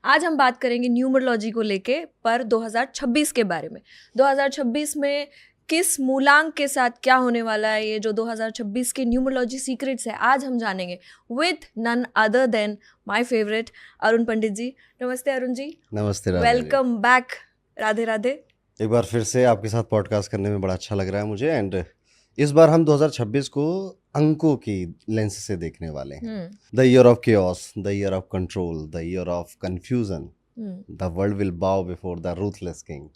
आज हम बात करेंगे न्यूमरोलॉजी को लेके, पर 2026 के बारे में। 2026 में किस मूलांक के साथ क्या होने वाला है, ये जो 2026 के न्यूमरोलॉजी सीक्रेट्स है, आज हम जानेंगे with none other than my favourite Arun Pandit ji. नमस्ते अरुण जी। नमस्ते राधे जी। Welcome back. राधे राधे। एक बार फिर से आपके साथ पॉडकास्ट करने में बड़ा अच्छा लग रहा है मुझे। एंड इस बार हम 2026 को अंकों की लेंस से देखने वाले हैं। The year of chaos, the year of control, the year of confusion, the world will बाउ बिफोर द रूथलेस किंग।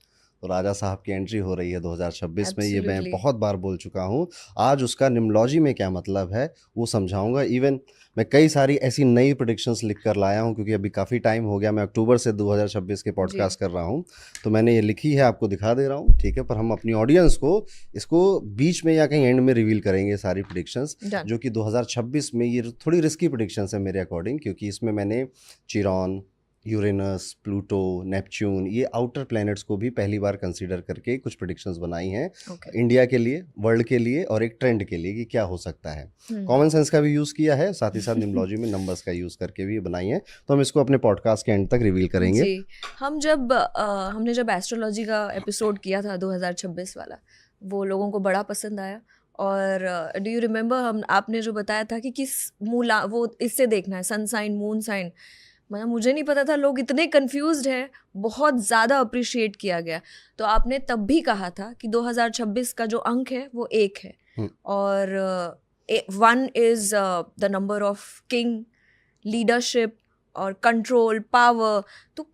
तो राजा साहब की एंट्री हो रही है 2026 में। ये मैं बहुत बार बोल चुका हूँ। आज उसका निम्नोलॉजी में क्या मतलब है वो समझाऊंगा। इवन मैं कई सारी ऐसी नई प्रेडिक्शंस लिख कर लाया हूँ, क्योंकि अभी काफ़ी टाइम हो गया। मैं अक्टूबर से 2026 के पॉडकास्ट कर रहा हूँ, तो मैंने ये लिखी है, आपको दिखा दे रहा हूँ, ठीक है। पर हम अपनी ऑडियंस को इसको बीच में या कहीं एंड में रिवील करेंगे सारी प्रेडिक्शंस, जो कि 2026 में ये थोड़ी रिस्की प्रेडिक्शंस है मेरे अकॉर्डिंग, क्योंकि इसमें मैंने चिरॉन, यूरेनस, प्लूटो, नेपच्यून, ये आउटर प्लैनेट्स को भी पहली बार कंसीडर करके कुछ प्रेडिक्शंस बनाई हैं इंडिया के लिए, वर्ल्ड के लिए और एक ट्रेंड के लिए कि क्या हो सकता है। कॉमन सेंस का भी यूज़ किया है, साथ ही साथ न्यूमरोलॉजी में नंबर्स का यूज़ करके भी बनाई है। तो हम इसको अपने पॉडकास्ट के एंड तक रिवील करेंगे। जी। हमने जब एस्ट्रोलॉजी का एपिसोड किया था 2026 वाला, वो लोगों को बड़ा पसंद आया। और डू यू रिमेम्बर आपने जो बताया था कि किस मूला वो इससे देखना है, सन साइन, मून साइन। मतलब मुझे नहीं पता था, लोग इतने कंफ्यूज्ड हैं, बहुत ज़्यादा अप्रिशिएट किया गया। तो आपने तब भी कहा था कि 2026 का जो अंक है वो 1 है, और 1 is the number of king, leadership और कंट्रोल, पावर। तो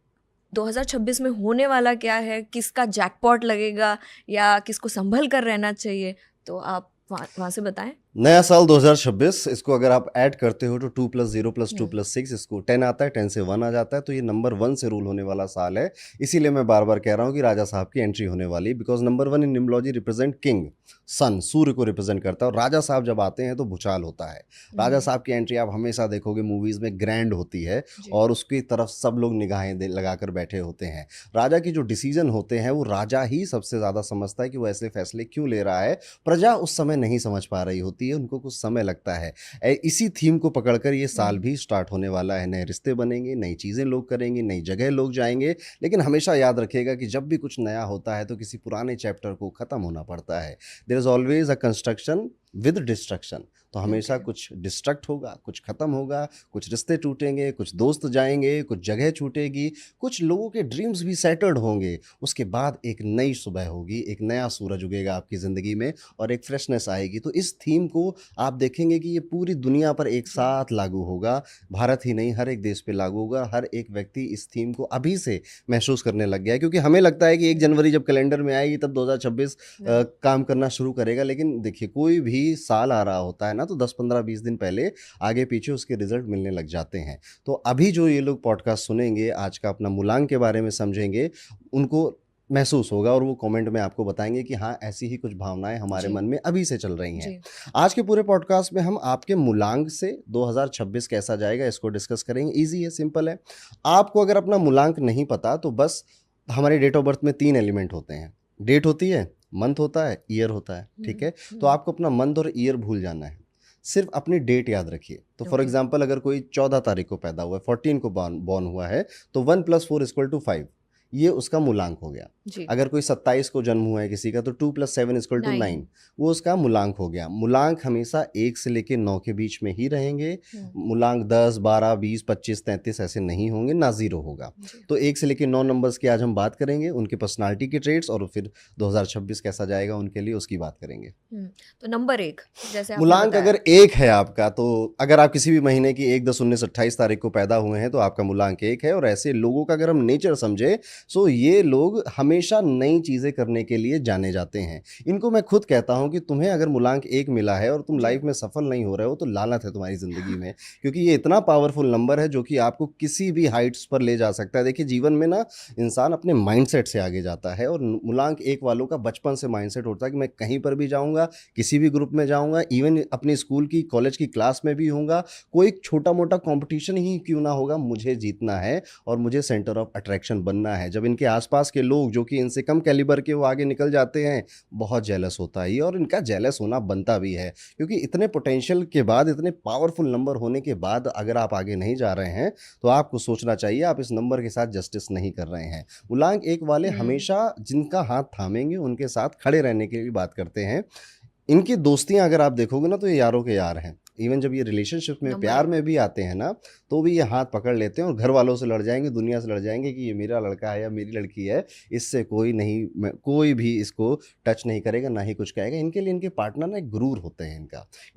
2026 में होने वाला क्या है, किसका जैकपॉट लगेगा या किसको संभल कर रहना चाहिए, तो आप वहाँ से बताएं। नया साल 2026, इसको अगर आप ऐड करते हो तो 2 + 0 + 2 + 6, इसको 10 आता है, 10 से 1 आ जाता है। तो ये नंबर 1 से रूल होने वाला साल है। इसीलिए मैं बार बार कह रहा हूँ कि राजा साहब की एंट्री होने वाली, because number 1 in numerology represent king, sun, सूर्य को रिप्रेजेंट करता है। और राजा साहब जब आते हैं तो भूचाल होता है। राजा साहब की एंट्री आप हमेशा देखोगे मूवीज में ग्रैंड होती है, और उसकी तरफ सब लोग निगाहें लगाकर बैठे होते हैं। राजा की जो डिसीजन होते हैं वो राजा ही सबसे ज़्यादा समझता है कि वो ऐसे फैसले क्यों ले रहा है। प्रजा उस समय नहीं समझ पा रही होती है, उनको कुछ समय लगता है। इसी थीम को पकड़कर ये साल भी स्टार्ट होने वाला है। नए रिश्ते बनेंगे, नई चीज़ें लोग करेंगे, नई जगह लोग जाएंगे। लेकिन हमेशा याद रखिएगा कि जब भी कुछ नया होता है तो किसी पुराने चैप्टर को ख़त्म होना पड़ता है। There is always a construction with destruction. तो हमेशा कुछ डिस्ट्रक्ट होगा, कुछ ख़त्म होगा, कुछ रिश्ते टूटेंगे, कुछ दोस्त जाएंगे, कुछ जगह छूटेगी, कुछ लोगों के ड्रीम्स भी सेटल्ड होंगे। उसके बाद एक नई सुबह होगी, एक नया सूरज उगेगा आपकी ज़िंदगी में और एक फ्रेशनेस आएगी। तो इस थीम को आप देखेंगे कि ये पूरी दुनिया पर एक साथ लागू होगा। भारत ही नहीं, हर एक देश पे लागू होगा। हर एक व्यक्ति इस थीम को अभी से महसूस करने लग गया है, क्योंकि हमें लगता है कि 1 जनवरी जब कैलेंडर में आएगी तब 2026 काम करना शुरू करेगा। लेकिन देखिए, कोई भी साल आ रहा होता है ना, तो 10, 15, 20 दिन पहले आगे पीछे उसके रिजल्ट मिलने लग जाते हैं। तो अभी जो ये लोग पॉडकास्ट सुनेंगे, आज का अपना मूलांक के बारे में समझेंगे, उनको महसूस होगा और वो कमेंट में आपको बताएंगे कि हाँ, ऐसी ही कुछ भावनाएं हमारे मन में अभी से चल रही हैं। आज के पूरे पॉडकास्ट में हम आपके मूलांक से 2026 कैसा जाएगा इसको डिस्कस करेंगे। इजी है, सिंपल है। आपको अगर अपना मूलांक नहीं पता तो बस हमारे डेट ऑफ बर्थ में 3 एलिमेंट होते हैं। डेट होती है, मंथ होता है, ईयर होता है, ठीक है। तो आपको अपना मंथ और ईयर भूल जाना है, सिर्फ अपनी डेट याद रखिए। तो फॉर एग्जांपल, अगर कोई 14 तारीख को पैदा हुआ है, 14 को बॉर्न हुआ है, तो 1 + 4 = 5, ये उसका मूलांक हो गया। अगर कोई 27 को जन्म हुआ है किसी का, तो 2 + 7 = 9, वो उसका मूलांक हो गया। मूलांक हमेशा 1 से लेकर 9 के बीच में ही रहेंगे। मूलांक 10, 12, 20, 25, 33 ऐसे नहीं होंगे, ना 0 होगा। तो 1 से लेकर 9 नंबर्स की आज हम बात करेंगे, उनके पर्सनालिटी के ट्रेट्स, और फिर 2026 कैसा जाएगा उनके लिए, उसकी बात करेंगे। तो नंबर 1, जैसे मूलांक अगर 1 है आपका, तो अगर आप किसी भी महीने की 1, 10, 19, 28 तारीख को पैदा हुए हैं तो आपका मूलांक 1 है। और ऐसे लोगों का अगर हम नेचर समझे, सो ये लोग हमेशा नई चीज़ें करने के लिए जाने जाते हैं। इनको मैं खुद कहता हूं कि तुम्हें अगर मूलांक 1 मिला है और तुम लाइफ में सफल नहीं हो रहे हो, तो लानत है तुम्हारी ज़िंदगी में, क्योंकि ये इतना पावरफुल नंबर है जो कि आपको किसी भी हाइट्स पर ले जा सकता है। देखिए, जीवन में ना इंसान अपने माइंडसेट से आगे जाता है, और मूलांक 1 वालों का बचपन से माइंडसेट होता है कि मैं कहीं पर भी जाऊँगा, किसी भी ग्रुप में जाऊँगा, इवन अपने स्कूल की, कॉलेज की क्लास में भी होऊंगा, कोई छोटा मोटा कॉम्पिटिशन ही क्यों ना होगा, मुझे जीतना है और मुझे सेंटर ऑफ अट्रैक्शन बनना है। है। जब इनके आसपास के लोग जो कि इनसे कम कैलिबर के वो आगे निकल जाते हैं, बहुत जेलस होता है ये, और इनका जेलस होना बनता भी है, क्योंकि इतने पोटेंशियल के बाद, इतने पावरफुल नंबर होने के बाद अगर आप आगे नहीं जा रहे हैं तो आपको सोचना चाहिए आप इस नंबर के साथ जस्टिस नहीं कर रहे हैं। मूलांक एक वाले हम्म। हमेशा जिनका हाथ थामेंगे उनके साथ खड़े रहने की भी बात करते हैं। इनकी दोस्तियां अगर आप देखोगे ना तो ये यारों के यार हैं। इवन जब ये रिलेशनशिप में, नंबर प्यार 1। में भी आते हैं ना, तो भी ये हाथ पकड़ लेते हैं और घर वालों से लड़ जाएंगे, दुनिया से लड़ जाएंगे कि ये मेरा लड़का है या मेरी लड़की है, इससे कोई नहीं, कोई भी इसको टच नहीं करेगा, ना ही कुछ कहेगा। इनके लिए इनके पार्टनर ना एक गुरूर होते हैं,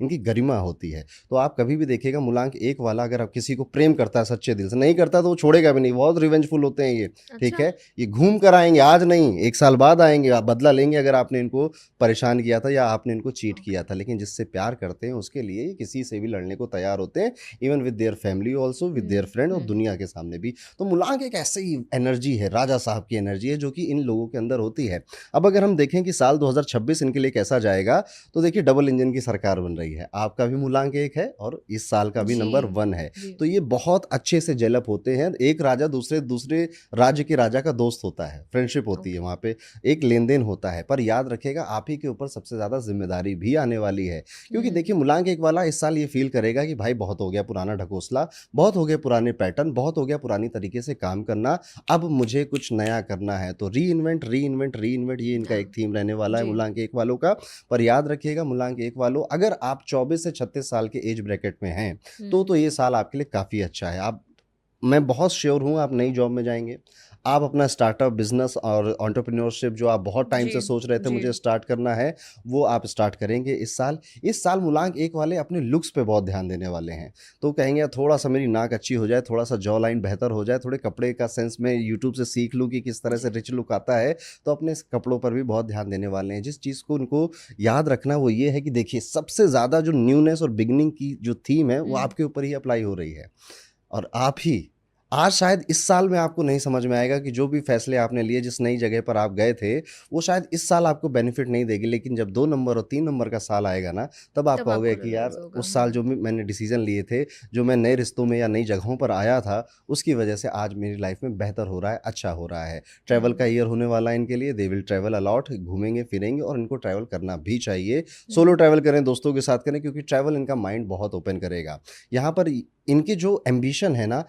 इनकी गरिमा होती है। तो आप कभी भी देखिएगा मूलांक एक वाला अगर आप किसी को प्रेम करता है सच्चे दिल से, नहीं करता तो वो छोड़ेगा भी नहीं, बहुत रिवेंजफुल होते हैं ये। ठीक अच्छा। है, ये घूम कर आएंगे, आज नहीं 1 साल बाद आएंगे, आप बदला लेंगे अगर आपने इनको परेशान किया था या आपने इनको चीट किया था। लेकिन जिससे प्यार करते हैं उसके लिए ये किसी से भी लड़ने को तैयार होते हैं, even with their family also, with their friend, और दुनिया के सामने भी। तो मूलांक एक ऐसी एनर्जी है, राजा साहब की एनर्जी है, जो कि इन लोगों के अंदर होती है। अब अगर हम देखें कि साल 2026 इनके लिए कैसा जाएगा, तो देखिए डबल इंजन की सरकार बन रही है, आपका भी मूलांक 1 है और इस साल का भी जी नंबर 1 है। जी। तो ये बहुत अच्छे से जेलअप होते हैं। एक राजा दूसरे दूसरे राज्य के राजा का दोस्त होता है, फ्रेंडशिप होती है, ओके। वहाँ पे एक लेन देन होता है। पर याद रखिएगा आप ही के ऊपर सबसे ज़्यादा जिम्मेदारी भी आने वाली है, क्योंकि देखिए मूलांक एक वाला इस साल ये फील करेगा कि भाई बहुत हो गया पुराना ढकोसला, बहुत हो गया पुराने पैटर्न, बहुत हो गया पुरानी तरीके से काम करना, अब मुझे कुछ नया करना है। तो री इन्वेंट, री इन्वेंट, री इन्वेंट, ये इनका हाँ एक थीम रहने वाला है जी। मूलांक एक वालों का। पर याद रखिएगा मूलांक एक वालों, अगर आप 24 से 36 साल के एज ब्रैकेट में हैं तो ये साल आपके लिए काफ़ी अच्छा है। आप, मैं बहुत श्योर हूँ आप नई जॉब में जाएंगे, आप अपना स्टार्टअप बिजनेस और एंटरप्रेन्योरशिप जो आप बहुत टाइम जी से सोच रहे थे जी। मुझे स्टार्ट करना है, वो आप स्टार्ट करेंगे इस साल। इस साल मूलांक एक वाले अपने लुक्स पे बहुत ध्यान देने वाले हैं। तो कहेंगे यार थोड़ा सा मेरी नाक अच्छी हो जाए, थोड़ा सा जॉ लाइन बेहतर हो जाए, थोड़े कपड़े का सेंस में यूट्यूब से सीख लूँ कि किस तरह से जी। रिच लुक आता है, तो अपने इस कपड़ों पर भी बहुत ध्यान देने वाले हैं। जिस चीज़ को उनको याद रखना वो ये है कि देखिए सबसे ज़्यादा जो न्यूनेस और बिगनिंग की जो थीम है वो आपके ऊपर ही अप्लाई हो रही है। और आप ही आज शायद इस साल में आपको नहीं समझ में आएगा कि जो भी फैसले आपने लिए, जिस नई जगह पर आप गए थे, वो शायद इस साल आपको बेनिफिट नहीं देगी। लेकिन जब 2 नंबर और 3 नंबर का साल आएगा ना, तब आप तब कहोगे आपको कि यार रियलाइज होगा। उस साल जो भी मैंने डिसीजन लिए थे, जो मैं नए रिश्तों में या नई जगहों पर आया था, उसकी वजह से आज मेरी लाइफ में बेहतर हो रहा है, अच्छा हो रहा है। ट्रैवल का ईयर होने वाला है इनके लिए, दे विल ट्रैवल अलॉट, घूमेंगे फिरेंगे, और इनको ट्रैवल करना भी चाहिए। सोलो ट्रैवल करें, दोस्तों के साथ करें, क्योंकि ट्रैवल इनका माइंड बहुत ओपन करेगा। यहाँ पर इनके जो एम्बिशन है ना,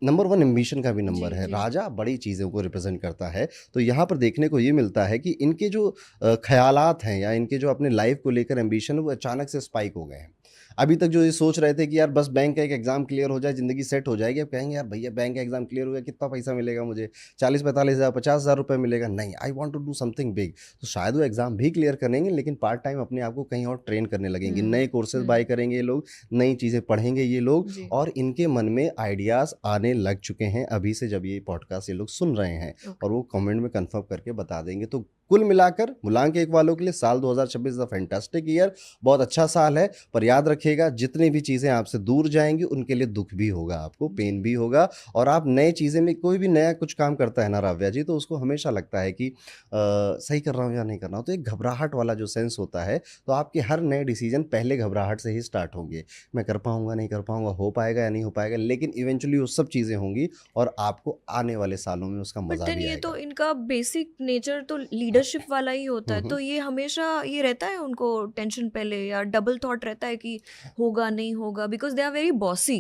नंबर 1 एम्बिशन का भी जी नंबर है। जी। राजा बड़ी चीज़ों को रिप्रेज़ेंट करता है। तो यहाँ पर देखने को ये मिलता है कि इनके जो ख़यालात हैं या इनके जो अपने लाइफ़ को लेकर एम्बिशन है, वो अचानक से स्पाइक हो गए हैं। अभी तक जो ये सोच रहे थे कि यार बस बैंक का एक एग्ज़ाम क्लियर हो जाए, ज़िंदगी सेट हो जाएगी। अब कहेंगे यार भैया बैंक का एग्ज़ाम क्लियर हो गया, कितना पैसा मिलेगा मुझे? 40-45 हज़ार, 50 हज़ार रुपए मिलेगा? नहीं, I want to do something big. तो शायद वो एग्ज़ाम भी क्लियर करेंगे, लेकिन पार्ट टाइम अपने आप को कहीं और ट्रेन करने लगेंगे। नए कोर्सेज़ बाय करेंगे ये लोग, नई चीज़ें पढ़ेंगे ये लोग, जी। और इनके मन में आइडियाज़ आने लग चुके हैं अभी से, जब ये पॉडकास्ट ये लोग सुन रहे हैं, ओके। और वो कमेंट में कन्फर्म करके बता देंगे। तो कुल मिलाकर मूलांक एक वालों के लिए साल 2026 इज़ अ फैंटास्टिक ईयर, बहुत अच्छा साल है। पर याद रखिएगा जितनी भी चीज़ें आपसे दूर जाएँगी उनके लिए दुःख भी होगा आपको, पेन भी होगा। और आप नए चीज़ें में, कोई भी नया कुछ काम करता है ना राव्या जी, तो उसको हमेशा लगता है कि सही कर रहा हूँ या नहीं कर रहा हूँ। तो एक घबराहट वाला जो सेंस होता है, तो आपके हर नए डिसीज़न पहले घबराहट से ही स्टार्ट होंगे। मैं कर पाऊँगा, नहीं कर पाऊँगा, हो पाएगा या नहीं हो पाएगा, लेकिन इवेंचुअली वो सब चीज़ें होंगी और आपको आने वाले सालों में उसका बट मज़ा देन भी ये तो आएगा। इनका बेसिक नेचर तो लीडरशिप वाला ही होता हुँ, है, हुँ। तो ये हमेशा ये रहता है उनको टेंशन पहले, या डबल थॉट रहता है कि होगा नहीं होगा, because they are very bossy.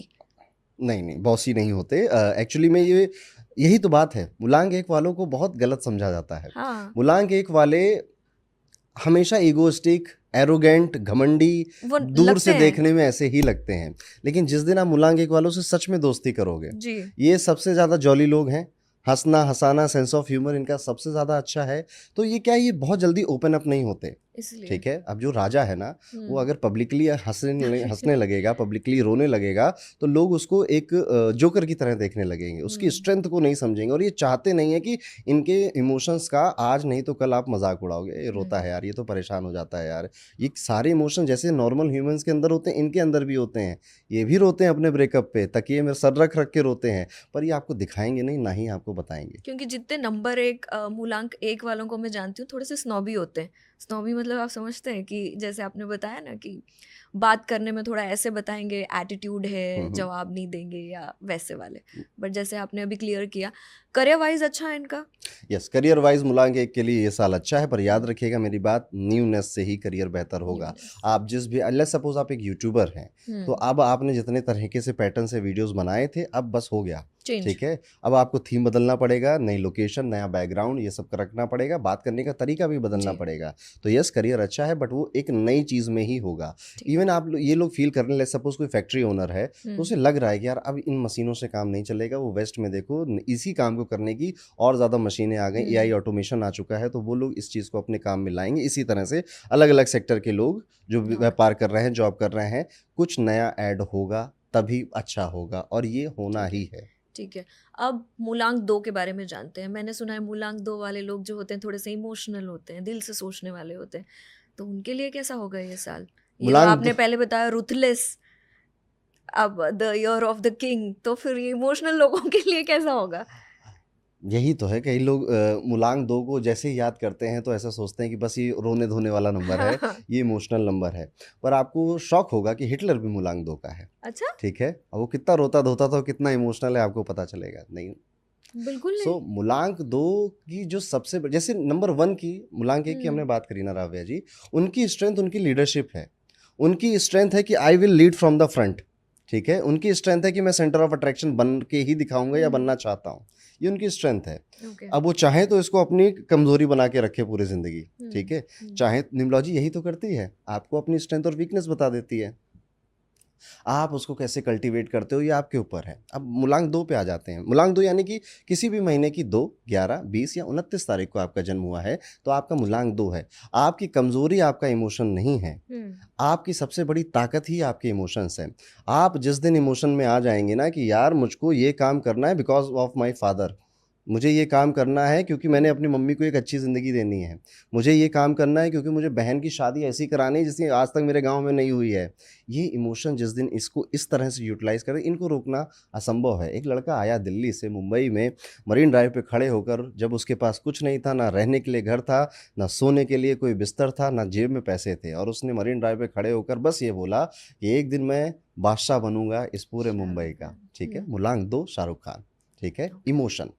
नहीं, नहीं, बॉसी नहीं होते। एक्चुअली में ये यही तो बात है, मूलांक एक वालों को बहुत गलत समझा जाता है। हाँ। मूलांक एक वाले हमेशा ईगोइस्टिक, एरोगेंट, घमंडी, वो दूर लगते से हैं। देखने में ऐसे ही लगते हैं। लेकिन जिस दिन आप मूलांक एक वालों से सच में दोस्ती करोगे, जी ये सबसे ज़्यादा जॉली लोग हैं। हँसना, हँसाना, सेंस ऑफ ह्यूमर इनका सबसे ज़्यादा अच्छा है। तो ये क्या है, ये बहुत जल्दी ओपन अप नहीं होते। इसलिए। ठीक है? अब जो राजा है ना, वो अगर पब्लिकली हँसने लगेगा, पब्लिकली रोने लगेगा, तो लोग उसको एक जोकर की तरह देखने लगेंगे। उसकी स्ट्रेंथ को नहीं समझेंगे, और ये चाहते नहीं है कि इनके इमोशंस का आज नहीं तो कल आप मज़ाक उड़ाओगे। ये रोता है यार, ये तो परेशान हो जाता है यार। ये सारे इमोशन जैसे नॉर्मल ह्यूमन्स के अंदर होते हैं, इनके अंदर भी होते हैं। ये भी रोते हैं अपने ब्रेकअप पे, तकिए में सर रख-रख के रोते हैं। पर ये आपको दिखाएँगे नहीं, ना ही आपको बताएँगे। क्योंकि जितने नंबर एक मूलांक एक वालों को मैं जानती हूँ, थोड़े से स्नॉबी होते हैं। स्नॉबी मतलब आप समझते हैं कि जैसे आपने बताया ना कि बात करने में थोड़ा ऐसे बताएंगे, एटीट्यूड है, हम्म। जवाब नहीं देंगे या वैसे वाले। बट जैसे आपने अभी क्लियर किया, करियर वाइज अच्छा है इनका। यस, करियर वाइज मुलांक एक के लिए ये साल अच्छा है, पर याद हम्म, रखिएगा मेरी बात, न्यूनेस से ही करियर बेहतर होगा। न्यूनेस। आप जिस भी, लेट्स सपोज आप एक यूट्यूबर हैं, तो हम्म, अब आपने जितने तरीके से पैटर्न से वीडियोस बनाए थे, अब बस हो गया। चेंज। ठीक है, अब आपको थीम बदलना पड़ेगा, नई लोकेशन, नया बैकग्राउंड, ये सब का रखना पड़ेगा, बात करने का तरीका भी बदलना जी, पड़ेगा। तो यस, करियर अच्छा है, बट वो एक नई चीज़ में ही होगा। ठीक है। इवन आप ये लोग फील करने, लेट्स सपोज कोई फैक्ट्री ओनर है, तो हम्म, उसे लग रहा है कि यार अब इन मशीनों से काम नहीं चलेगा, वो वेस्ट में देखो इसी काम को करने की और ज़्यादा मशीनें आ गई, एआई हम्म, ऑटोमेशन आ चुका है, तो वो लोग इस चीज़ को अपने काम में लाएंगे। इसी तरह से अलग अलग सेक्टर के लोग जो ओके, व्यापार कर रहे हैं, जॉब कर रहे हैं, कुछ नया ऐड होगा तभी अच्छा होगा, और ये होना ठीक है। ही है। ठीक है। अब मूलांक 2 के बारे में जानते हैं। मैंने सुना है मूलांक 2 वाले लोग जो होते हैं थोड़े से इमोशनल होते हैं, दिल से सोचने वाले होते हैं। तो उनके लिए कैसा होगा ये साल? ये तो मुलांक आपने पहले बताया रूथलेस, अब the year of the king, तो फिर ये इमोशनल लोगों के लिए कैसा होगा? यही तो है, कई लोग मुलांक 2 को जैसे ही याद करते हैं तो ऐसा सोचते हैं कि बस ये रोने-धोने वाला नंबर है, ये इमोशनल नंबर है। पर आपको शॉक होगा कि हिटलर भी मुलांक 2 का है, अच्छा? ठीक है? और वो कितना रोता-धोता था और कितना इमोशनल है, आपको पता चलेगा। नहीं, बिल्कुल सो नहीं। मुलांक 2 की जो सबसे जैसे नंबर 1 की, मुलांक 1 की हमने हुँ, बात करी ना राव्या जी, उनकी स्ट्रेंथ उनकी लीडरशिप है। उनकी स्ट्रेंथ है कि I will lead from the front, ठीक है? उनकी स्ट्रेंथ है कि मैं सेंटर ऑफ अट्रैक्शन बन के ही दिखाऊँगा या हुँ, बनना चाहता हूँ। ये उनकी स्ट्रेंथ है। ओके। अब वो चाहे तो इसको अपनी कमज़ोरी बना के रखे पूरी ज़िंदगी, ठीक हुँ, है? हुँ, चाहे न्यूमरोलॉजी यही तो करती है, आपको अपनी स्ट्रेंथ और वीकनेस बता देती है। आप उसको कैसे कल्टीवेट करते हो ये आपके ऊपर है। अब मूलांक 2 पे आ जाते हैं। मूलांक 2 यानी कि किसी भी महीने की 2, 11, 20 या 29 तारीख को आपका जन्म हुआ है, तो आपका ठीक। मूलांक 2 है। आपकी कमज़ोरी आपका इमोशन नहीं है। हुँ, आपकी सबसे बड़ी ताकत ही आपके इमोशंस हैं। आप जिस दिन इमोशन में आ जाएँगे ना कि यार मुझको ये काम करना है बिकॉज़ ऑफ माय फादर, मुझे ये काम करना है क्योंकि मैंने हुँ, अपनी मम्मी को एक अच्छी ज़िंदगी देनी है। मुझे ये काम करना है क्योंकि मुझे बहन की शादी ऐसी करानी है जिसकी आज तक मेरे गाँव में नहीं हुई है। ये इमोशन जिस दिन इसको इस तरह से यूटिलाइज़ करें, इनको रोकना असंभव है। एक लड़का आया दिल्ली से मुंबई में, मरीन ड्राइव पे खड़े होकर, जब उसके पास कुछ नहीं था, ना रहने के लिए घर था, ना सोने के लिए कोई बिस्तर था, ना जेब में पैसे थे, और उसने मरीन ड्राइव पे खड़े होकर बस ये बोला कि एक दिन मैं बादशाह बनूँगा इस पूरे मुंबई शाहरुख का। खान। ठीक है? हुँ, मूलांक 2 शाहरुख खान। ठीक है? ओके। इमोशन।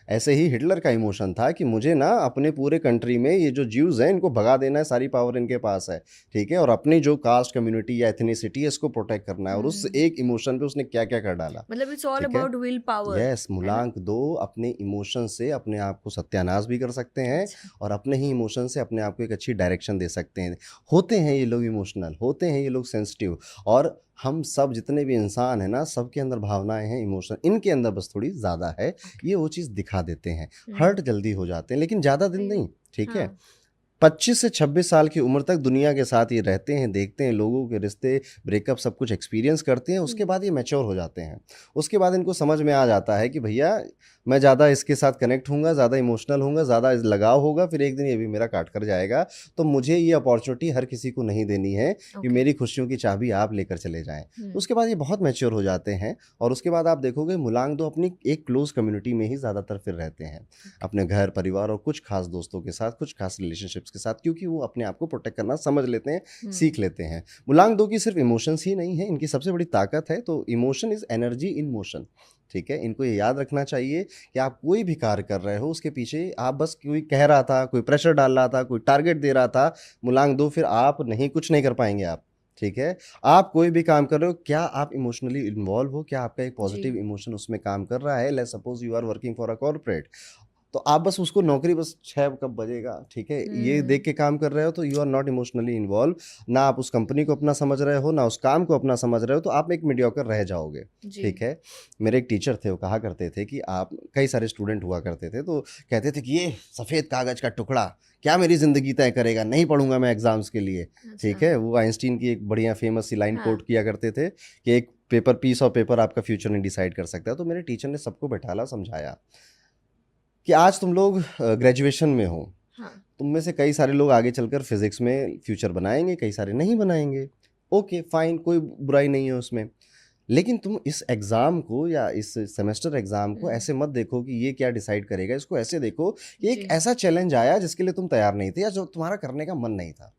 ऐसे ही हिटलर का इमोशन था कि मुझे ना अपने पूरे कंट्री में ये जो ज्यूज़ हैं इनको भगा देना है, सारी पावर इनके पास है, ठीक है? और अपनी जो कास्ट, कम्युनिटी या एथनिसिटी है इसको प्रोटेक्ट करना है, और उस हुँ, एक इमोशन पे उसने क्या-क्या कर डाला, मतलब इट्स ऑल ठीक है? अबाउट विल पावर, यस, है ना? मूलांक 2 अपने इमोशन से अपने आप को सत्यानाश भी कर सकते हैं, अच्छा, और अपने ही इमोशन से अपने आप को एक अच्छी डायरेक्शन दे सकते हैं। होते हैं ये लोग इमोशनल, होते हैं ये लोग सेंसिटिव, और हम सब जितने भी इंसान हैं ना, सबके अंदर भावनाएँ हैं, इमोशन इनके अंदर बस थोड़ी ज़्यादा है, ओके। ये वो चीज़ दिखा देते हैं। हुँ, हर्ट जल्दी हो जाते हैं, लेकिन ज़्यादा दिन वही नहीं, वही। ठीक है? हाँ, 25 से 26 साल की उम्र तक दुनिया के साथ ये रहते हैं, देखते हैं लोगों के रिश्ते, ब्रेकअप सब कुछ एक्सपीरियंस करते हैं, उसके हुँ, बाद ये मैच्योर हो जाते हैं। उसके बाद इनको समझ में आ जाता है कि भैया मैं ज़्यादा इसके साथ कनेक्ट होऊँगा, ज़्यादा इमोशनल होऊँगा, ज़्यादा इस लगाव होगा, फिर एक दिन ये भी मेरा काट कर जाएगा। तो मुझे ये अपॉर्च्युनिटी हर किसी को नहीं देनी है कि ओके। मेरी खुशियों की चाबी आप लेकर चले जाएँ। हुँ, उसके बाद ये बहुत मैच्योर हो जाते हैं, और उसके बाद आप देखोगे मूलांक 2 अपनी एक क्लोज़ कम्युनिटी में ही ज़्यादातर फिर रहते हैं। ओके। अपने घर, परिवार और कुछ खास दोस्तों के साथ, कुछ खास रिलेशनशिप्स के साथ, क्योंकि वो अपने आप को प्रोटेक्ट करना समझ लेते हैं, हुँ, सीख लेते हैं। मूलांक 2 की सिर्फ इमोशंस ही नहीं है, इनकी सबसे बड़ी ताकत है, तो emotion is energy in motion, ठीक है? इनको ये याद रखना चाहिए कि आप कोई भी कार्य कर रहे हो, उसके पीछे आप बस कोई कह रहा था, कोई प्रेशर डाल रहा था, कोई टारगेट दे रहा था, मूलांक 2 फिर आप नहीं, कुछ नहीं कर पाएँगे आप, ठीक है? आप कोई भी काम कर रहे हो, क्या आप इमोशनली इन्वॉल्व हो? क्या आपका एक जी। पॉजिटिव इमोशन उसमें काम कर रहा है? Let's suppose you are working for a corporate, तो आप बस उसको नौकरी बस 6 कब बजेगा, ठीक है? ये देख हुँ, के काम कर रहे हो, तो you are not emotionally involve. ना आप उस कंपनी को अपना समझ रहे हो, ना उस काम को अपना समझ रहे हो, तो आप एक मीडियोकर रह जाओगे, जी। ठीक है? मेरे एक टीचर थे, वो कहा करते थे कि आप, कई सारे स्टूडेंट हुआ करते थे, तो कहते थे कि ये सफ़ेद कागज़ का टुकड़ा क्या मेरी ज़िंदगी तय करेगा? नहीं पढ़ूँगा मैं एग्ज़ाम्स के लिए, अच्छा, ठीक है? वो आइंस्टीन की एक बढ़िया फ़ेमस सी लाइन हाँ, कोट किया करते थे कि एक पेपर, पीस ऑफ पेपर आपका फ्यूचर नहीं डिसाइड कर सकता। तो मेरे टीचर ने सबको बैठाला, समझाया कि आज तुम लोग ग्रेजुएशन में हो, हाँ, तुम में से कई सारे लोग आगे चलकर फिज़िक्स में फ्यूचर बनाएँगे, कई सारे नहीं बनाएँगे। ओके, फाइन, कोई बुराई नहीं है उसमें। लेकिन तुम इस एग्ज़ाम को या इस सेमेस्टर एग्ज़ाम को हुँ, ऐसे मत देखो कि ये क्या डिसाइड करेगा, इसको ऐसे देखो कि एक जी। ऐसा चैलेंज आया जिसके लिए तुम तैयार नहीं थे या जो तुम्हारा करने का मन नहीं था।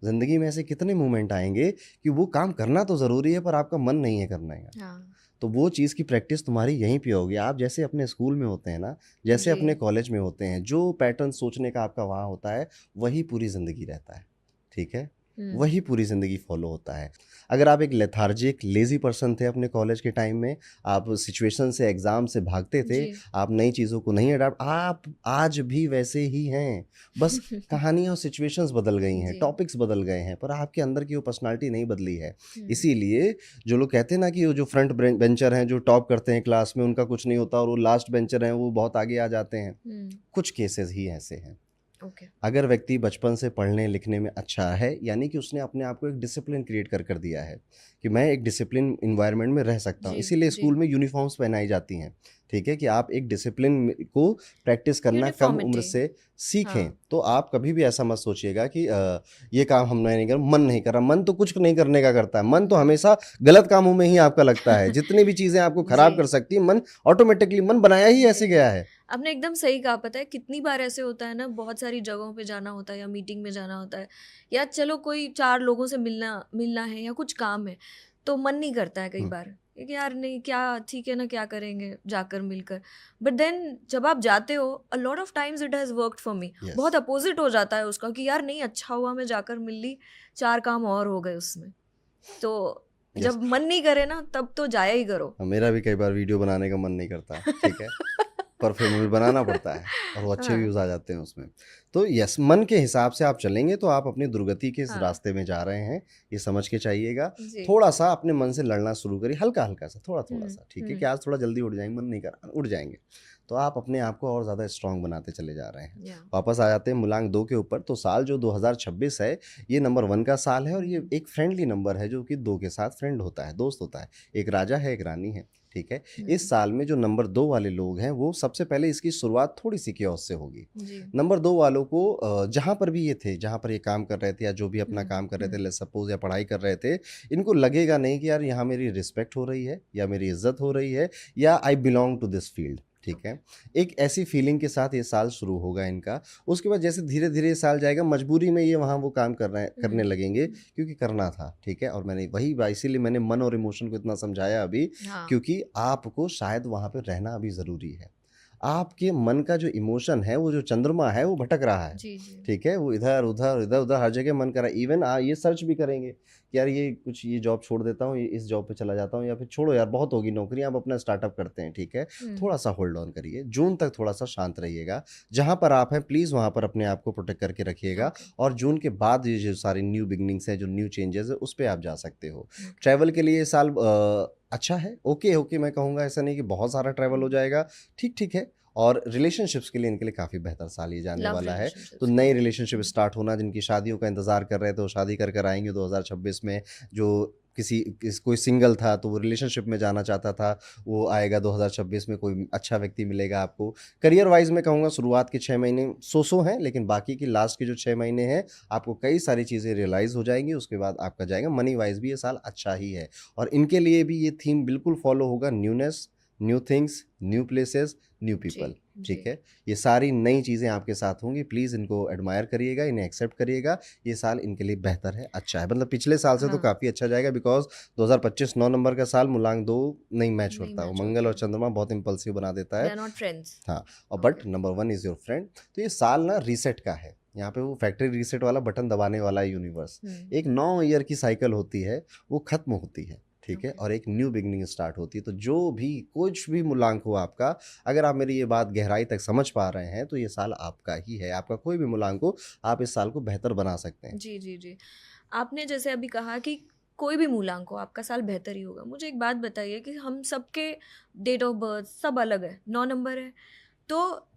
ज़िंदगी में ऐसे कितने मोमेंट आएंगे कि वो काम करना तो ज़रूरी है पर आपका मन नहीं है करने का। हाँ। तो वो चीज़ की प्रैक्टिस तुम्हारी यहीं पे होगी। आप जैसे अपने स्कूल में होते हैं ना, जैसे जी। अपने कॉलेज में होते हैं, जो पैटर्न सोचने का आपका वहाँ होता है, वही पूरी ज़िंदगी रहता है, ठीक है? वही पूरी ज़िंदगी फ़ॉलो होता है। अगर आप एक लेथार्जिक, लेज़ी पर्सन थे अपने कॉलेज के टाइम में, आप सिचुएशन से, एग्ज़ाम से भागते थे, जी। आप नई चीज़ों को नहीं अडॉप्ट आप आज भी वैसे ही हैं। बस कहानी और सिचुएशंस बदल गई हैं, जी। टॉपिक्स बदल गए हैं, पर आपके अंदर की वो पर्सनैलिटी नहीं बदली है। हुँ। इसीलिए जो लोग कहते हैं ना कि वो जो फ्रंट बेंचर हैं, जो टॉप करते हैं क्लास में, उनका कुछ नहीं होता और वो लास्ट बेंचर हैं, वो बहुत आगे आ जाते हैं। कुछ केसेस ही ऐसे हैं। ओके। अगर व्यक्ति बचपन से पढ़ने लिखने में अच्छा है, यानी कि उसने अपने आप को एक डिसिप्लिन क्रिएट कर दिया है कि मैं एक डिसिप्लिन इन्वायरमेंट में रह सकता हूँ। जी, इसीलिए जी। स्कूल में यूनिफॉर्म्स पहनाई जाती हैं, ठीक है? कि आप एक डिसिप्लिन को प्रैक्टिस करना कम उम्र यूनिफ़ॉर्मिटी। से सीखें। हाँ। तो आप कभी भी ऐसा मत सोचिएगा कि ये काम हम नहीं कर मन नहीं कर रहा। मन तो कुछ नहीं करने का करता है। मन तो हमेशा गलत कामों में ही आपका लगता है। जितनी भी चीज़ें आपको खराब जी। कर सकती है, मन ऑटोमेटिकली मन बनाया ही ऐसे जी। गया है। आपने एकदम सही कहा। पता है कितनी बार ऐसे होता है ना, बहुत सारी जगहों पे जाना होता है या मीटिंग में जाना होता है, या चलो कोई 4 लोगों से मिलना मिलना है या कुछ काम है, तो मन नहीं करता है कई हुँ, बार कि यार नहीं, क्या ठीक है ना, क्या करेंगे जाकर मिलकर। बट देन जब आप जाते हो, a lot of times it has worked for me. Yes, बहुत अपोज़िट हो जाता है उसका कि यार नहीं, अच्छा हुआ मैं जाकर मिल ली, 4 काम और हो गए उसमें। तो यस। जब मन नहीं करे ना, तब तो जाया ही करो। मेरा भी कई बार वीडियो बनाने का मन नहीं करता, ठीक है? पर फिर मुझे बनाना पड़ता है और वो अच्छे हाँ, व्यूज़ आ जाते हैं उसमें। तो यस, मन के हिसाब से आप चलेंगे तो आप अपनी दुर्गति के इस हाँ। रास्ते में जा रहे हैं, ये समझ के चलिएगा। जी। थोड़ा-सा अपने मन से लड़ना शुरू करिए, हल्का-हल्का सा, थोड़ा-थोड़ा हुँ, सा, ठीक है? हुँ। कि आज थोड़ा जल्दी उठ जाएँगे, मन नहीं कर रहा, उठ जाएँगे। तो आप अपने आप को और ज़्यादा स्ट्रॉन्ग बनाते चले जा रहे हैं। या। वापस आ जाते हैं मूलांक 2 के ऊपर, तो साल जो 2026 है, ये नंबर 1 का साल है और ये एक फ्रेंडली नंबर है जो कि 2 के साथ फ्रेंड होता है, दोस्त होता है। एक राजा है, एक रानी है, ठीक है? इस साल में जो नंबर 2 वाले लोग हैं, वो सबसे पहले इसकी शुरुआत थोड़ी-सी कियोस्क से होगी। जी। नंबर 2 वालों को जहाँ पर भी ये थे, जहाँ पर ये काम कर रहे थे या जो भी अपना हुँ, काम कर रहे थे, हुँ। लेट्स सपोज़ या पढ़ाई कर रहे थे, इनको लगेगा नहीं कि यार यहाँ मेरी रिस्पेक्ट हो रही है या मेरी इज़्ज़त हो रही है या I belong to this field, ठीक ओके। है? एक ऐसी फीलिंग के साथ ये साल शुरू होगा इनका। उसके बाद जैसे धीरे-धीरे ये साल जाएगा, मजबूरी में ये वहाँ वो काम करने हुँ, लगेंगे हुँ। क्योंकि करना था, ठीक है? और मैंने वही बा इसीलिए मैंने मन और इमोशन को इतना समझाया अभी, हाँ। क्योंकि आपको शायद वहाँ पे रहना अभी ज़रूरी है। आपके मन का जो इमोशन है, वो जो चंद्रमा है, वो भटक रहा है, जी, जी। ठीक है? वो इधर-उधर, इधर-उधर हर जगह मन कर रहा है। इवन ये सर्च भी करेंगे कि यार ये जॉब छोड़ देता हूँ, ये इस जॉब पे चला जाता हूँ या फिर छोड़ो यार बहुत होगी नौकरी, आप अपना स्टार्टअप करते हैं, ठीक है? हुँ, थोड़ा-सा होल्ड ऑन करिए, जून तक थोड़ा-सा शांत रहिएगा। जहाँ पर आप हैं प्लीज़ वहाँ पर अपने आप को प्रोटेक्ट करके रखिएगा ओके, और जून के बाद ये जो सारी न्यू बिगिनिंग्स हैं, जो न्यू चेंजेज़ हैं, उस पे आप जा सकते हो। ओके। ट्रैवल के लिए ये साल अच्छा है, ओके मैं कहूँगा, ऐसा नहीं कि बहुत सारा ट्रैवल हो हुँ। जाएगा, ठीक-ठीक है। और रिलेशनशिप्स के लिए इनके लिए काफ़ी बेहतर साल ये जाने लव वाला है। तो रिलेशनशिप्स के नई लिए। रिलेशनशिप हुँ, स्टार्ट होना, जिनकी शादियों का इंतज़ार कर रहे थे, वो शादी कर कर आएँगे 2026 में। जो कोई सिंगल था, तो वो रिलेशनशिप में जाना चाहता था, वो आएगा 2026 में, कोई अच्छा व्यक्ति मिलेगा आपको। करियर वाइज़ मैं कहूँगा शुरुआत के 6 महीने सो-सो हैं, लेकिन बाकी की लास्ट के जो 6 महीने हैं, आपको कई सारी चीज़ें रियलाइज़ हो जाएँगी, उसके बाद आपका जाएगा। मनी वाइज़ भी ये साल अच्छा ही है और इनके लिए भी ये थीम बिल्कुल फ़ॉलो होगा, newness, new things, new places, new जी, पीपल, जी। ठीक है? ये सारी नई चीज़ें आपके साथ होंगी, प्लीज़ इनको एडमायर करिएगा, इन्हें एक्सेप्ट करिएगा, ये साल इनके लिए बेहतर है, अच्छा है। मतलब पिछले साल से तो हाँ, काफ़ी अच्छा जाएगा बिकॉज़ 2025 9 नंबर का साल, मूलांक 2 नहीं मैच नहीं करता, वो मैच मंगल होते और हैं। चंद्रमा बहुत इम्पल्सिव बना देता दे है। Are not friends. हाँ, और okay. But number 1 is your friend. तो ये साल ना रीसेट का है, यहाँ पे वो फैक्ट्री रीसेट वाला बटन दबाने वाला है यूनिवर्स। हुँ, एक 9 ईयर की साइकिल होती है, वो खत्म होती है, ठीक है? ओके। और एक न्यू बिगिनिंग स्टार्ट होती है। तो जो भी कुछ भी मूलांक हो आपका, अगर आप मेरी ये बात गहराई तक समझ पा रहे हैं, तो ये साल आपका ही है। आपका कोई भी मूलांक हो, आप इस साल को बेहतर बना सकते हैं। जी, जी, जी। आपने जैसे अभी कहा कि कोई भी मूलांक हो, आपका साल बेहतर ही होगा। मुझे एक बात बताइए कि हम सबके डेट ऑफ बर्थ सब अलग है, 9 नंबर है। तो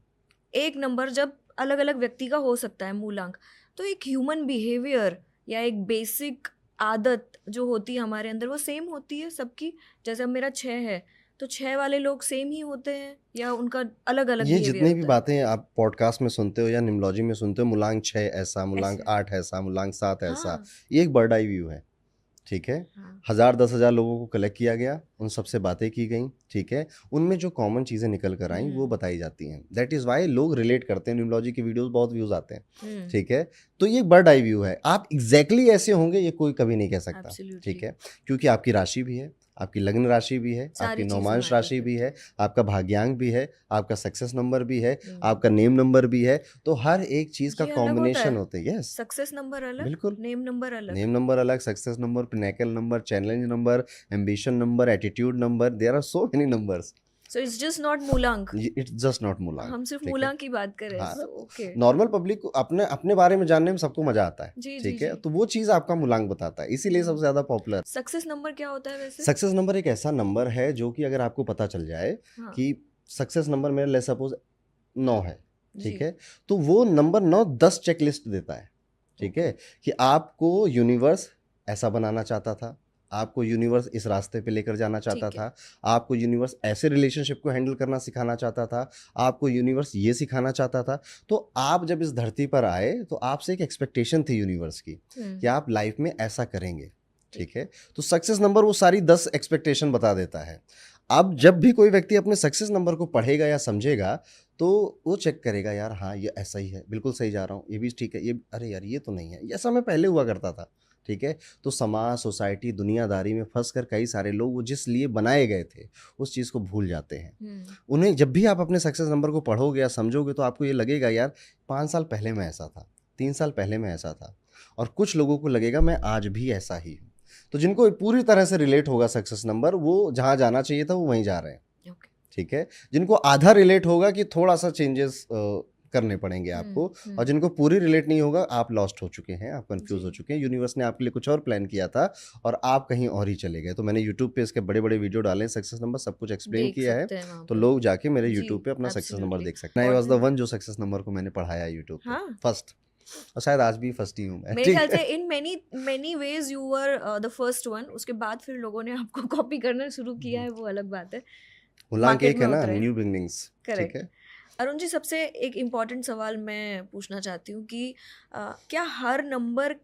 एक नंबर जब अलग-अलग व्यक्ति का हो सकता है मूलांक, तो एक ह्यूमन बिहेवियर या एक बेसिक आदत जो होती है हमारे अंदर, वो सेम होती है सबकी? जैसे अब मेरा 6 है, तो 6 वाले लोग सेम ही होते हैं या उनका अलग-अलग ये बिहेवियर जितनी भी होता है? बातें आप पॉडकास्ट में सुनते हो या निम्नोलॉजी में सुनते हो, मूलांक 6 ऐसा, मूलांक ऐसे? 8 ऐसा, मूलांक 7 ऐसा, हाँ, ये एक बर्ड आई व्यू है। ठीक है, हाँ 1000-10,000 लोगों को कलेक्ट किया गया, उन सबसे बातें की गई, ठीक है, उनमें जो कॉमन चीज़ें निकल कर आई वो बताई जाती हैं। दैट इज़ वाई लोग रिलेट करते हैं, न्यूमरोलॉजी की वीडियोस बहुत व्यूज़ आते हैं, ठीक है। तो ये एक बर्ड आई व्यू है, आप एग्जैक्टली ऐसे होंगे ये कोई कभी नहीं कह सकता, एब्सोल्युटली ठीक है, क्योंकि आपकी राशि भी है, आपकी लग्न राशि भी है, आपकी सारी चीजें नौमांश मैटर राशि भी करती है, आपका भाग्यांक भी है, आपका सक्सेस नंबर भी है, हैं। आपका नेम नंबर भी है, तो हर एक चीज़ का ये अलग होता कॉम्बिनेशन है, होता है। यस, सक्सेस नंबर अलग, बिल्कुल। नेम नंबर अलग। नेम नंबर अलग, success number, pinnacle number, challenge number, ambition number, attitude number, there are so many numbers. So it's just not मूलांक, इट्स जस्ट नॉट मूलांक, हम सिर्फ ठीक है। मूलांक की बात कर रहे हैं। हाँ, सो ओके। नॉर्मल पब्लिक को अपने अपने बारे में जानने में सबको मजा आता है, जी जी ठीक है, जी। तो वो चीज़ आपका मूलांक बताता है, इसीलिए सबसे ज़्यादा पॉपुलर। सक्सेस नंबर क्या होता है वैसे? सक्सेस नंबर एक ऐसा नंबर है जो कि अगर आपको पता चल जाए हाँ कि सक्सेस नंबर मेरा ले सपोज 9 है, ठीक जी। है, तो वो नंबर 9 10 चेकलिस्ट देता है, ठीक है, कि आपको यूनिवर्स ऐसा बनाना चाहता था, आपको यूनिवर्स इस रास्ते पे लेकर जाना चाहता ठीक है। था, आपको यूनिवर्स ऐसे रिलेशनशिप को हैंडल करना सिखाना चाहता था, आपको यूनिवर्स ये सिखाना चाहता था। तो आप जब इस धरती पर आए तो आपसे एक एक्सपेक्टेशन थी यूनिवर्स की कि आप लाइफ में ऐसा करेंगे, ठीक है। तो सक्सेस नंबर वो सारी 10 एक्सपेक्टेशन बता देता है। अब जब भी कोई व्यक्ति अपने सक्सेस नंबर को पढ़ेगा या समझेगा तो वो चेक करेगा, यार हाँ ये ऐसा ही है, बिल्कुल सही जा रहा हूँ, ये भी ठीक है, ये अरे यार ये तो नहीं है, ये ऐसा मैं पहले हुआ करता था, ठीक है। तो समाज, सोसाइटी, दुनियादारी में फंस कर कई सारे लोग वो जिस लिए बनाए गए थे उस चीज़ को भूल जाते हैं। उन्हें जब भी आप अपने सक्सेस नंबर को पढ़ोगे या समझोगे तो आपको ये लगेगा, यार 5 साल पहले मैं ऐसा था, 3 साल पहले मैं ऐसा था, और कुछ लोगों को लगेगा मैं आज भी ऐसा ही हूँ। तो जिनको पूरी तरह से रिलेट होगा सक्सेस नंबर, वो जहाँ जाना चाहिए था वो वहीं जा रहे हैं, ओके। ठीक है। जिनको आधा रिलेट होगा कि थोड़ा सा चेंजेस करने पड़ेंगे आपको, और जिनको पूरी रिलेट नहीं होगा आप लॉस्ट हो चुके हैं, आप कंफ्यूज हो चुके हैं, यूनिवर्स ने आपके लिए कुछ और प्लान किया था और आप कहीं और ही चले गए। तो मैंने यूट्यूब पे इसके बड़े बड़े वीडियो डाले हैं, सक्सेस नंबर सब कुछ एक्सप्लेन देख किया है, सकते हैं वहाँ तो पे। लोग जाके मेरे जी, यूट्यूब पे अपना सक्सेस नंबर absolutely। देख सकते हैं। आई और वॉज द वन जो सक्सेस नंबर को मैंने पढ़ाया यूट्यूब पे हाँ फर्स्ट, और शायद आज भी फर्स्ट ही हूँ मैं, मेरे ठीक ख्याल से है। In many many ways you were the first one. उसके बाद फिर लोगों ने आपको कॉपी करना शुरू किया है, वो अलग बात है। मूलांक मार्केट एक में है ना, उतरे। न्यू बिगनिंग्स, ठीक करेक्ट। है। अरुण जी, सबसे एक इम्पॉर्टेंट सवाल मैं पूछना चाहती हूँ कि क्या हर नंबर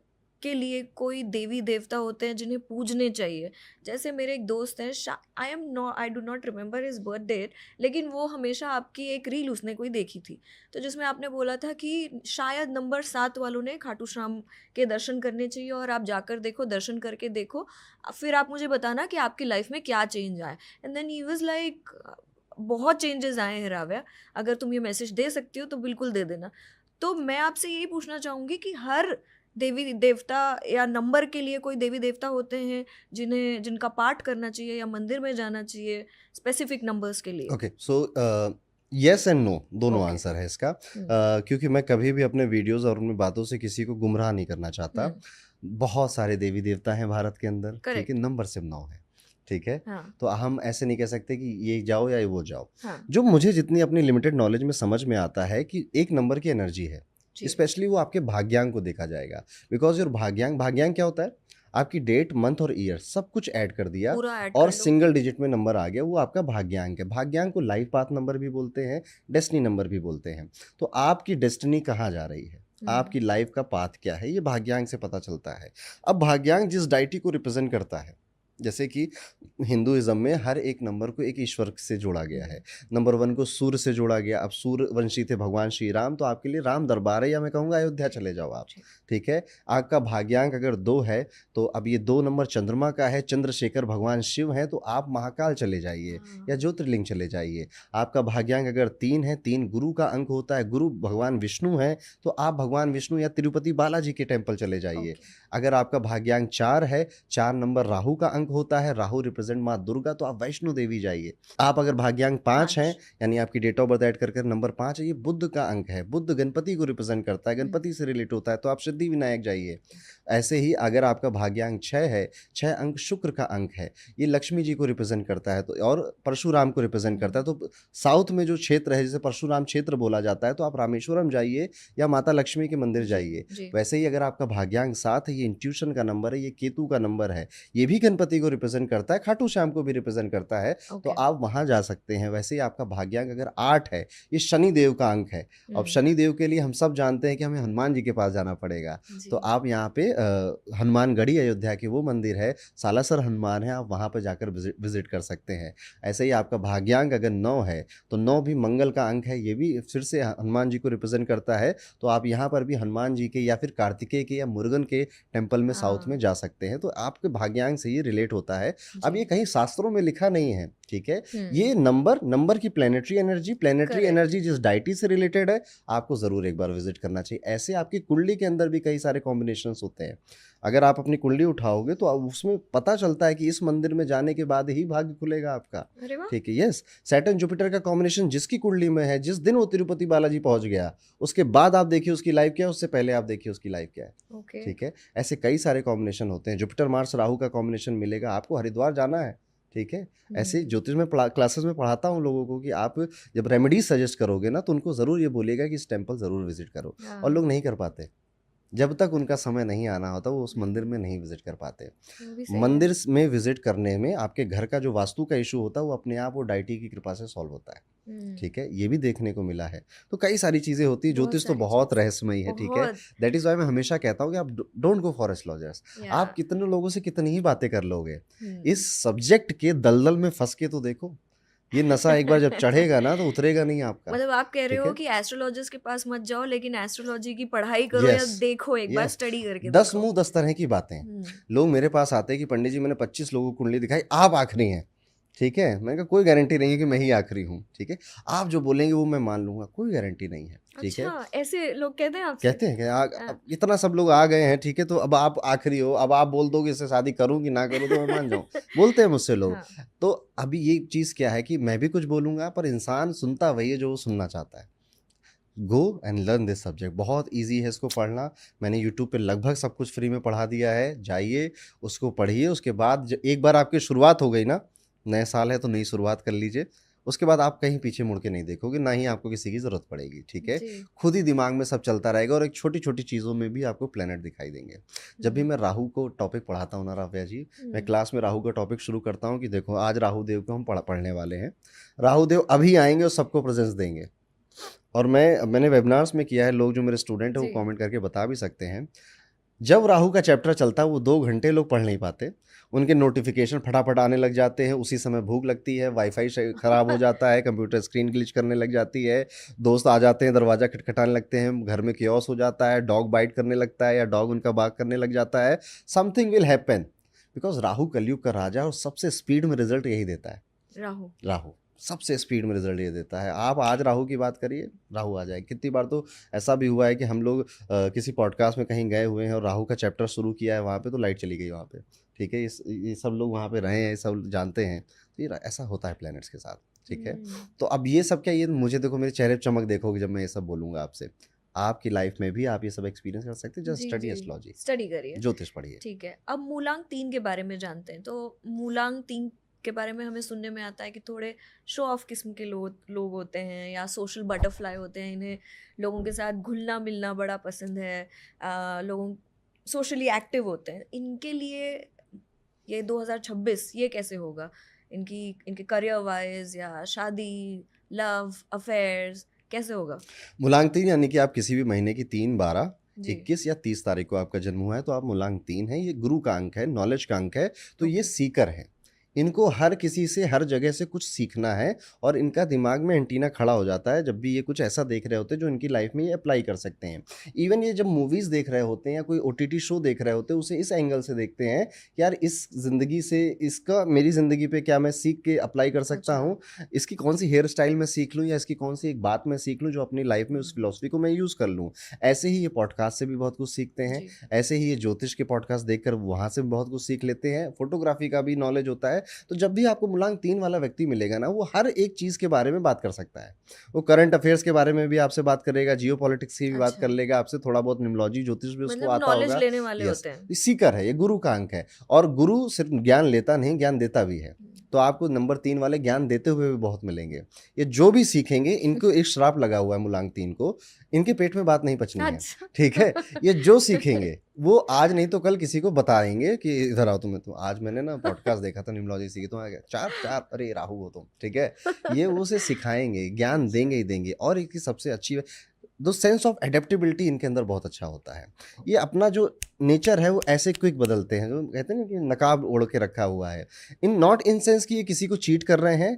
के लिए कोई देवी देवता होते हैं जिन्हें पूजने चाहिए? जैसे मेरे एक दोस्त हैं, I do not remember his birth date, लेकिन वो हमेशा आपकी एक रील उसने कोई देखी थी, तो जिसमें आपने बोला था कि शायद नंबर 7 वालों ने खाटू श्याम के दर्शन करने चाहिए, और आप जाकर देखो, दर्शन करके देखो, फिर आप मुझे बताना कि आपकी लाइफ में क्या चेंज आया। And then he was like, बहुत चेंजेस आए हैं राव्या, अगर तुम ये मैसेज दे सकती हो तो बिल्कुल दे देना। तो मैं आपसे यही पूछना चाहूँगी कि हर देवी देवता या नंबर के लिए कोई देवी देवता होते हैं जिनका पाठ करना चाहिए या मंदिर में जाना चाहिए स्पेसिफिक नंबर्स के लिए? Okay, so yes and no दोनों ओके। आंसर है इसका, क्योंकि मैं कभी भी अपने वीडियोस और अपनी बातों से किसी को गुमराह नहीं करना चाहता। बहुत सारे देवी देवता हैं भारत के अंदर, ठीक है, करेक्ट। नंबर सिर्फ 9 है, ठीक है। हाँ तो हम ऐसे नहीं कह सकते कि ये जाओ या वो जाओ। हाँ जो मुझे जितनी अपनी लिमिटेड नॉलेज में समझ में आता है कि एक नंबर की एनर्जी है, जी स्पेशली वो आपके भाग्यांक को देखा जाएगा, बिकॉज योर भाग्यांक, भाग्यांक क्या होता है, आपकी डेट, मंथ और ईयर सब कुछ ऐड कर दिया पूरा ऐड और कर लो। सिंगल डिजिट में नंबर आ गया, वो आपका भाग्यांक है। भाग्यांक को लाइफ पाथ नंबर भी बोलते हैं, डेस्टिनी नंबर भी बोलते हैं। तो आपकी डेस्टिनी कहाँ जा रही है, आपकी लाइफ का पाथ क्या है, ये भाग्यांक से पता चलता है। अब भाग्यांक जिस डाइटी को रिप्रेजेंट करता है, जैसे कि हिंदुइज्म में हर एक नंबर को एक ईश्वर से जोड़ा गया है। नंबर 1 को सूर्य से जोड़ा गया, अब सूर्यवंशी थे भगवान श्री राम, तो आपके लिए राम दरबार है, या मैं कहूँगा अयोध्या चले जाओ आप, ठीक है। आपका भाग्यांक अगर 2 है तो अब ये 2 नंबर चंद्रमा का है, चंद्रशेखर भगवान शिव हैं, तो आप महाकाल चले जाइए या ज्योतिर्लिंग चले जाइए। आपका भाग्यांक अगर 3 है, 3 गुरु का अंक होता है, गुरु भगवान विष्णु हैं, तो आप भगवान विष्णु या तिरुपति बालाजी के टेम्पल चले जाइए। अगर आपका भाग्यांक 4 है, 4 नंबर राहु का अंक होता है, राहु रिप्रेजेंट माँ दुर्गा, तो आप वैष्णो देवी जाइए। आप अगर भाग्यांक 5 हैं, यानी आपकी डेट ऑफ बर्थ ऐड कर नंबर 5 है, ये बुद्ध का अंक है, बुद्ध गणपति को रिप्रेजेंट करता है, गणपति से रिलेट होता है, तो आप सिद्धि विनायक जाइए। ऐसे ही अगर आपका भाग्यांक 6 है, 6 अंक शुक्र का अंक है, ये लक्ष्मी जी को रिप्रेजेंट करता है, तो और परशुराम को रिप्रेजेंट करता है। तो साउथ में जो क्षेत्र है जिसे परशुराम क्षेत्र बोला जाता है, तो आप रामेश्वरम जाइए या माता लक्ष्मी के मंदिर जाइए। वैसे ही अगर आपका भाग्यांक 7 है, ये इंट्यूशन का नंबर है, ये केतु का नंबर है, ये भी गणपति तिरुपति को रिप्रेजेंट करता है, खाटू श्याम को भी रिप्रेजेंट करता है, तो ओके। आप वहाँ जा सकते हैं। वैसे ही आपका भाग्यांक अगर 8 है, ये शनि देव का अंक है। अब शनि देव के लिए हम सब जानते हैं कि हमें हनुमान जी के पास जाना पड़ेगा, तो जी। आप यहाँ पे हनुमानगढ़ी अयोध्या की वो मंदिर है, सालासर हनुमान है, आप वहाँ पे जाकर विजिट कर सकते हैं। ऐसे ही आपका भाग्यांक अगर 9 है, तो 9 भी मंगल का अंक है, ये भी फिर से हनुमान जी को रिप्रेजेंट करता है, तो आप यहाँ पर भी हनुमान जी के या फिर कार्तिकेय के या मुरुगन के टेम्पल में साउथ में हाँ। जा सकते हैं। तो आपके भाग्यांक से ये रिलेट होता है। अब ये जी। कहीं शास्त्रों में लिखा नहीं है, ठीक है, ये नंबर की प्लेनेटरी करेक्ट। एनर्जी जिस डाइटी से रिलेटेड है, आपको ज़रूर एक बार विजिट करना चाहिए। ऐसे आपकी कुंडली के अंदर भी कई सारे कॉम्बिनेशंस होते हैं। अगर आप अपनी कुंडली उठाओगे तो उसमें पता चलता है कि इस मंदिर में जाने के बाद ही भाग्य खुलेगा आपका, अरे वाह। ठीक है। यस, सैटर्न जुपिटर का कॉम्बिनेशन जिसकी कुंडली में है, जिस दिन वो तिरुपति बालाजी पहुंच गया, उसके बाद आप देखिए उसकी लाइफ क्या है, उससे पहले आप देखिए उसकी लाइफ क्या है, ओके। ठीक है। ऐसे कई सारे कॉम्बिनेशन होते हैं। जुपिटर मार्स राहु का कॉम्बिनेशन मिलेगा, आपको हरिद्वार जाना है, ठीक है। ऐसे ज्योतिष में क्लासेस में पढ़ाता हूँ लोगों को कि आप जब रेमेडीज सजेस्ट करोगे ना, तो उनको ज़रूर ये बोलिएगा कि इस टेम्पल ज़रूर विजिट करो, और लोग नहीं कर पाते। जब तक उनका समय नहीं आना होता, वो उस मंदिर में नहीं विजिट कर पाते। वो भी सही है। मंदिर में विजिट करने में आपके घर का जो वास्तु का इशू होता है, वो अपने आप वो डाइटी की कृपा से सॉल्व होता है, ठीक है। ये भी देखने को मिला है। तो कई सारी चीज़ें होती है। बहुत ज्योतिष तो सारी बहुत चीज़। रहस्यमयी है, ठीक है। बहुत। दैट इज़ वाई मैं हमेशा कहता हूँ कि आप डोंट गो फॉर एस्ट्रोलॉजर्स। या। आप कितने लोगों से कितनी ही बातें कर लोगे, इस सब्जेक्ट के दलदल में फंस के तो देखो। ये नशा एक बार जब चढ़ेगा ना, तो उतरेगा नहीं आपका, मतलब आप कह रहे ठीक हो है। कि एस्ट्रोलॉजिस्ट के पास मत जाओ, लेकिन एस्ट्रोलॉजी की पढ़ाई करो या यस, देखो, एक बार यस। स्टडी करके 10 देखो। मुँह 10 तरह की बातें। हम्म। लोग मेरे पास आते हैं कि पंडित जी मैंने 25 लोगों को कुंडली दिखाई, आप आखिरी हैं, ठीक है। मैंने कहा कोई गारंटी नहीं है कि मैं ही आखिरी हूँ, ठीक है। आप जो बोलेंगे वो मैं मान लूंगा, कोई गारंटी नहीं है, ठीक है। अच्छा, ऐसे लोग कहते हैं आपसे? कहते हैं कि हाँ। अब इतना सब लोग आ गए हैं, ठीक है, तो अब आप आखिरी हो, अब आप बोल दो कि इससे शादी करूं कि ना करूं तो मैं मान जाऊं। बोलते हैं मुझसे लोग। हाँ। तो अभी ये चीज़ क्या है कि मैं भी कुछ बोलूंगा, पर इंसान सुनता वही है जो वो सुनना चाहता है। Go and learn this subject, बहुत इजी है इसको पढ़ना। मैंने यूट्यूब पे लगभग सब कुछ फ्री में पढ़ा दिया है। जाइए, उसको पढ़िए, उसके बाद एक बार आपकी शुरुआत हो गई ना, नए साल है तो नई शुरुआत कर लीजिए, उसके बाद आप कहीं पीछे मुड़ के नहीं देखोगे, ना ही आपको किसी की ज़रूरत पड़ेगी, ठीक है। जी। खुद ही दिमाग में सब चलता रहेगा, और एक छोटी छोटी चीज़ों में भी आपको प्लेनेट दिखाई देंगे। जब भी मैं राहु को टॉपिक पढ़ाता हूँ ना राव्या जी, मैं क्लास में राहु का टॉपिक शुरू करता हूँ कि देखो आज राहु देव को हम पढ़ने वाले हैं। राहु देव अभी आएंगे और सबको प्रेजेंस देंगे। और मैंने वेबिनार्स में किया है, लोग जो मेरे स्टूडेंट हैं वो जी। कमेंट करके बता भी सकते हैं। जब राहु का चैप्टर चलता है, वो 2 घंटे लोग पढ़ नहीं पाते, उनके नोटिफिकेशन फटाफट आने लग जाते हैं, उसी समय भूख लगती है, वाईफाई ख़राब हो जाता है, कंप्यूटर स्क्रीन ग्लिच करने लग जाती है, दोस्त आ जाते हैं, दरवाज़ा खटखटाने लगते हैं, घर में कियोस हो जाता है, डॉग बाइट करने लगता है या डॉग उनका बाग करने लग जाता है। Something will happen, because Rahu कलयुग का राजा है, और सबसे स्पीड में रिजल्ट यही देता है। राहु सबसे स्पीड में रिजल्ट ये देता है। आप आज राहु की बात करिए, राहु आ जाए। कितनी बार तो ऐसा भी हुआ है कि हम लोग किसी पॉडकास्ट में कहीं गए हुए हैं और राहु का चैप्टर शुरू किया है, वहाँ पे तो लाइट चली गई वहाँ पे, ठीक है। ये सब लोग वहाँ पे रहे हैं, सब जानते हैं। तो ये ऐसा होता है प्लैनेट्स के साथ, ठीक है। तो अब ये सब क्या, ये मुझे देखो, मेरे चेहरे पर चमक देखोगे जब मैं ये सब बोलूँगा आपसे। आपकी लाइफ में भी आप ये सब एक्सपीरियंस कर सकते हैं। जस्ट स्टडी एस्ट्रोलॉजी, स्टडी करिए, ज्योतिष पढ़िए। ठीक है। अब मूलांक 3 के बारे में जानते हैं। तो मूलांक 3 के बारे में हमें सुनने में आता है कि थोड़े शो ऑफ किस्म के लोग होते हैं, या सोशल बटरफ्लाई होते हैं। इन्हें लोगों के साथ घुलना मिलना बड़ा पसंद है, लोगों सोशली एक्टिव होते हैं। इनके लिए ये 2026 ये कैसे होगा? इनके करियर वाइज या शादी, लव अफेयर्स कैसे होगा? मूलांक 3 यानी कि आप किसी भी महीने की 3, 12, जी। 21 या 30 तारीख को आपका जन्म हुआ है, तो आप मूलांक 3 है। ये गुरु का अंक है, नॉलेज का अंक है। तो ये ओके। सीकर है। इनको हर किसी से हर जगह से कुछ सीखना है, और इनका दिमाग में एंटीना खड़ा हो जाता है जब भी ये कुछ ऐसा देख रहे होते हैं जो इनकी लाइफ में ये अप्लाई कर सकते हैं। इवन ये जब मूवीज़ देख रहे होते हैं या कोई ओटीटी शो देख रहे होते हैं, उसे इस एंगल से देखते हैं कि यार इस ज़िंदगी से इसका मेरी ज़िंदगी पे क्या मैं सीख के अप्लाई कर सकता अच्छा। हूँ, इसकी कौन सी हेयर स्टाइल मैं सीख लूँ, या इसकी कौन सी एक बात मैं सीख लूँ जो अपनी लाइफ में उस फिलॉसफी को मैं यूज़ कर लूँ। ऐसे ही ये पॉडकास्ट से भी बहुत कुछ सीखते हैं, जी। ऐसे ही ये ज्योतिष के पॉडकास्ट देखकर वहाँ से भी बहुत कुछ सीख लेते हैं, फोटोग्राफी का भी नॉलेज होता है। तो जब भी आपको मूलांक 3 वाला व्यक्ति मिलेगा ना, वो हर एक चीज़ के बारे में बात कर सकता है। वो करंट अफेयर्स के बारे में भी आपसे बात करेगा, जियो पॉलिटिक्स की भी बात अच्छा, कर लेगा आपसे, थोड़ा बहुत न्यूमरोलॉजी ज्योतिष भी उसको मतलब आता नॉलेज होगा। लेने वाले यस, होते हैं। ये सीकर है, ये गुरु का अंक है। और गुरु सिर्फ ज्ञान लेता नहीं, ज्ञान देता भी है। तो आपको नंबर 3 वाले ज्ञान देते हुए भी बहुत मिलेंगे। ये जो भी सीखेंगे, इनको एक श्राप लगा हुआ है मूलांक 3 को, इनके पेट में बात नहीं पचनी है, अच्छा। ठीक है। ये जो सीखेंगे वो आज नहीं तो कल किसी को बताएंगे कि इधर आओ तुम्हें, तो आज मैंने ना पॉडकास्ट देखा था न्यूमरोलॉजी सीखी, तो आ गया चार चार, अरे राहु हो तुम, ठीक है। ये वो उसे सिखाएंगे, ज्ञान अच्छा। देंगे ही देंगे। और एक सबसे अच्छी दो सेंस ऑफ एडेप्टेबिलिटी इनके अंदर बहुत अच्छा होता है। ये अपना जो नेचर है वो ऐसे क्विक बदलते हैं, जो कहते हैं ना कि नकाब ओढ़ के रखा हुआ है, इन नॉट इन सेंस कि ये किसी को चीट कर रहे हैं,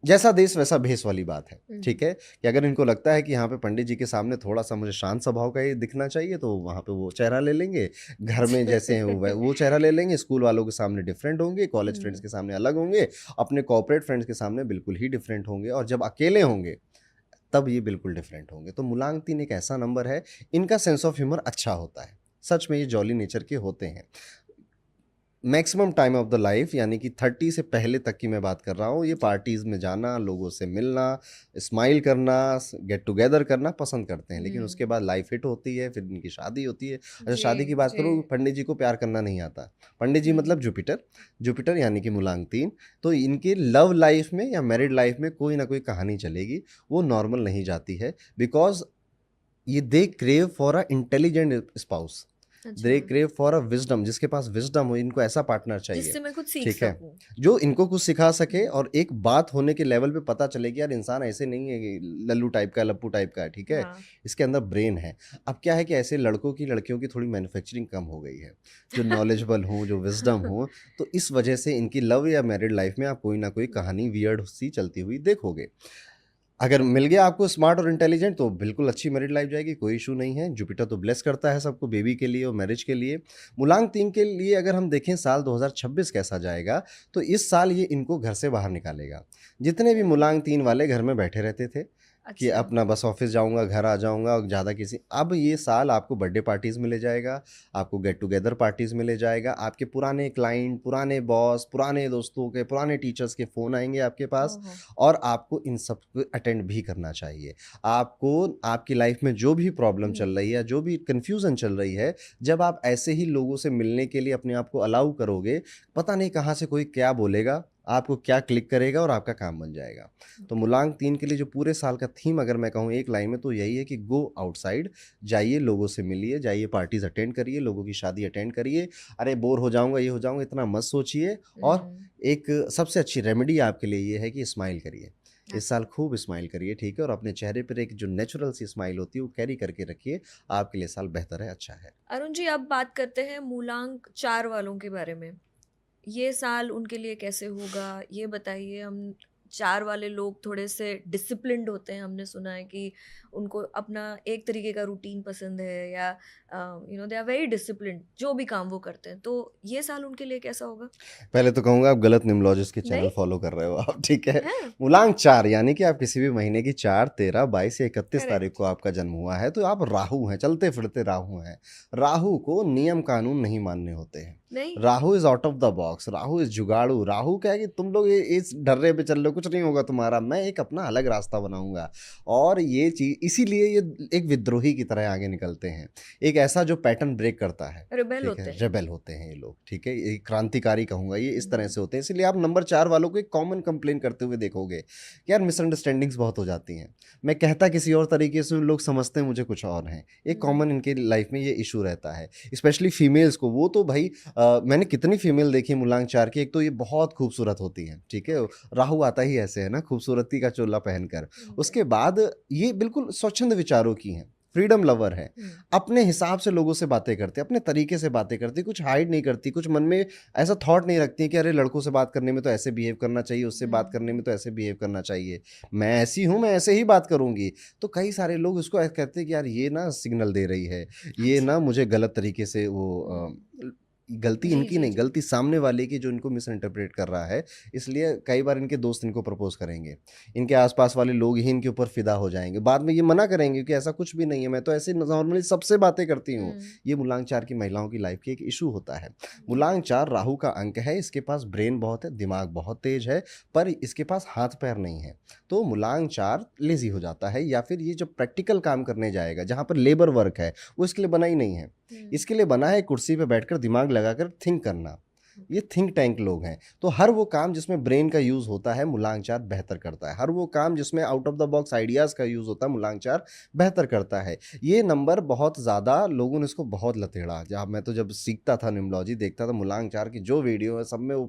जैसा देश वैसा भेष वाली बात है, ठीक है। कि अगर इनको लगता है कि यहाँ पे पंडित जी के सामने थोड़ा सा मुझे शांत स्वभाव का ये दिखना चाहिए, तो वहाँ पे वो चेहरा ले लेंगे। घर में जैसे हैं वो चेहरा ले लेंगे। स्कूल वालों के सामने डिफरेंट होंगे, कॉलेज फ्रेंड्स के सामने अलग होंगे, अपने कॉर्पोरेट फ्रेंड्स के सामने बिल्कुल ही डिफरेंट होंगे, और जब अकेले होंगे तब ये बिल्कुल डिफरेंट होंगे। तो मूलांक 3 एक ऐसा नंबर है, इनका सेंस ऑफ ह्यूमर अच्छा होता है, सच में ये जॉली नेचर के होते हैं। Maximum time of the life, यानी कि 30 से पहले तक की मैं बात कर रहा हूँ, ये पार्टीज़ में जाना, लोगों से मिलना, स्माइल करना, गेट टुगेदर करना पसंद करते हैं। लेकिन उसके बाद लाइफ हिट होती है, फिर इनकी शादी होती है। अच्छा, शादी की बात जी। करूँ, पंडित जी को प्यार करना नहीं आता। पंडित जी मतलब जुपिटर, जुपिटर यानी कि मूलांक 3। तो इनके लव लाइफ में या मैरिड लाइफ में कोई ना कोई कहानी चलेगी, वो नॉर्मल नहीं जाती है। बिकॉज ये they crave for a intelligent spouse, they अच्छा। क्रेव फॉर अ विजडम, जिसके पास विजडम हो। इनको ऐसा पार्टनर चाहिए, जिससे मैं कुछ सीख ठीक है, सकूं। जो इनको कुछ सिखा सके, और एक बात होने के लेवल पे पता चले कि यार इंसान ऐसे नहीं है कि लल्लू टाइप का, लप्पू टाइप का है, ठीक है, हाँ। इसके अंदर ब्रेन है। अब क्या है कि ऐसे लड़कों की लड़कियों की थोड़ी मैन्युफैक्चरिंग कम हो गई है, जो नॉलेजेबल हो, जो विजडम हो। तो इस वजह से इनकी लव या मैरिड लाइफ में आप कोई ना कोई कहानी वियर्ड सी चलती हुई देखोगे। अगर मिल गया आपको स्मार्ट और इंटेलिजेंट, तो बिल्कुल अच्छी मैरिड लाइफ जाएगी, कोई इशू नहीं है। जुपिटर तो ब्लेस करता है सबको बेबी के लिए और मैरिज के लिए। मूलांक 3 के लिए अगर हम देखें साल 2026 कैसा जाएगा, तो इस साल ये इनको घर से बाहर निकालेगा। जितने भी मूलांक 3 वाले घर में बैठे रहते थे कि अच्छा। अपना बस ऑफिस जाऊंगा, घर आ जाऊंगा, और ज़्यादा किसी, अब ये साल आपको बर्थडे पार्टीज़ में ले जाएगा, आपको गेट टुगेदर पार्टीज़ में ले जाएगा। आपके पुराने क्लाइंट, पुराने बॉस, पुराने दोस्तों के, पुराने टीचर्स के फ़ोन आएंगे आपके पास, ओहो। और आपको इन सब को अटेंड भी करना चाहिए। आपको आपकी लाइफ में जो भी प्रॉब्लम चल रही है, जो भी कन्फ्यूज़न चल रही है, जब आप ऐसे ही लोगों से मिलने के लिए अपने आप को अलाउ करोगे, पता नहीं कहाँ से कोई क्या बोलेगा, आपको क्या क्लिक करेगा और आपका काम बन जाएगा। तो मूलांक 3 के लिए जो पूरे साल का थीम अगर मैं कहूँ एक लाइन में, तो यही है कि गो आउटसाइड, जाइए, लोगों से मिलिए, जाइए पार्टीज़ अटेंड करिए, लोगों की शादी अटेंड करिए। अरे बोर हो जाऊँगा, ये हो जाऊँगा, इतना मत सोचिए। और एक सबसे अच्छी रेमेडी आपके लिए ये है कि स्माइल करिए। इस साल खूब स्माइल करिए, ठीक है, और अपने चेहरे पर एक जो नेचुरल सी स्माइल होती है वो कैरी करके रखिए। आपके लिए साल बेहतर है, अच्छा है। अरुण जी, अब बात करते हैं मूलांक 4 वालों के बारे में। ये साल उनके लिए कैसे होगा, ये बताइए। हम 4 वाले लोग थोड़े से डिसिप्लिन्ड होते हैं, हमने सुना है कि उनको अपना एक तरीके का रूटीन पसंद है, या दे आर वेरी डिसिप्लिन्ड, जो भी काम वो करते हैं। तो ये साल उनके लिए कैसा होगा? पहले तो कहूँगा आप गलत न्यूमरोलॉजिस्ट के चैनल नहीं फॉलो कर रहे हो आप, ठीक है। है। मूलांक 4 यानी कि आप किसी भी महीने की 4, 13, 22 या 31 तारीख करेक्ट। को आपका जन्म हुआ है, तो आप राहु हैं, चलते फिरते राहु हैं। राहु को नियम कानून नहीं मानने होते हैं। नहीं। Rahu is out of the box, Rahu is जुगाड़ू। राहु क्या है कि तुम लोग इस डर्रे पे चल रहे हो, कुछ नहीं होगा तुम्हारा, मैं एक अपना अलग रास्ता बनाऊंगा। और ये चीज इसीलिए ये एक विद्रोही की तरह आगे निकलते हैं, एक ऐसा जो पैटर्न ब्रेक करता है, रिबेल ठीक है, होते हैं। रेबेल होते हैं ये लोग, ठीक है, ये क्रांतिकारी कहूंगा, ये इस तरह से होते हैं। इसलिए आप नंबर 4 वालों को एक कॉमन कंप्लेन करते हुए देखोगे कि यार मिसअंडरस्टैंडिंग्स बहुत हो जाती हैं, मैं कहता किसी और तरीके से, लोग समझते हैं मुझे कुछ और हैं। एक कॉमन इनके लाइफ में ये इशू रहता है, स्पेशली फीमेल्स को। वो तो भाई मैंने कितनी फीमेल देखी मूलांक 4 की, एक तो ये बहुत खूबसूरत होती हैं, ठीक है, राहु आता ही ऐसे है ना, खूबसूरती का चोला पहनकर। उसके बाद ये बिल्कुल स्वच्छंद विचारों की हैं, फ्रीडम लवर है, अपने हिसाब से लोगों से बातें करते, अपने तरीके से बातें करती, कुछ हाइड नहीं करती, कुछ मन में ऐसा थॉट नहीं रखती कि अरे लड़कों से बात करने में तो ऐसे बिहेव करना चाहिए, उससे बात करने में तो ऐसे बिहेव करना चाहिए, मैं ऐसी हूँ, मैं ऐसे ही बात करूंगी। तो कई सारे लोग उसको ऐसे कहते हैं कि यार ये ना सिग्नल दे रही है, ये ना मुझे गलत तरीके से वो गलती जी इनकी जी नहीं, जी। गलती सामने वाले की जो इनको मिस इंटरप्रेट कर रहा है। इसलिए कई बार इनके दोस्त इनको प्रपोज करेंगे, इनके आसपास वाले लोग ही इनके ऊपर फिदा हो जाएंगे, बाद में ये मना करेंगे कि ऐसा कुछ भी नहीं है, मैं तो ऐसे नॉर्मली सबसे बातें करती हूँ। ये मूलांक 4 की महिलाओं की लाइफ की एक इशू होता है। मूलांक 4 राहु का अंक है, इसके पास ब्रेन बहुत है, दिमाग बहुत तेज है, पर इसके पास हाथ पैर नहीं है। तो मूलांक 4 लेजी हो जाता है, या फिर ये जो प्रैक्टिकल काम करने जाएगा जहाँ पर लेबर वर्क है, वो इसके लिए बना ही नहीं है। इसके लिए बना है कुर्सी पे बैठकर दिमाग लगाकर थिंक करना, ये थिंक टैंक लोग हैं। तो हर वो काम जिसमें ब्रेन का यूज़ होता है मूलांक 4 बेहतर करता है। हर वो काम जिसमें out of the box ideas का यूज़ होता है मूलांक 4 बेहतर करता है। ये नंबर बहुत ज़्यादा लोगों ने इसको बहुत लतेड़ा। जहाँ मैं तो जब सीखता था न्यूमरोलॉजी देखता था मूलांक 4 की जो वीडियो है सब में वो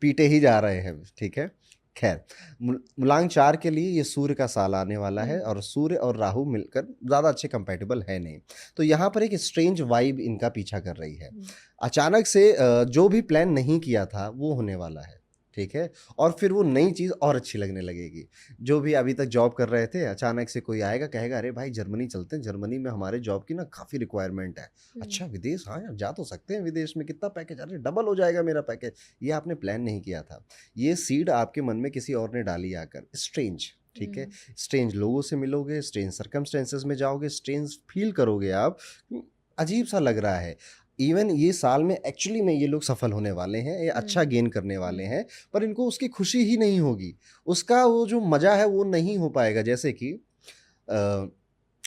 पीटे ही जा रहे हैं, ठीक है? खैर मूलांक 4 के लिए ये सूर्य का साल आने वाला है और सूर्य और राहु मिलकर ज़्यादा अच्छे कंपैटिबल है नहीं। तो यहाँ पर एक स्ट्रेंज वाइब इनका पीछा कर रही है। अचानक से जो भी प्लान नहीं किया था वो होने वाला है, ठीक है? और फिर वो नई चीज़ और अच्छी लगने लगेगी। जो भी अभी तक जॉब कर रहे थे अचानक से कोई आएगा कहेगा अरे भाई जर्मनी चलते हैं, जर्मनी में हमारे जॉब की ना काफ़ी रिक्वायरमेंट है। अच्छा विदेश, हाँ यार जा तो सकते हैं विदेश में, कितना पैकेज, अरे डबल हो जाएगा मेरा पैकेज। ये आपने प्लान नहीं किया था। ये सीड आपके मन में किसी और ने डाली आकर। स्ट्रेंज, ठीक है? स्ट्रेंज लोगों से मिलोगे, स्ट्रेंज सर्कमस्टेंसेस में जाओगे, स्ट्रेंज फील करोगे आप, अजीब सा लग रहा है। इवन ये साल में एक्चुअली में ये लोग सफल होने वाले हैं, ये अच्छा गेन करने वाले हैं, पर इनको उसकी खुशी ही नहीं होगी। उसका वो जो मज़ा है वो नहीं हो पाएगा। जैसे कि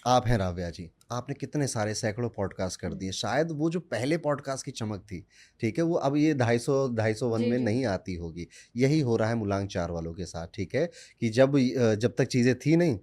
आप हैं राव्या जी, आपने कितने सारे सैकड़ों पॉडकास्ट कर दिए, शायद वो जो पहले पॉडकास्ट की चमक थी, ठीक है, वो अब ये 250 में नहीं आती होगी। यही हो रहा है मूलांक 4 वालों के साथ, ठीक है, कि जब तक चीज़ें थी नहीं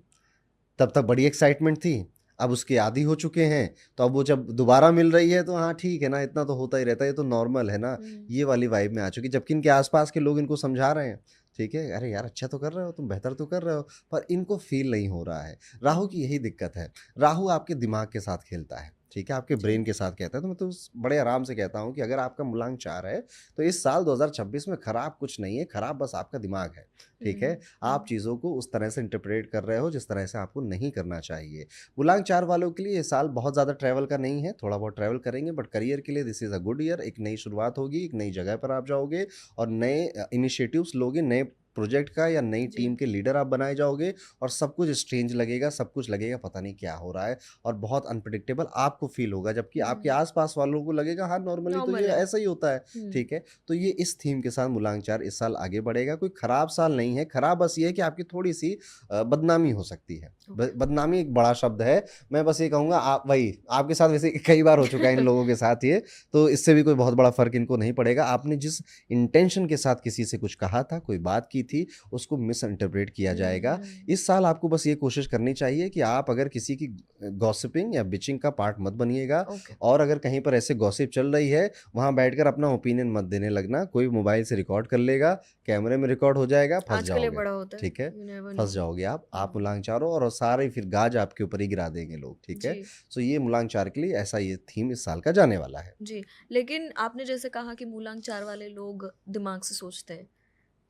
तब तक बड़ी एक्साइटमेंट थी, अब उसके आदी हो चुके हैं, तो अब वो जब दोबारा मिल रही है तो हाँ ठीक है ना, इतना तो होता ही रहता है, ये तो नॉर्मल है ना, ये वाली वाइब में आ चुकी। जबकि इनके आसपास के लोग इनको समझा रहे हैं, ठीक है, अरे यार अच्छा तो कर रहे हो तुम, बेहतर तो कर रहे हो, पर इनको फील नहीं हो रहा है। राहु की यही दिक्कत है। राहु आपके दिमाग के साथ खेलता है, ठीक है, आपके ब्रेन के साथ कहता है। तो मैं तो बड़े आराम से कहता हूँ कि अगर आपका मूलांक 4 है तो इस साल 2026 में खराब कुछ नहीं है, खराब बस आपका दिमाग है, ठीक है? आप चीज़ों को उस तरह से इंटरप्रेट कर रहे हो जिस तरह से आपको नहीं करना चाहिए। मूलांक 4 वालों के लिए ये साल बहुत ज़्यादा ट्रैवल का नहीं है, थोड़ा बहुत ट्रैवल करेंगे, बट करियर के लिए this is a good year. एक नई शुरुआत होगी, एक नई जगह पर आप जाओगे और नए इनिशिएटिव्स लोगे, नए प्रोजेक्ट का या नई टीम के लीडर आप बनाए जाओगे, और सब कुछ स्ट्रेंज लगेगा, सब कुछ लगेगा पता नहीं क्या हो रहा है, और बहुत अनप्रेडिक्टेबल आपको फील होगा, जबकि आपके आस-पास वालों को लगेगा हाँ नॉर्मली तो ये ऐसा ही होता है, ठीक है? तो ये इस थीम के साथ मूलांक 4 इस साल आगे बढ़ेगा। कोई खराब साल नहीं है, खराब बस ये है कि आपकी थोड़ी-सी बदनामी हो सकती है। बदनामी एक बड़ा शब्द है, मैं बस ये कहूँगा आप वही आपके साथ वैसे कई बार हो चुका है इन लोगों के साथ ये, तो इससे भी कोई बहुत बड़ा फ़र्क इनको नहीं पड़ेगा। आपने जिस इंटेंशन के साथ किसी से कुछ कहा था, कोई बात की थी, उसको मिस इंटरप्रेट किया जाएगा। इस साल आपको बस ये कोशिश करनी चाहिए कि आप अगर किसी की गॉसिपिंग या बिचिंग का पार्ट मत बनिएगा, और अगर कहीं पर ऐसे गॉसिप चल रही है, वहाँ बैठकर अपना ओपिनियन मत देने लगना। कोई मोबाइल से रिकॉर्ड कर लेगा, कैमरे में रिकॉर्ड हो जाएगा, फँस जाओगे, ठीक है? फँस जाओगे आप मूलांक 4 हो, और सारे फिर गाज आपके ऊपर ही गिरा देंगे लोग, ठीक है? सो ये मूलांक 4 के लिए ऐसा ये थीम इस साल का जाने वाला है। जी, लेकिन आपने जैसे कहा कि मूलांक 4 वाले लोग दिमाग से सोचते हैं,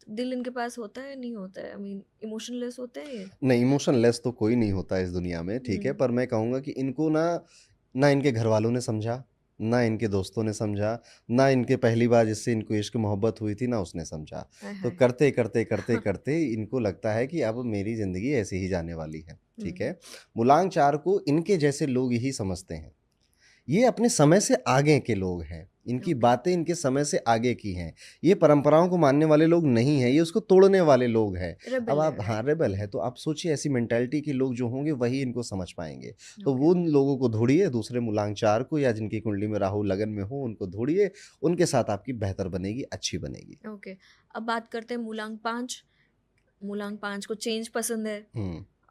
दिल इनके पास होता है, नहीं होता है? आई मीन इमोशनलेस होते हैं ये? नहीं, इमोशनलेस तो कोई नहीं होता इस दुनिया में, ठीक है? पर मैं कहूँगा कि इनको ना इनके घरवालों ने समझा, ना इनके दोस्तों ने समझा, ना इनके पहली बार जिससे इनको इश्क मोहब्बत हुई थी ना उसने समझा। तो करते इनको लगता है कि अब मेरी ज़िंदगी ऐसे ही जाने वाली है, ठीक है? मूलांक 4 को इनके जैसे लोग ही समझते हैं। ये अपने समय से आगे के लोग हैं, इनकी बातें इनके समय से आगे की हैं। ये परंपराओं को मानने वाले लोग नहीं हैं, ये उसको तोड़ने वाले लोग हैं। अब आप हाँ, रेबेल है, तो आप सोचिए ऐसी मेंटालिटी के लोग जो होंगे वही इनको समझ पाएँगे। तो वो उन लोगों को ढूँढिए, दूसरे मूलांक 4 को, या जिनकी कुंडली में राहु लगन में हो उनको ढूँढिए, उनके साथ आपकी बेहतर बनेगी, अच्छी बनेगी। ओके, अब बात करते हैं मूलांक 5। मूलांक 5 को चेंज पसंद है।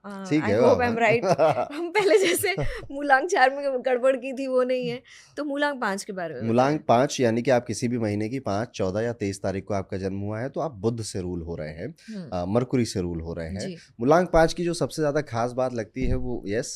ठीक आई है होप आई एम राइट। बाबा। हम पहले जैसे मूलांक 4 में गड़बड़ की थी वो नहीं है, तो मूलांक 5 के बारे में बताएं। मूलांक 5 यानी कि आप किसी भी महीने की 5, 14 या 23 तारीख को आपका जन्म हुआ है, तो आप बुध से रूल हो रहे हैं, मरकुरी से रूल हो रहे हैं। मूलांक 5 की जो सबसे ज़्यादा खास बात लगती है वो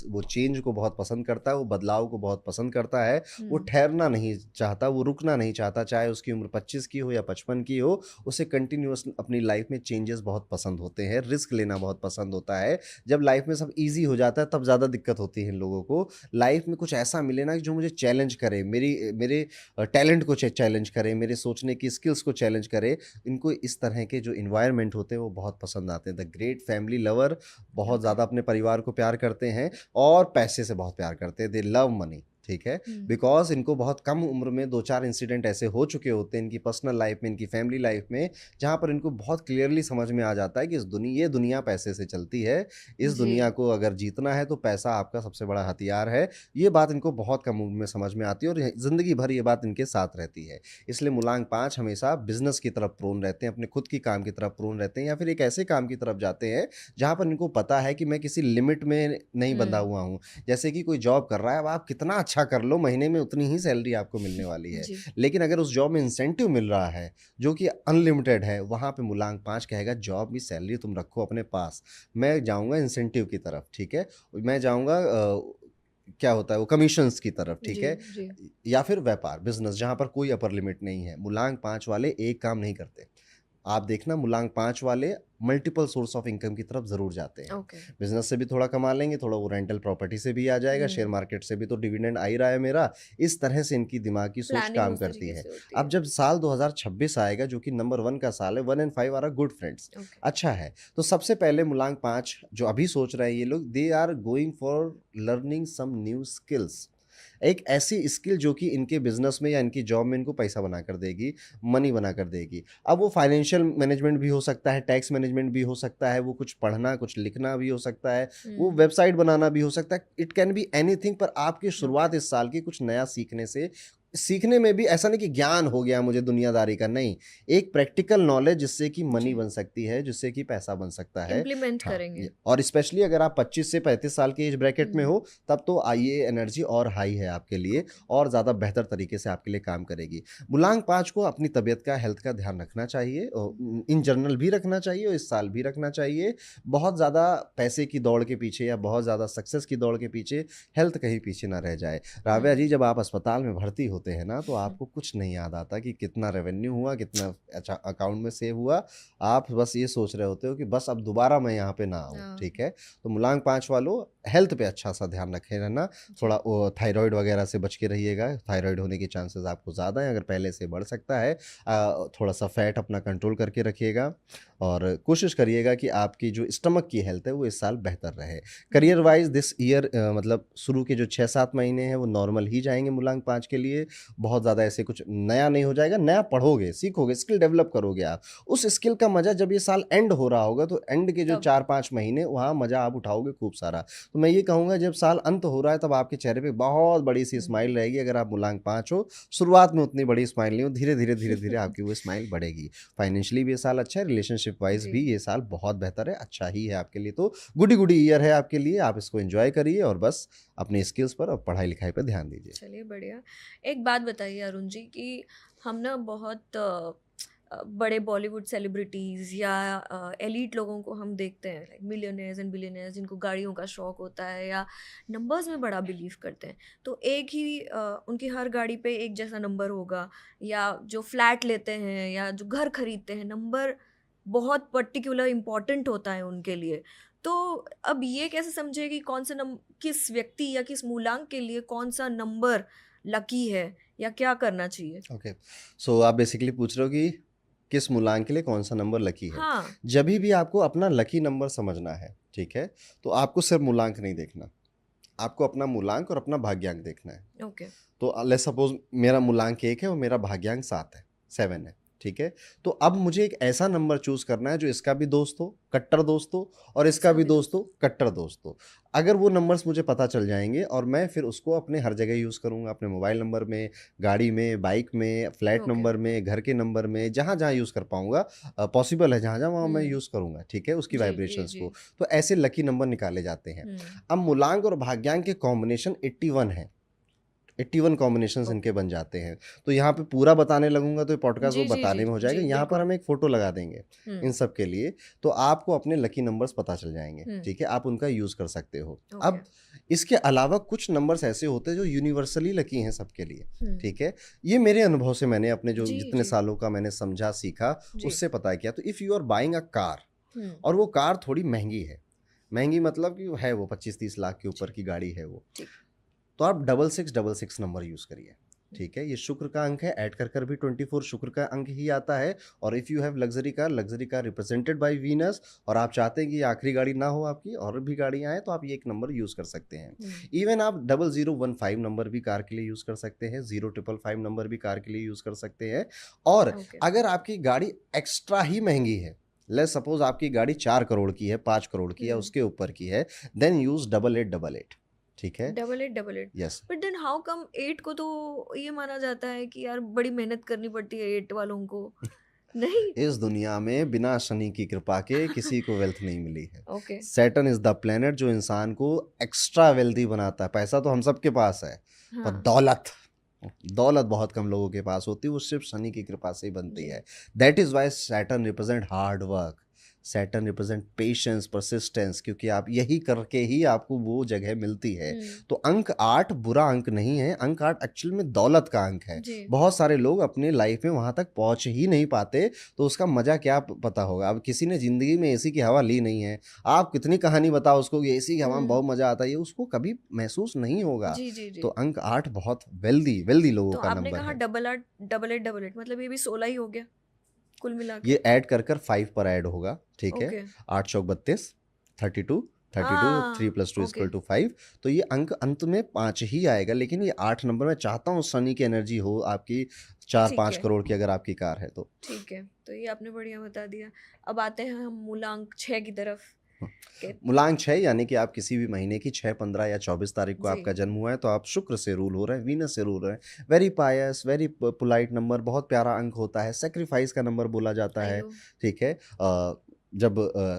वो चेंज को बहुत पसंद करता है, वो बदलाव को बहुत पसंद करता है, वो ठहरना नहीं चाहता, वो रुकना नहीं चाहता, चाहे उसकी उम्र 25 की हो या 55 की हो, उसे कंटिन्यूअस अपनी लाइफ में चेंजेस बहुत पसंद होते हैं, रिस्क लेना बहुत पसंद होता है। जब लाइफ में सब ईजी हो जाता है तब ज़्यादा दिक्कत होती है इन लोगों को। लाइफ में कुछ ऐसा मिले ना जो मुझे चैलेंज करे, मेरे टैलेंट को चैलेंज करे, मेरे सोचने की स्किल्स को चैलेंज करे। इनको इस तरह के जो इन्वायरमेंट होते हैं वो बहुत पसंद आते हैं। द ग्रेट फैमिली लवर, बहुत ज़्यादा अपने परिवार को प्यार करते हैं और पैसे से बहुत प्यार करते हैं। दे लव मनी, ठीक है, बिकॉज इनको बहुत कम उम्र में 2-4 इंसिडेंट ऐसे हो चुके होते हैं इनकी पर्सनल लाइफ में, इनकी फैमिली लाइफ में, जहाँ पर इनको बहुत क्लियरली समझ में आ जाता है कि ये दुनिया पैसे से चलती है, इस जी दुनिया को अगर जीतना है तो पैसा आपका सबसे बड़ा हथियार है। ये बात इनको बहुत कम उम्र में समझ में आती है और ज़िंदगी भर ये बात इनके साथ रहती है। इसलिए मूलांक 5 हमेशा बिजनेस की तरफ प्रोन रहते हैं, अपने खुद की काम की तरफ प्रोन रहते हैं, या फिर एक ऐसे काम की तरफ जाते हैं जहाँ पर इनको पता है कि मैं किसी लिमिट में नहीं बंधा हुआ हूँ। जैसे कि कोई जॉब कर रहा है, अब आप कितना अच्छा कर लो, महीने में उतनी ही सैलरी आपको मिलने वाली है। जी लेकिन अगर उस जॉब में इंसेंटिव मिल रहा है जो कि अनलिमिटेड है, वहाँ पे मूलांक 5 कहेगा जॉब की सैलरी तुम रखो अपने पास, मैं जाऊँगा इंसेंटिव की तरफ, ठीक है? मैं जाऊँगा क्या होता है वो कमीशंस की तरफ, ठीक जी है? जी या फिर व्यापार, बिज़नेस जहाँ पर कोई अपर लिमिट नहीं है। मूलांक 5 वाले एक काम नहीं करते। आप देखना मूलांक 5 वाले मल्टीपल सोर्स ऑफ इनकम की तरफ ज़रूर जाते हैं। ओके बिज़नेस से भी थोड़ा कमा लेंगे, थोड़ा वो रेंटल प्रॉपर्टी से भी आ जाएगा, शेयर मार्केट से भी तो डिविडेंड आ ही रहा है मेरा। इस तरह से इनकी दिमाग की सोच प्लानिंग काम उस करती तरीके है। से होती अब है जब साल 2026 आएगा जो कि नंबर 1 का साल है, 1 and 5 are a good friends, okay अच्छा है। तो सबसे पहले मूलांक 5 जो अभी सोच रहे हैं ये लोग, they are going for learning some new skills. एक ऐसी स्किल जो कि इनके बिज़नेस में या इनकी जॉब में इनको पैसा बनाकर देगी, मनी बनाकर देगी। अब वो फाइनेंशियल मैनेजमेंट भी हो सकता है, टैक्स मैनेजमेंट भी हो सकता है, वो कुछ पढ़ना, कुछ लिखना भी हो सकता है, वो वेबसाइट बनाना भी हो सकता है। इट कैन बी एनीथिंग, पर आपकी ओके शुरुआत इस साल की कुछ नया सीखने में भी ऐसा नहीं कि ज्ञान हो गया मुझे दुनियादारी का, नहीं। एक प्रैक्टिकल नॉलेज जिससे कि मनी जी बन सकती है, जिससे कि पैसा बन सकता है। इम्प्लीमेंट हाँ, करेंगे ये और स्पेशली अगर आप 25 से 35 साल के एज ब्रैकेट में हम्म हो, तब तो ये एनर्जी और हाई है आपके लिए ओके और ज़्यादा बेहतर तरीके से आपके लिए काम करेगी। मूलांक 5 को अपनी तबीयत का, हेल्थ का ध्यान रखना चाहिए और इन जनरल भी रखना चाहिए और इस साल भी रखना चाहिए। बहुत ज़्यादा पैसे की दौड़ के पीछे या बहुत ज़्यादा सक्सेस की दौड़ के पीछे हेल्थ कहीं पीछे ना रह जाए। राव्या जी, जब आप अस्पताल में भर्ती होते हैं ना, तो आपको कुछ नहीं याद आता कि कितना रेवेन्यू हुआ, कितना अच्छा अकाउंट में सेव हुआ। आप बस ये सोच रहे होते हो कि बस अब दोबारा मैं यहाँ पे ना आऊँ, हाँ ठीक है? तो मूलांक 5 वालों, हेल्थ पे अच्छा-सा ध्यान रखे रहना। जी थोड़ा वो थायराइड वगैरह से बच के रहिएगा, थायराइड होने के चांसेस आपको ज़्यादा हैं, अगर पहले से बढ़ सकता है। थोड़ा-सा फैट अपना कंट्रोल करके रखिएगा और कोशिश करिएगा कि आपकी जो स्टमक की हेल्थ है, वो इस साल बेहतर रहे। करियर वाइज़ दिस ईयर मतलब शुरू के जो 6-7 महीने हैं, वो नॉर्मल ही जाएँगे मूलांक 5 के लिए। बहुत ज़्यादा ऐसे कुछ नया नहीं हो जाएगा, नया पढ़ोगे, सीखोगे, स्किल डेवलप करोगे आप। उस स्किल का मज़ा जब ये साल एंड हो रहा होगा, तो एंड के जो तब 4-5 महीने, वहाँ मज़ा आप उठाओगे खूब सारा। तो मैं ये कहूँगा जब साल अंत हो रहा है, तब आपके चेहरे पे बहुत बड़ी-सी स्माइल रहेगी अगर आप मूलांक 5 हो। शुरुआत में उतनी बड़ी स्माइल नहीं हो, धीरे-धीरे, धीरे-धीरे आपकी वो स्माइल बढ़ेगी। फाइनेंशियली भी ये साल अच्छा है, रिलेशनशिप वाइज़ जी भी ये साल बहुत बेहतर है, अच्छा ही है आपके लिए। तो गुडी-गुडी ईयर है आपके लिए, आप इसको एन्जॉय करिए और बस अपनी स्किल्स पर और पढ़ाई-लिखाई पे ध्यान दीजिए। चलिए बढ़िया। एक बात बताइए अरुण जी कि हम ना बहुत बड़े बॉलीवुड सेलिब्रिटीज़ या एलीट लोगों को हम देखते हैं लाइक मिलियनेयर्स एंड बिलियनेयर्स जिनको गाड़ियों का शौक होता है या नंबर्स में बड़ा बिलीव करते हैं। तो एक ही उनकी हर गाड़ी पे एक जैसा नंबर होगा या जो फ्लैट लेते हैं या जो घर खरीदते हैं नंबर बहुत पर्टिकुलर इम्पोर्टेंट होता है उनके लिए। तो अब ये कैसे समझे कि कौन सा किस व्यक्ति या किस मूलांक के लिए कौन सा नंबर लकी है या क्या करना चाहिए? ओके, सो आप बेसिकली पूछ रहे हो कि किस मूलांक के लिए कौन-सा नंबर लकी है। हाँ, जभी भी आपको अपना लकी नंबर समझना है, ठीक है? तो आपको सिर्फ मूलांक नहीं देखना, आपको अपना मूलांक और अपना भाग्यांक देखना है। ओके, तो लेट्स सपोज़ मेरा मूलांक 1 है और मेरा भाग्यांक 7 है, 7 है, ठीक है? तो अब मुझे एक ऐसा नंबर चूज़ करना है जो इसका भी दोस्त हो, कट्टर दोस्त हो और इसका इसका भी भी दोस्त हो, दोस्त। कट्टर दोस्त हो। अगर वो नंबर्स मुझे पता चल जाएँगे और मैं फिर उसको अपने हर जगह यूज़ करूँगा, अपने मोबाइल नंबर में, गाड़ी में, बाइक में, फ्लैट ओके। नंबर में, घर के नंबर में, जहाँ-जहाँ यूज़ कर पाऊँगा पॉसिबल है जहाँ-जहाँ, वहाँ मैं हुँ। यूज़ करूँगा, ठीक है? उसकी जी, जी, वाइब्रेशंस जी। को। तो ऐसे लकी नंबर निकाले जाते हैं। हुँ। अब मूलांक और भाग्यांक के कॉम्बिनेशन 81 है। 81 कॉम्बिनेशंस इनके ओके। बन जाते हैं। तो यहाँ पे पूरा बताने लगूँगा तो ये पॉडकास्ट वो जी, जी, जी, बताने में हो जाएगा। जी, यहाँ पर बिल्कुल। हम एक फ़ोटो लगा देंगे हुँ, इन सब के लिए, तो आपको अपने लकी नंबर्स पता चल जाएँगे, हुँ, ठीक है? आप उनका यूज़ कर सकते हो। ओके। अब इसके अलावा कुछ नंबर्स ऐसे होते हैं जो यूनिवर्सली लकी हैं सबके लिए, हुँ। ठीक है? ये मेरे अनुभव से मैंने अपने जो जी, जितने जी, सालों का मैंने समझा, सीखा, जी। उससे पता किया। तो if you are buying a car हुँ, और वो कार थोड़ी महँगी है, महँगी मतलब कि वो 25-30 लाख के ऊपर जी, की गाड़ी है वो। ठीक। तो आप 6666 नंबर यूज़ करिए। ठीक है, ये शुक्र का अंक है, ऐड कर कर भी 24 शुक्र का अंक ही आता है। और if you have luxury car represented by Venus और आप चाहते हैं कि ये आखिरी गाड़ी ना हो आपकी और भी गाड़ियाँ आएँ, तो आप ये एक नंबर यूज़ कर सकते हैं। इवन आप 0015 नंबर भी कार के लिए यूज़ कर सकते हैं, 0555 नंबर भी कार के लिए यूज़ कर सकते हैं। और ओके अगर आपकी गाड़ी एक्स्ट्रा ही महँगी है, लेट्स सपोज़ आपकी गाड़ी 4 करोड़ की है, 5 करोड़ की है, उसके ऊपर की है, देन यूज़ 8888, ठीक है? 8888 yes. But then how come 8 को तो ये माना जाता है कि यार बड़ी मेहनत करनी पड़ती है 8 वालों को नहीं इस दुनिया में बिना शनि की कृपा के किसी को वेल्थ नहीं मिली है। Okay Saturn is the planet जो इंसान को एक्स्ट्रा वेल्दी बनाता है। पैसा तो हम सबके पास है, पर हाँ दौलत दौलत बहुत कम लोगों के पास होती है, वो सिर्फ शनि की कृपा से ही बनती जी है। That is why Saturn represent hard work, Saturn represent patience, persistence, क्योंकि आप यही करके ही आपको वो जगह मिलती है। तो अंक 8 बुरा अंक नहीं है, अंक 8 एक्चुअल में दौलत का अंक है। जी बहुत सारे लोग अपने लाइफ में वहां तक पहुंच ही नहीं पाते, तो उसका मजा क्या पता होगा। अब किसी ने जिंदगी में एसी की हवा ली नहीं है, आप कितनी कहानी बताओ उसको कि एसी की हवा में बहुत मजा आता है, ये उसको कभी महसूस नहीं होगा। जी जी तो जी अंक 8 बहुत वेल्दी वेल्दी लोगों तो का आपने नंबर कहा है। 8888 मतलब ये भी 16 ही हो गया कुल मिला के ये ऐड कर कर 5 पर ऐड होगा, ठीक है? ओके 8 चौक 32, 32, 32, 3 हाँ + 2 ओके = 5। तो ये अंक अंत में 5 ही आएगा, लेकिन ये 8 नंबर मैं चाहता हूँ शनि की एनर्जी हो आपकी, ठीक 4-5 है करोड़ की अगर आपकी कार है तो। ठीक है तो ये आपने बढ़िया बता दिया अब आते हैं हम मूलांक 6 की तरफ के मूलांक 6 यानी कि आप किसी भी महीने की 6, 15 या 24 तारीख को जी आपका जन्म हुआ है, तो आप शुक्र से रूल हो रहे हैं, वीनस से रूल रहे हैं। वेरी पायस, वेरी पोलाइट नंबर, बहुत प्यारा अंक होता है, सैक्रिफाइस का नंबर बोला जाता आई है, नो ठीक है? जब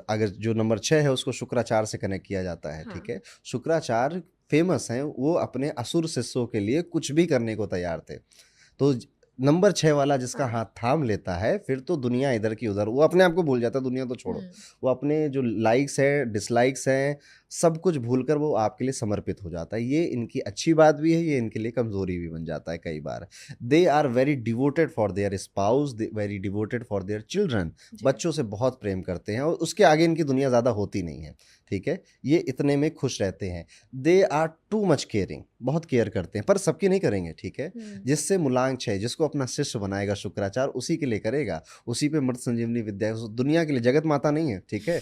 अगर जो नंबर 6 है उसको शुक्राचार्य से कनेक्ट किया जाता है, हाँ ठीक है? शुक्राचार्य फेमस हैं, वो अपने असुर शिष्यों के लिए कुछ भी करने को तैयार थे। तो नंबर 6 वाला जिसका हाँ हाथ थाम लेता है, फिर तो दुनिया इधर की उधर, वो अपने आप को भूल जाता है, दुनिया तो छोड़ो। हम्म वो अपने जो लाइक्स है, डिसलाइक्स हैं, सब कुछ भूलकर वो आपके लिए समर्पित हो जाता है। ये इनकी अच्छी बात भी है, ये इनके लिए कमज़ोरी भी बन जाता है कई बार। They are very devoted for their spouse, very devoted for their children. जी बच्चों से बहुत प्रेम करते हैं और उसके आगे इनकी दुनिया ज़्यादा होती नहीं है, ठीक है? ये इतने में खुश रहते हैं। They are too much caring, बहुत केयर करते हैं, पर सबकी नहीं करेंगे, ठीक है? जिससे मूलांक 6 जिसको अपना शिष्य बनाएगा शुक्राचार्य, उसी के लिए करेगा, उसी पे मृत संजीवनी विद्या, दुनिया के लिए, जगत माता नहीं है, ठीक है?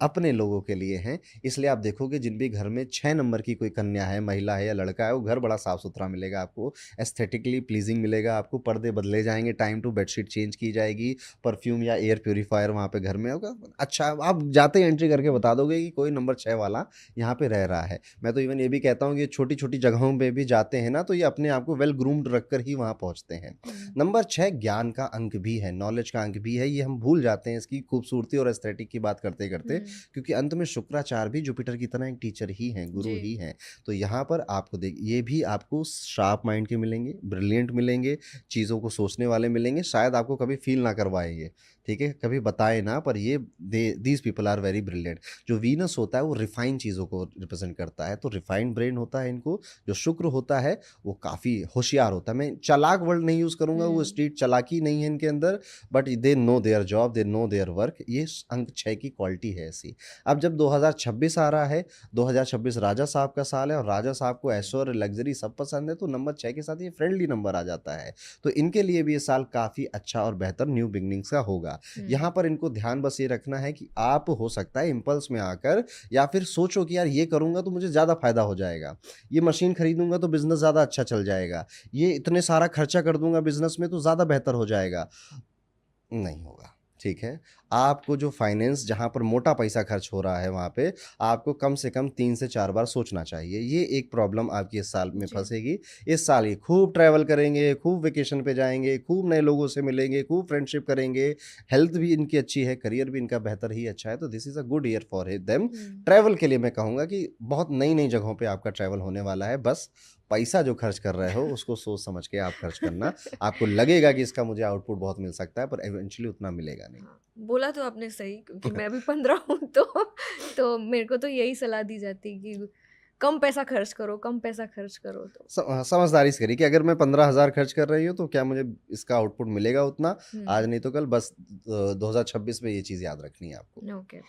अपने लोगों के लिए हैं। इसलिए आप देखोगे जिन भी घर में 6 नंबर की कोई कन्या है, महिला है या लड़का है, वो घर बड़ा साफ सुथरा मिलेगा आपको, एस्थेटिकली प्लीजिंग मिलेगा आपको, पर्दे बदले जाएंगे, टाइम टू बेडशीट चेंज की जाएगी, परफ्यूम या एयर प्योरीफायर वहाँ पे घर में होगा। अच्छा, आप जाते ही एंट्री करके बता दोगे कि कोई नंबर 6 वाला यहाँ पे रह रहा है। मैं तो इवन ये भी कहता हूँ कि छोटी छोटी जगहों पे भी जाते हैं ना, तो ये अपने आप को वेल ग्रूम्ड रखकर ही वहाँ पहुँचते हैं। नंबर 6 ज्ञान का अंक भी है, नॉलेज का अंक भी है। ये हम भूल जाते हैं इसकी खूबसूरती और एस्थेटिक की बात करते करते, क्योंकि अंत में शुक्राचार्य भी जुपिटर की तरह एक टीचर ही हैं, गुरु जी ही हैं। तो यहाँ पर आपको देख, ये भी आपको शार्प माइंड के मिलेंगे, ब्रिलियंट मिलेंगे, चीज़ों को सोचने वाले मिलेंगे, शायद आपको कभी फील ना करवाएंगे, ठीक है, कभी बताए ना, पर ये these people are very brilliant. जो वीनस होता है वो रिफाइंड चीज़ों को रिप्रेजेंट करता है, तो रिफाइंड ब्रेन होता है इनको। जो शुक्र होता है वो काफ़ी होशियार होता है। मैं चालाक वर्ड नहीं यूज़ करूँगा, वो स्ट्रीट चालाकी नहीं है इनके अंदर, but they know their job, they know their work. ये अंक 6 की क्वालिटी है ऐसी। अब जब 2026 आ रहा है, 2026 राजा साहब का साल है और राजा साहब को ऐश्वर्य, लग्जरी सब पसंद है, तो नंबर 6 के साथ ये फ्रेंडली नंबर आ जाता है। तो इनके लिए भी ये साल काफ़ी अच्छा और बेहतर न्यू बिगनिंग्स का होगा। यहाँ पर इनको ध्यान बस ये रखना है कि आप हो सकता है इम्पल्स में आकर या फिर सोचो कि यार ये करूँगा तो मुझे ज़्यादा फायदा हो जाएगा, ये मशीन खरीदूंगा तो बिजनेस ज़्यादा अच्छा चल जाएगा, ये इतने सारा खर्चा कर दूंगा बिजनेस में तो ज़्यादा बेहतर हो जाएगा। नहीं होगा, ठीक है? आपको जो फाइनेंस जहाँ पर मोटा पैसा खर्च हो रहा है वहाँ पे आपको कम से कम 3 से 4 बार सोचना चाहिए। ये एक प्रॉब्लम आपकी इस साल में जी फँसेगी। इस साल ये खूब ट्रैवल करेंगे, खूब वेकेशन पे जाएँगे, खूब नए लोगों से मिलेंगे, खूब फ्रेंडशिप करेंगे, हेल्थ भी इनकी अच्छी है, करियर भी इनका बेहतर ही अच्छा है, तो this is a good year for them. Travel के लिए मैं कहूँगा कि बहुत नई-नई जगहों पे आपका ट्रैवल होने वाला है, बस पैसा जो खर्च कर रहे हो उसको सोच समझ के आप खर्च करना। आपको लगेगा कि इसका मुझे आउटपुट बहुत मिल सकता है, पर इवेंचुअली उतना मिलेगा नहीं। हाँ, बोला तो आपने सही क्योंकि मैं भी 15 हूँ तो मेरे को तो यही सलाह दी जाती है कि कम पैसा खर्च करो कम पैसा खर्च करो तो समझदारी से करिए कि अगर मैं 15,000 खर्च कर रही हूँ तो क्या मुझे इसका आउटपुट मिलेगा उतना, आज नहीं तो कल, बस 2026 में ये चीज़ याद रखनी है आपको। ओके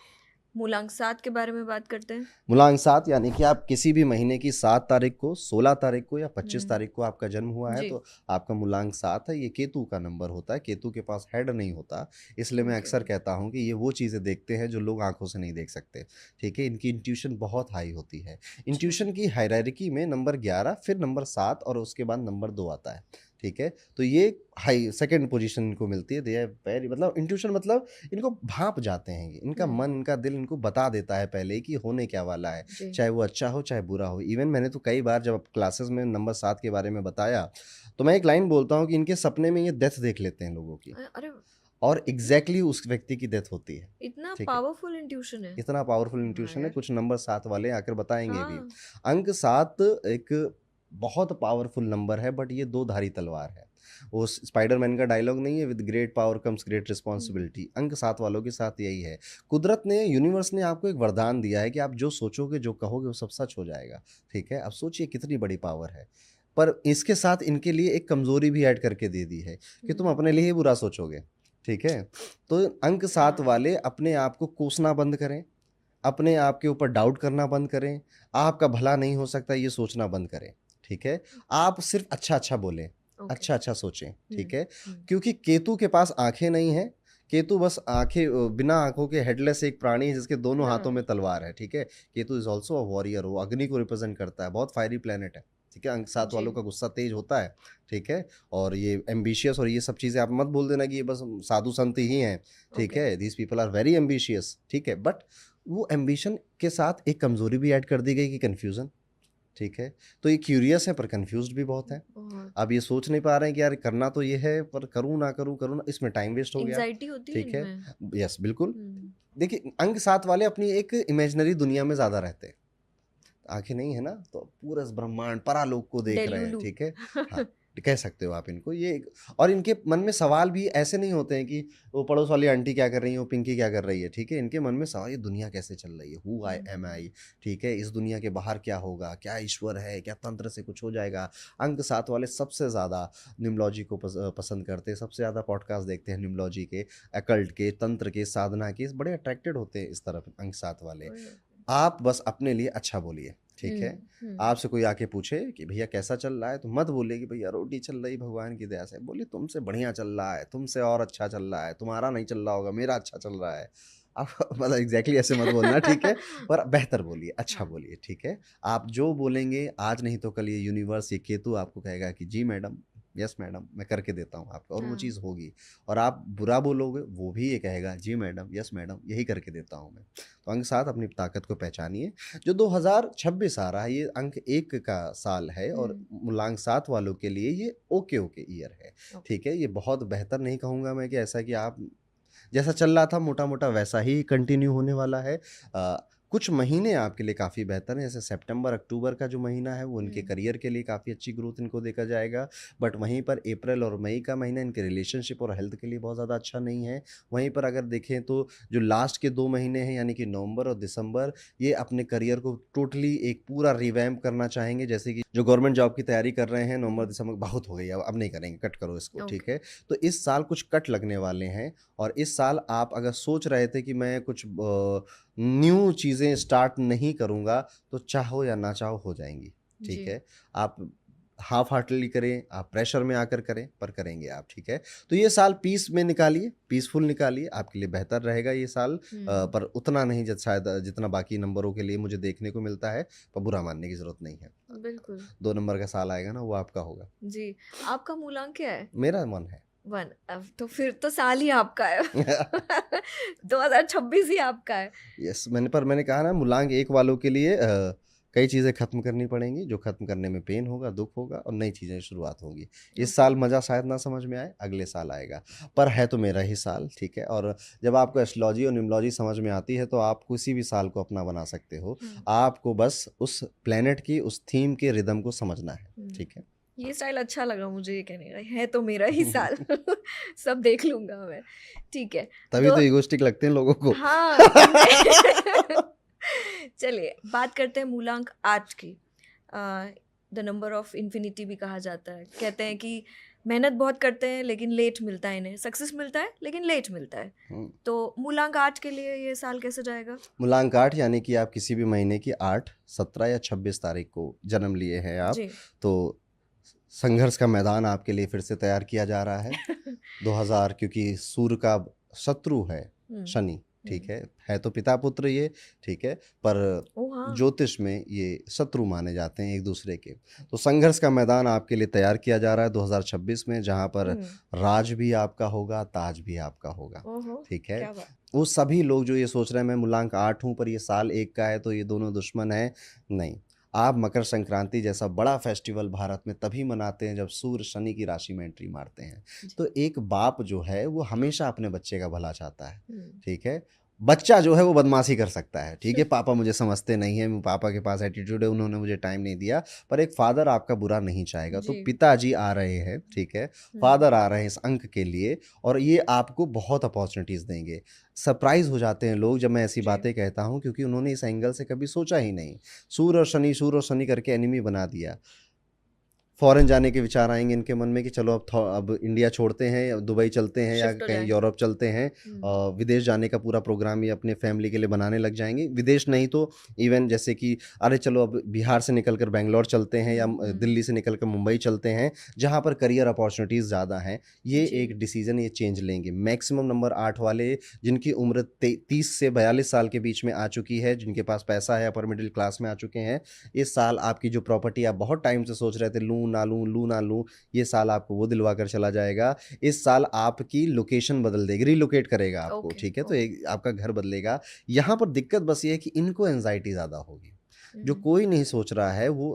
मूलांक 7 के बारे में बात करते हैं। मूलांक 7 यानी कि आप किसी भी महीने की 7 तारीख को, 16 तारीख को या 25 हम्म, तारीख को आपका जन्म हुआ है जी, तो आपका मूलांक 7 है। ये केतु का नंबर होता है, केतु के पास हेड नहीं होता, इसलिए मैं ओके, अक्सर कहता हूँ कि ये वो चीज़ें देखते हैं जो लोग आंखों से नहीं देख सकते। ठीक है, इनकी इंट्यूशन बहुत हाई होती है। अच्छा, इंट्यूशन की हायरार्की में नंबर 11, फिर नंबर 7 और उसके बाद नंबर 2 आता है। ठीक है, तो ये हाई सेकंड पोजीशन इनको मिलती है। दे आर वेरी, मतलब इंट्यूशन मतलब इनको भांप जाते हैं ये। इनका मन, इनका दिल इनको बता देता है पहले ही कि होने क्या वाला है, जी, चाहे वो अच्छा हो चाहे बुरा हो। इवन मैंने तो कई बार जब क्लासेस में नंबर 7 के बारे में बताया, तो मैं एक लाइन बोलता हूँ कि इनके सपने में ये डेथ देख लेते हैं लोगों की, अरे और एग्जैक्टली उस व्यक्ति की डेथ होती है। इतना ठीक है, पावरफुल इंट्यूशन है। इतना पावरफुल हाँ इंट्यूशन है, यार, कुछ नंबर 7 वाले आकर बताएंगे भी। हाँ, अंक 7 एक बहुत पावरफुल नंबर है, बट ये दो धारी तलवार है। वो स्पाइडरमैन का डायलॉग नहीं है, with great power comes great responsibility. अंक 7 वालों के साथ यही है। कुदरत ने, यूनिवर्स ने आपको एक वरदान दिया है कि आप जो सोचोगे, जो कहोगे, वो सब सच हो जाएगा। ठीक है, अब सोचिए कितनी बड़ी पावर है। पर इसके साथ इनके लिए एक कमजोरी भी ऐड करके दे दी है कि तुम अपने लिए ही बुरा सोचोगे। ठीक है, तो अंक 7 हाँ, वाले अपने आप को कोसना बंद करें, अपने आप के ऊपर डाउट करना बंद करें, आपका भला नहीं हो सकता ये सोचना बंद करें। ठीक है, आप सिर्फ अच्छा-अच्छा बोलें, ओके, अच्छा-अच्छा सोचें। ठीक है, हम्म, क्योंकि केतु के पास आँखें नहीं हैं, केतु बस बिना आँखों के हेडलेस एक प्राणी है जिसके दोनों हाथों हाँ, में तलवार है। ठीक है, Ketu is also a warrior, वो अग्नि को रिप्रेज़ेंट करता है, बहुत फायरी प्लैनेट है। ठीक है, अंक 7 जी, वालों का गुस्सा तेज होता है। ठीक है, और ये एम्बिशियस और ये सब चीज़ें आप मत बोल देना कि ये बस साधु संत ही हैं। ठीक ओके, है, these people are very ambitious. ठीक है, बट वो एम्बिशन के साथ एक कमज़ोरी भी ऐड कर दी गई कि कन्फ्यूज़न। ठीक है, तो ये क्यूरियस है पर कन्फ्यूज़्ड भी बहुत है। बहुत अब ये सोच नहीं पा रहे हैं कि यार करना तो ये है, पर करूँ ना करूँ, करूँ ना, इसमें टाइम वेस्ट हो गया। एंजाइटी होती है ठीक है, इनमें। यस बिल्कुल। हम्म, देखिए अंक 7 वाले अपनी एक इमेजिनरी दुनिया में ज़्यादा रहते हैं। आँखें नहीं है ना, तो पूरा ब्रह्मांड, परालोक को देख रहे हैं। डेल्यूलू। ठीक है, हाँ, कह सकते हो आप इनको ये। और इनके मन में सवाल भी ऐसे नहीं होते हैं कि वो पड़ोस वाली आंटी क्या कर रही है, वो पिंकी क्या कर रही है। ठीक है, इनके मन में सवाल, ये दुनिया कैसे चल रही है, हु आई एम आई। ठीक है, इस दुनिया के बाहर क्या होगा, क्या ईश्वर है, क्या तंत्र से कुछ हो जाएगा। अंक 7 वाले सबसे ज़्यादा न्यूमलॉजी को पसंद करते हैं, सबसे ज़्यादा पॉडकास्ट देखते हैं न्यूमलॉजी के, अकल्ट के, तंत्र के, साधना के, बड़े अट्रैक्टेड होते हैं इस तरफ अंक 7 वाले। आप बस अपने लिए अच्छा बोलिए। ठीक है, आपसे कोई आके पूछे कि भैया कैसा चल रहा है, तो मत बोलिए कि भैया रोटी चल रही भगवान की दया से। बोलिए तुमसे बढ़िया चल रहा है, तुमसे और अच्छा चल रहा है, तुम्हारा नहीं चल रहा होगा, मेरा अच्छा चल रहा है। आप मतलब एग्जैक्टली ऐसे मत बोलना। ठीक है, पर बेहतर बोलिए, अच्छा हाँ, बोलिए। ठीक है, आप जो बोलेंगे आज नहीं तो कल ये यूनिवर्स, ये केतु आपको कहेगा कि जी मैडम, यस मैडम, मैं करके देता हूँ आपको, और वो हाँ, चीज़ होगी। और आप बुरा बोलोगे, वो भी ये कहेगा जी मैडम, यस मैडम, यही करके देता हूँ मैं। तो अंक 7 अपनी ताकत को पहचानिए। जो 2026 आ रहा है, ये अंक 1 का साल है, और मूलांक 7 वालों के लिए ये ओके ओके ईयर है। ओके, ठीक है, ये बहुत बेहतर नहीं कहूँगा मैं कि ऐसा कि आप जैसा चल रहा था मोटा-मोटा वैसा ही कंटिन्यू होने वाला है। कुछ महीने आपके लिए काफ़ी बेहतर हैं, जैसे सितंबर, अक्टूबर का जो महीना है वो इनके करियर के लिए काफ़ी अच्छी ग्रोथ इनको देखा जाएगा। बट वहीं पर अप्रैल और मई का महीना इनके रिलेशनशिप और हेल्थ के लिए बहुत ज़्यादा अच्छा नहीं है। वहीं पर अगर देखें तो जो लास्ट के 2 महीने हैं, यानी कि नवंबर और दिसंबर, ये अपने करियर को टोटली एक पूरा रिवैम्प करना चाहेंगे। जैसे कि जो गवर्नमेंट जॉब की तैयारी कर रहे हैं, नवंबर, दिसंबर बहुत हो गई है, अब नहीं करेंगे, कट करो इसको। ठीक ओके, है, तो इस साल कुछ कट लगने वाले हैं। और इस साल आप अगर सोच रहे थे कि मैं कुछ न्यू चीज़ें स्टार्ट नहीं करूँगा, तो चाहो या ना चाहो हो जाएँगी। ठीक जी, है, आप हाफ हार्टेडली करें, आप प्रेशर में आकर करें, पर करेंगे आप। ठीक है, तो ये साल पीस में निकालिए, पीसफुल निकालिए, आपके लिए बेहतर रहेगा ये साल। पर उतना नहीं शायद जितना बाकी नंबरों के लिए मुझे देखने को मिलता है, पर बुरा मानने की ज़रूरत नहीं है। बिल्कुल, 2 नंबर का साल आएगा ना, वो आपका होगा। जी। आपका मूलांक क्या है? मेरा मन है। 1। अब तो फिर तो साल ही आपका है। 2026 ही आपका है। यस, मैंने कहा ना, मूलांक 1 वालों के लिए कई चीज़ें ख़त्म करनी पड़ेंगी, जो ख़त्म करने में पेन होगा, दुःख होगा, और नई चीज़ें की शुरुआत होगी। इस ओके, साल मज़ा शायद ना समझ में आए, अगले साल आएगा, पर है तो मेरा ही साल। ठीक है, और जब आपको एस्ट्रोलॉजी और न्यूमरोलॉजी समझ में आती है, तो आप किसी भी साल को अपना बना सकते हो। आपको बस उस प्लैनेट की, उस थीम के रिदम को समझना है। ठीक है। ये स्टाइल अच्छा लगा मुझे, ये कहने का है तो मेरा ही साल। सब देख लूंगा मैं। ठीक है, तभी तो तो इगोइस्टिक लगते हैं लोगों को। हाँ, हमने चलिए बात करते हैं मूलांक 8 की। द नंबर ऑफ इन्फिनिटी भी कहा जाता है। कहते हैं कि मेहनत बहुत करते हैं लेकिन लेट मिलता है, इन्हें सक्सेस मिलता है लेकिन लेट मिलता है। हम्म। तो मूलांक 8 के लिए ये साल कैसे जाएगा? मूलांक 8 यानी कि आप किसी भी महीने की 8, 17 या 26 तारीख को जन्म लिए हैं आप, जी। तो संघर्ष का मैदान आपके लिए फिर से तैयार किया जा रहा है। 2000, क्योंकि सूर्य का शत्रु है हम्म। शनि, ठीक हम्म। है तो पिता पुत्र ये, ठीक है, पर ओ हाँ। ज्योतिष में ये शत्रु माने जाते हैं एक दूसरे के। तो संघर्ष का मैदान आपके लिए तैयार किया जा रहा है 2026 में, जहाँ पर राज भी आपका होगा, ताज भी आपका होगा, ओहो, ठीक है। क्या बात। वो सभी लोग जो ये सोच रहे हैं मैं मूलांक 8 हूँ पर ये साल 1 का है तो ये दोनों दुश्मन हैं, नहीं। आप मकर संक्रांति जैसा बड़ा फेस्टिवल भारत में तभी मनाते हैं जब सूर्य शनि की राशि में एंट्री मारते हैं। तो एक बाप जो है वो हमेशा अपने बच्चे का भला चाहता है, ठीक है। बच्चा जो है वो बदमाशी कर सकता है, ठीक है, पापा मुझे समझते नहीं है, पापा के पास एटीट्यूड है, उन्होंने मुझे टाइम नहीं दिया, पर एक फादर आपका बुरा नहीं चाहेगा। तो जी। पिताजी आ रहे हैं, ठीक है, फादर आ रहे हैं इस अंक के लिए, और ये आपको बहुत अपॉर्चुनिटीज़ देंगे। सरप्राइज हो जाते हैं लोग जब मैं ऐसी जी। बातें कहता हूँ, क्योंकि उन्होंने इस एंगल से कभी सोचा ही नहीं। सूर्य और शनि करके एनिमी बना दिया। फॉरेन जाने के विचार आएंगे इनके मन में कि चलो अब इंडिया छोड़ते हैं, या दुबई चलते हैं, या शिफ्ट हो कहीं जाएं। यूरोप चलते हैं। विदेश जाने का पूरा प्रोग्राम ये अपने फैमिली के लिए बनाने लग जाएंगे। विदेश नहीं तो इवन जैसे कि अरे चलो अब बिहार से निकलकर बेंगलोर चलते हैं, या दिल्ली से निकलकर मुंबई चलते हैं, जहाँ पर करियर अपॉर्चुनिटीज़ ज़्यादा हैं। ये जी। एक डिसीजन, ये चेंज लेंगे। मैक्सिमम नंबर 8 वाले जिनकी उम्र 30 से 42 साल के बीच में आ चुकी है, जिनके पास पैसा है, अपर मिडिल क्लास में आ चुके हैं, इस साल आपकी जो प्रॉपर्टी आप बहुत टाइम से सोच रहे थे लूँ ना लूँ, ये साल आपको वो दिलवा कर चला जाएगा। इस साल आपकी लोकेशन बदल देगी, रिलोकेट करेगा आपको, ठीक है। तो एक आपका घर बदलेगा। यहाँ पर दिक्कत बस ये है कि इनको एंजाइटी ज़्यादा होगी। जो कोई नहीं सोच रहा है वो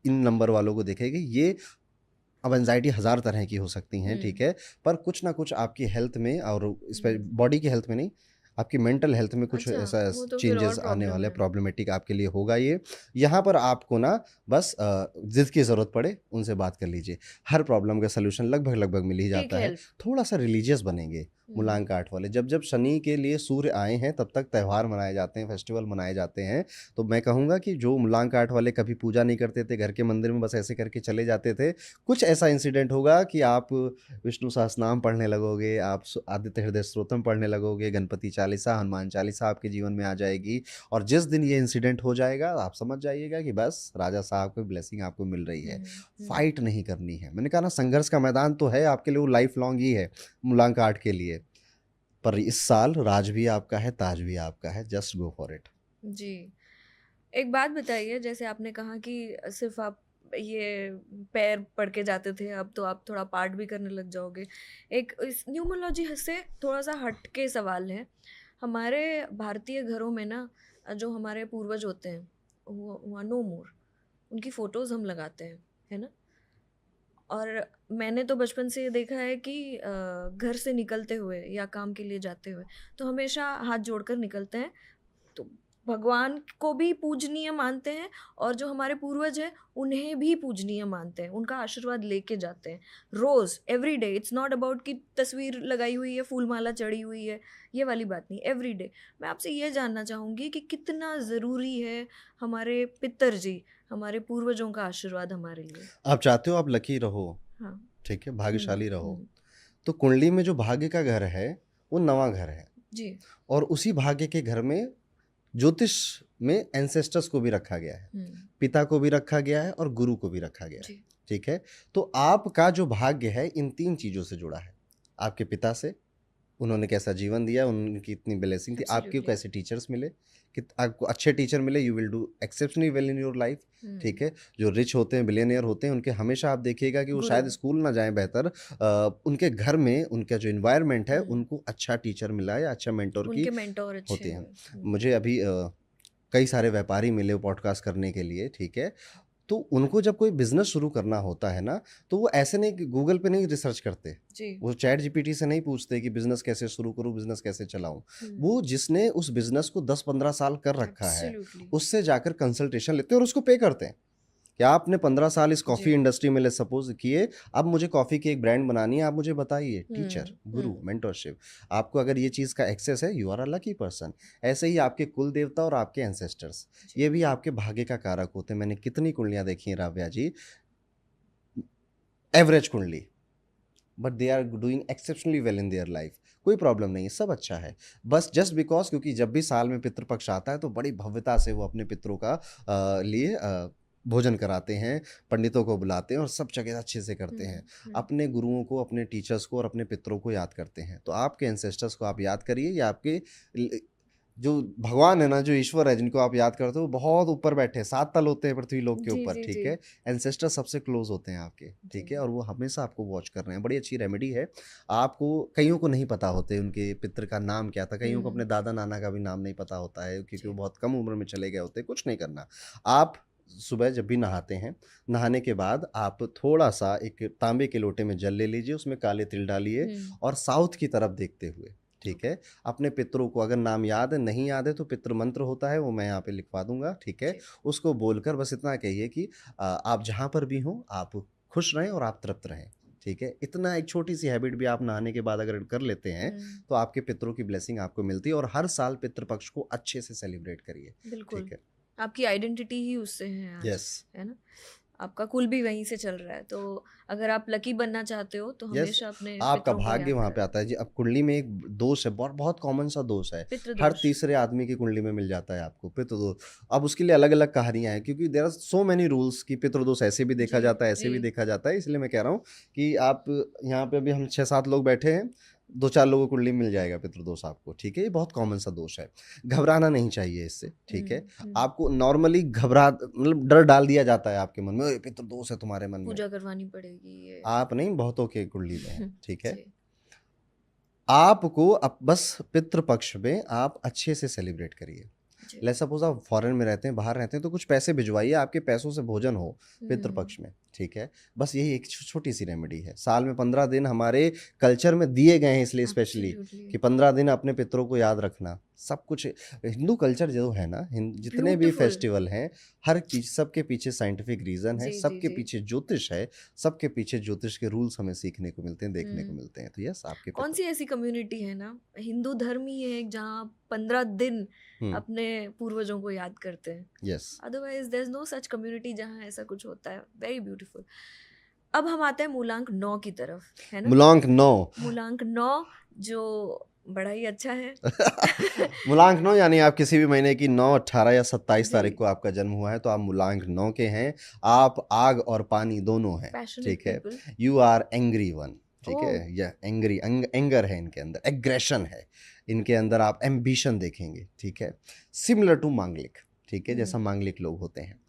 इन नंबर वालों को देखेगी। ये अब एंजाइटी 1000 तरह की हो सकती हैं, ठीक है, पर कुछ ना कुछ आपकी हेल्थ में, और इस पर बॉडी की हेल्थ में नहीं, आपकी मेंटल हेल्थ में कुछ अच्छा, ऐसा वो तो फिर और चेंजेस आने प्रॉब्लम वाले, है। प्रॉब्लमेटिक आपके लिए होगा ये। यहाँ पर आपको ना बस जिद की ज़रूरत पड़े उनसे बात कर लीजिए। हर प्रॉब्लम का सलूशन लगभग लगभग मिल ही टेक जाता है। हेल्प। थोड़ा सा रिलीजियस बनेंगे मूलांक 8 वाले। जब जब शनि के लिए सूर्य आए हैं तब तक त्यौहार मनाए जाते हैं, फेस्टिवल मनाए जाते हैं। तो मैं कहूँगा कि जो मूलांक 8 वाले कभी पूजा नहीं करते थे, घर के मंदिर में बस ऐसे करके चले जाते थे, कुछ ऐसा इंसिडेंट होगा कि आप विष्णु सहस्रनाम पढ़ने लगोगे, आप आदित्य हृदय स्तोत्रम पढ़ने लगोगे, गणपति चालीसा, हनुमान चालीसा आपके जीवन में आ जाएगी। और जिस दिन ये इंसिडेंट हो जाएगा आप समझ जाइएगा कि बस राजा साहब की ब्लेसिंग आपको मिल रही है। फाइट नहीं करनी है। मैंने कहा ना संघर्ष का मैदान तो है आपके लिए, वो लाइफ लॉन्ग ही है मूलांक 8 के लिए। पर इस साल राज भी आपका है, ताज भी आपका है, जस्ट गो फॉर इट। जी। एक बात बताइए, जैसे आपने कहा कि सिर्फ आप ये पैर पढ़ के जाते थे, अब तो आप थोड़ा पाठ भी करने लग जाओगे। एक इस न्यूमरोलॉजी से थोड़ा सा हट के सवाल है। हमारे भारतीय घरों में ना जो हमारे पूर्वज होते हैं वो नो मोर, उनकी फ़ोटोज़ हम लगाते हैं, है ना? और मैंने तो बचपन से ये देखा है कि घर से निकलते हुए या काम के लिए जाते हुए तो हमेशा हाथ जोड़कर निकलते हैं। तो भगवान को भी पूजनीय मानते हैं और जो हमारे पूर्वज हैं उन्हें भी पूजनीय मानते हैं, उनका आशीर्वाद लेके जाते हैं रोज़, every day. It's not about कि तस्वीर लगाई हुई है, फूल माला चढ़ी हुई है, ये वाली बात नहीं, एवरी डे। मैं आपसे ये जानना चाहूँगी कि कितना ज़रूरी है हमारे पितरजी, हमारे पूर्वजों का आशीर्वाद हमारे लिए। आप चाहते हो आप लकी रहो, हाँ। ठीक है, भाग्यशाली रहो, तो कुंडली में जो भाग्य का घर है वो नवा घर है जी। और उसी भाग्य के घर में ज्योतिष में एंसेस्टर्स को भी रखा गया है, पिता को भी रखा गया है और गुरु को भी रखा गया है, ठीक है। तो आपका जो भाग्य है इन 3 चीज़ों से जुड़ा है। आपके पिता से, उन्होंने कैसा जीवन दिया, उनकी इतनी ब्लेसिंग थी, आपके कैसे टीचर्स मिले, कि आपको अच्छे टीचर मिले, you will do exceptionally well in your life, ठीक है। जो रिच होते हैं, बिलियनियर होते हैं, उनके हमेशा आप देखिएगा कि वो शायद स्कूल ना जाएं बेहतर, उनके घर में उनका जो इन्वायरमेंट है उनको अच्छा टीचर मिला है, अच्छा मेंटोर की होते हैं। मुझे अभी कई सारे व्यापारी मिले पॉडकास्ट करने के लिए, ठीक है। तो उनको जब कोई बिजनेस शुरू करना होता है ना, तो वो ऐसे नहीं गूगल पे नहीं रिसर्च करते, वो चैट जीपीटी से नहीं पूछते कि बिजनेस कैसे शुरू करूं, बिजनेस कैसे चलाऊं। वो जिसने उस बिजनेस को 10-15 साल कर रखा है उससे जाकर कंसल्टेशन लेते हैं और उसको पे करते हैं कि आपने 15 साल इस कॉफ़ी इंडस्ट्री में ले सपोज किए, अब मुझे कॉफ़ी की एक ब्रांड बनानी है, आप मुझे बताइए। टीचर, गुरु, मेंटरशिप। आपको अगर ये चीज़ का एक्सेस है, you are a lucky person. ऐसे ही आपके कुल देवता और आपके एंसेस्टर्स, ये भी आपके भाग्य का कारक होते हैं। मैंने कितनी कुंडलियाँ देखी हैं Ravya ji, average kundli but they are doing exceptionally well in their life, कोई प्रॉब्लम नहीं है, सब अच्छा है। बस जस्ट बिकॉज क्योंकि जब भी साल में पितृपक्ष आता है तो बड़ी भव्यता से वो अपने पितरों का लिए भोजन कराते हैं, पंडितों को बुलाते हैं और सब जगह अच्छे से करते हैं। अपने गुरुओं को, अपने टीचर्स को और अपने पितरों को याद करते हैं। तो आपके एंसेस्टर्स को आप याद करिए, या आपके जो भगवान है ना, जो ईश्वर है जिनको आप याद करते हो, वो बहुत ऊपर बैठे हैं, 7 तल होते हैं पृथ्वी लोक के जी ऊपर, जी ठीक जी है। एंसेस्टर सबसे क्लोज होते हैं आपके, ठीक जी है, और वो हमेशा आपको वॉच कर रहे हैं। बड़ी अच्छी रेमेडी है। आपको, कईयों को नहीं पता होते उनके पितर का नाम क्या था, कईयों को अपने दादा नाना का भी नाम नहीं पता होता है क्योंकि वो जी बहुत कम उम्र में चले गए होते हैं। कुछ नहीं करना, आप सुबह जब भी नहाते हैं, नहाने के बाद आप थोड़ा सा एक तांबे के लोटे में जल ले लीजिए, उसमें काले तिल डालिए और साउथ की तरफ देखते हुए, ठीक ओके है, अपने पितरों को, अगर नाम याद है, नहीं याद है तो पितृ मंत्र होता है, वो मैं यहाँ पे लिखवा दूंगा, ठीक है। जी उसको बोलकर बस इतना कहिए कि आप जहाँ पर भी हों, आप खुश रहें और आप तृप्त रहें, ठीक है। इतना एक छोटी सी हैबिट भी आप नहाने के बाद अगर कर लेते हैं तो आपके पितरों की ब्लेसिंग आपको मिलती है। और हर साल पितृपक्ष को अच्छे से सेलिब्रेट करिए, बिल्कुल। ठीक है। आपकी आइडेंटिटी ही उससे है आज, यस, है ना? आपका कुल भी वहीं से चल रहा है, तो अगर आप लकी बनना चाहते हो तो यस, हमेशा अपने आपका पितरों को भाग्य याद वहाँ पे करें। आता है जी। अब कुंडली में एक दोष है, बहुत बहुत कॉमन सा दोष है, हर पितृदोष। तीसरे आदमी की कुंडली में मिल जाता है आपको पितृदोष। अब उसके लिए अलग अलग कहानियां हैं, क्योंकि there are so many rules कि पितृदोष ऐसे भी देखा जी जाता है, ऐसे जी भी देखा जाता है। इसलिए मैं कह रहा हूँ कि आप, यहाँ पे अभी हम 6-7 लोग बैठे हैं, 2-4 लोगों को कुंडली में मिल जाएगा पितृदोष आपको, ठीक है। ये बहुत कॉमन सा दोष है, घबराना नहीं चाहिए इससे, ठीक है। आपको नॉर्मली घबरा, मतलब डर डाल दिया जाता है आपके मन में, "ओए, पितृदोष है तुम्हारे मन में"। पूजा करवानी पड़ेगी ये। आप नहीं, बहुतों के कुंडली में है, ठीक है। जी आपको अब बस पितृपक्ष में आप अच्छे से सेलिब्रेट करिए। जी लेट्स सपोज आप फॉरेन में रहते हैं, बाहर रहते हैं, तो कुछ पैसे भिजवाइए, आपके पैसों से भोजन हो पितृपक्ष में, ठीक है। बस यही एक छोटी सी रेमेडी है। साल में 15 दिन हमारे कल्चर में दिए गए हैं इसलिए स्पेशली, एब्सोल्युटली कि 15 दिन अपने पितरों को याद रखना। सब कुछ हिंदू कल्चर जो है ना, जितने भी ब्यूटीफुल। फेस्टिवल हैं, हर चीज, सबके पीछे साइंटिफिक रीजन है, जी जी सबके जी पीछे ज्योतिष है, सबके पीछे ज्योतिष के रूल्स हमें सीखने को मिलते हैं, देखने को हम्म मिलते हैं। तो यस, आपके कौन पितर। सी ऐसी कम्युनिटी है ना, हिंदू धर्म ही है एक, जहाँ 15 दिन हम्म, अपने पूर्वजों को याद करते हैं। Yes. Otherwise there is no such community जहाँ ऐसा कुछ होता है। Very beautiful. अब हम आते हैं मूलांक 9 की तरफ, है ना? मूलांक 9। मूलांक 9 जो बड़ा ही अच्छा है। मूलांक 9 यानी आप किसी भी महीने की 9, 18 या 27 जी तारीख को आपका जन्म हुआ है तो आप मूलांक 9 के हैं। आप आग और पानी दोनों हैं, पैशनेट ठीक है। People. You are angry one, ठीक है। ओह यह एंग्री, एंगर है इनके अंदर, एग्रेशन है इनके अंदर, आप एम्बिशन देखेंगे, ठीक है। सिमिलर टू मांगलिक, ठीक है, जैसा मांगलिक लोग होते हैं।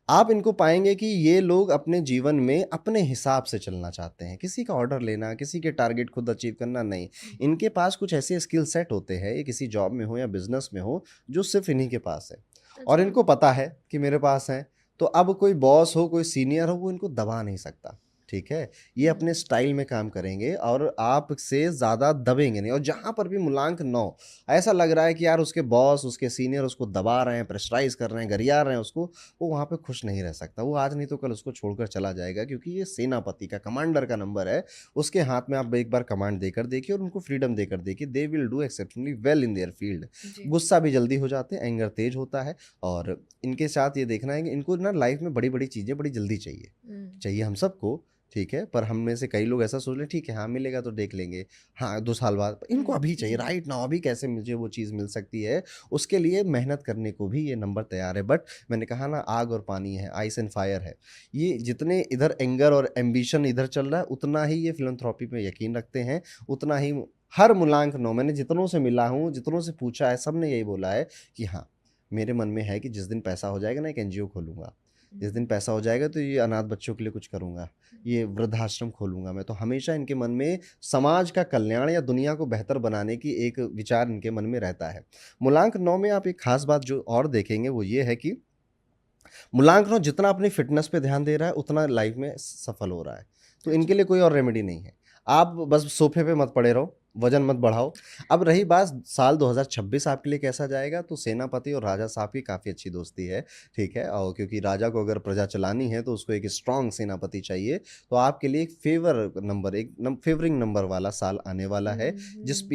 आप इनको पाएंगे कि ये लोग अपने जीवन में अपने हिसाब से चलना चाहते हैं, किसी का ऑर्डर लेना, किसी के टारगेट खुद अचीव करना नहीं। इनके पास कुछ ऐसे स्किल सेट होते हैं, ये किसी जॉब में हो या बिजनेस में हो, जो सिर्फ इन्हीं के पास है। और अच्छा इनको पता है कि मेरे पास है, तो अब कोई बॉस हो, कोई सीनियर हो, वो इनको दबा नहीं सकता, ठीक है। ये अपने स्टाइल में काम करेंगे और आपसे ज़्यादा दबेंगे नहीं। और जहाँ पर भी मूलांक 9 ऐसा लग रहा है कि यार उसके बॉस, उसके सीनियर उसको दबा रहे हैं, प्रेशराइज कर रहे हैं, गरिया रहे हैं उसको, वो वहाँ पे खुश नहीं रह सकता। वो आज नहीं तो कल उसको छोड़कर चला जाएगा, क्योंकि ये सेनापति का, कमांडर का नंबर है। उसके हाथ में आप एक बार कमांड देकर देखिए और उनको फ्रीडम देकर देखिए, they will do exceptionally well in their field. जी गुस्सा भी जल्दी हो जाते हैं, एंगर तेज होता है। और इनके साथ ये देखना है कि इनको ना लाइफ में बड़ी बड़ी चीज़ें बड़ी जल्दी चाहिए हम सबको, ठीक है। पर हम में से कई लोग ऐसा सोच लें, ठीक है हाँ मिलेगा तो देख लेंगे, हाँ 2 साल बाद। इनको अभी चाहिए, जी राइट नाउ, अभी कैसे मुझे वो चीज़ मिल सकती है, उसके लिए मेहनत करने को भी ये नंबर तैयार है। बट मैंने कहा ना, आग और पानी है, आइस एंड फायर है। ये जितने इधर एंगर और एम्बिशन इधर चल रहा है, उतना ही ये फिलैंथ्रोपी पे यकीन रखते हैं, उतना ही। हर मूलांक 9, मैंने जितनों से मिला हूँ, जितनों से पूछा है, सब ने यही बोला है कि हाँ, मेरे मन में है कि जिस दिन पैसा हो जाएगा ना, एक एनजीओ खोलूंगा, जिस दिन पैसा हो जाएगा तो ये अनाथ बच्चों के लिए कुछ करूंगा, ये वृद्धाश्रम खोलूंगा मैं। तो हमेशा इनके मन में समाज का कल्याण या दुनिया को बेहतर बनाने की एक विचार इनके मन में रहता है। मूलांक 9 में आप एक खास बात जो और देखेंगे वो ये है कि मूलांक 9 जितना अपनी फिटनेस पे ध्यान दे रहा है, उतना लाइफ में सफल हो रहा है। तो अच्छा इनके लिए कोई और रेमेडी नहीं है। आप बस सोफे पे मत पड़े रहो, वजन मत बढ़ाओ। अब रही बात साल 2026 आपके लिए कैसा जाएगा, तो सेनापति और राजा साहब की काफ़ी अच्छी दोस्ती है, ठीक है? और क्योंकि राजा को अगर प्रजा चलानी है तो उसको एक स्ट्रॉन्ग सेनापति चाहिए, तो आपके लिए एक फेवरिंग नंबर वाला साल आने वाला है,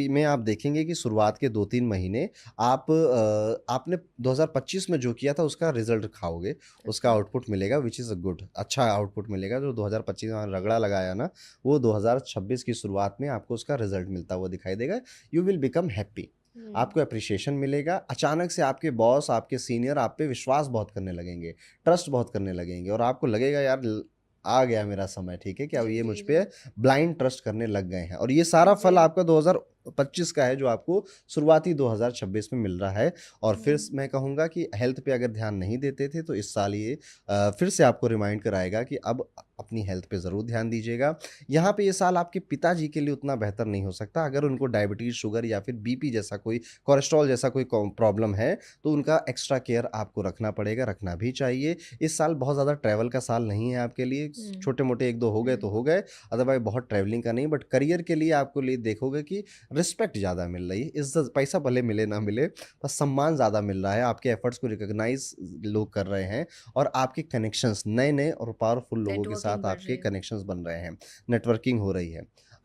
में आप देखेंगे कि शुरुआत के 2-3 महीने आपने 2025 में जो किया था उसका रिजल्ट खाओगे, उसका आउटपुट मिलेगा विच इज़ अ गुड, अच्छा आउटपुट मिलेगा। जो 2025 में रगड़ा लगाया ना, वो 2026 की शुरुआत में आपको उसका रिजल्ट मिलता हुआ दिखाई देगा। यू विल बिकम हैप्पी, आपको एप्रिसिएशन मिलेगा। अचानक से आपके बॉस, आपके सीनियर आप पे विश्वास बहुत करने लगेंगे, ट्रस्ट बहुत करने लगेंगे और आपको लगेगा यार आ गया मेरा समय, ठीक है, कि अब ये मुझ पे ब्लाइंड ट्रस्ट करने लग गए हैं। और ये सारा फल आपका 2025 का है जो आपको शुरुआती 2026 में मिल रहा है। और फिर मैं कहूँगा कि हेल्थ पे अगर ध्यान नहीं देते थे तो इस साल ये फिर से आपको रिमाइंड कराएगा कि अब अपनी हेल्थ पे ज़रूर ध्यान दीजिएगा। यहाँ पे ये साल आपके पिताजी के लिए उतना बेहतर नहीं हो सकता। अगर उनको डायबिटीज़, शुगर या फिर बीपी जैसा कोई, कोलेस्ट्रॉल जैसा कोई प्रॉब्लम है तो उनका एक्स्ट्रा केयर आपको रखना पड़ेगा, रखना भी चाहिए। इस साल बहुत ज़्यादा ट्रैवल का साल नहीं है आपके लिए, छोटे मोटे 1-2 हो गए तो हो गए, अदरवाइज बहुत ट्रैवलिंग का नहीं। बट करियर के लिए आपको लिए देखोगे कि रिस्पेक्ट ज़्यादा मिल रही है, इज्जत, पैसा भले मिले ना मिले, बस सम्मान ज़्यादा मिल रहा है, आपके एफर्ट्स को रिकॉग्नाइज लोग कर रहे हैं और आपके कनेक्शंस नए-नए और पावरफुल लोगों के साथ आपके कनेक्शंस बन रहे हैं, नेटवर्किंग हो रही है।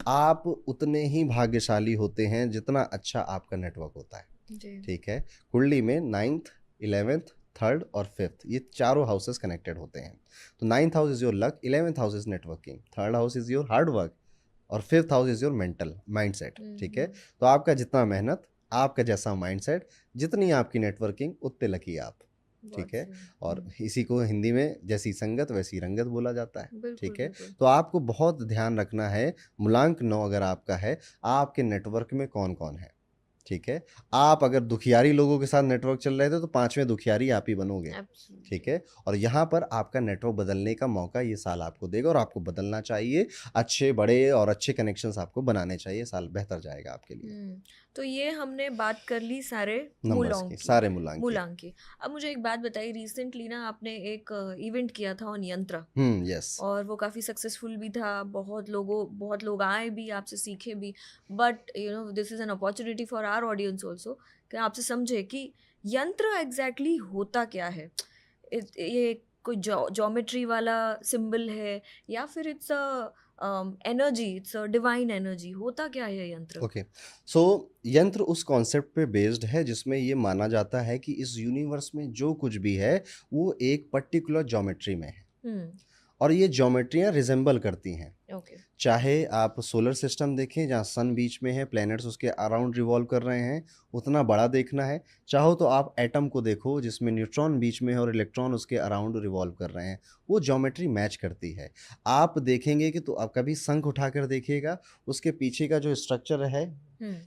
आप उतने ही भाग्यशाली होते हैं जितना अच्छा आपका नेटवर्क होता है, ठीक है? कुंडली में 9th, 11th, 3rd और 5th ये चारों हाउसेस कनेक्टेड होते हैं। तो 9th house is your luck, 11th house is networking, 3rd house is your hard work और 5th house is your mental mindset, ठीक है? तो आपका जितना मेहनत, आपका जैसा माइंडसेट, जितनी आपकी नेटवर्किंग, उतने लकी आप, ठीक है? और इसी को हिंदी में जैसी संगत वैसी रंगत बोला जाता है, ठीक है? तो आपको बहुत ध्यान रखना है, मूलांक 9 अगर आपका है, आपके नेटवर्क में कौन-कौन है, ठीक है? आप अगर दुखियारी लोगों के साथ नेटवर्क चल रहे थे तो 5वें दुखियारी आप ही बनोगे, ठीक है? और यहाँ पर आपका नेटवर्क बदलने का मौका ये साल आपको देगा और आपको बदलना चाहिए। अच्छे, बड़े और अच्छे कनेक्शंस आपको बनाने चाहिए, साल बेहतर जाएगा आपके लिए। तो ये हमने बात कर ली सारे नंबर्स की, सारे मूलांक की। अब मुझे एक बात बताइए, रिसेंटली ना आपने एक इवेंट किया था ऑन यंत्र, यस। और वो काफ़ी सक्सेसफुल भी था, बहुत लोग आए भी, आपसे सीखे भी। But this is an opportunity for our audience also कि आपसे समझे कि यंत्र एग्जैक्टली होता क्या है। ये कोई ज्योमेट्री वाला सिंबल है या फिर it's a energy, it's a divine energy, होता क्या है यंत्र? ओके, सो यंत्र उस कॉन्सेप्ट पे बेस्ड है जिसमें ये माना जाता है कि इस यूनिवर्स में जो कुछ भी है वो एक पर्टिकुलर ज्योमेट्री में है और ये ज्योमेट्रियाँ रिजेंबल करती हैं। ओके। चाहे आप सोलर सिस्टम देखें जहाँ सन बीच में है, प्लैनेट्स उसके अराउंड रिवॉल्व कर रहे हैं, उतना बड़ा देखना है। चाहो तो आप एटम को देखो जिसमें न्यूट्रॉन बीच में है और इलेक्ट्रॉन उसके अराउंड रिवॉल्व कर रहे हैं, वो ज्योमेट्री मैच करती है। आप देखेंगे कि तो आप कभी शंख उठाकर देखिएगा, उसके पीछे का जो स्ट्रक्चर है,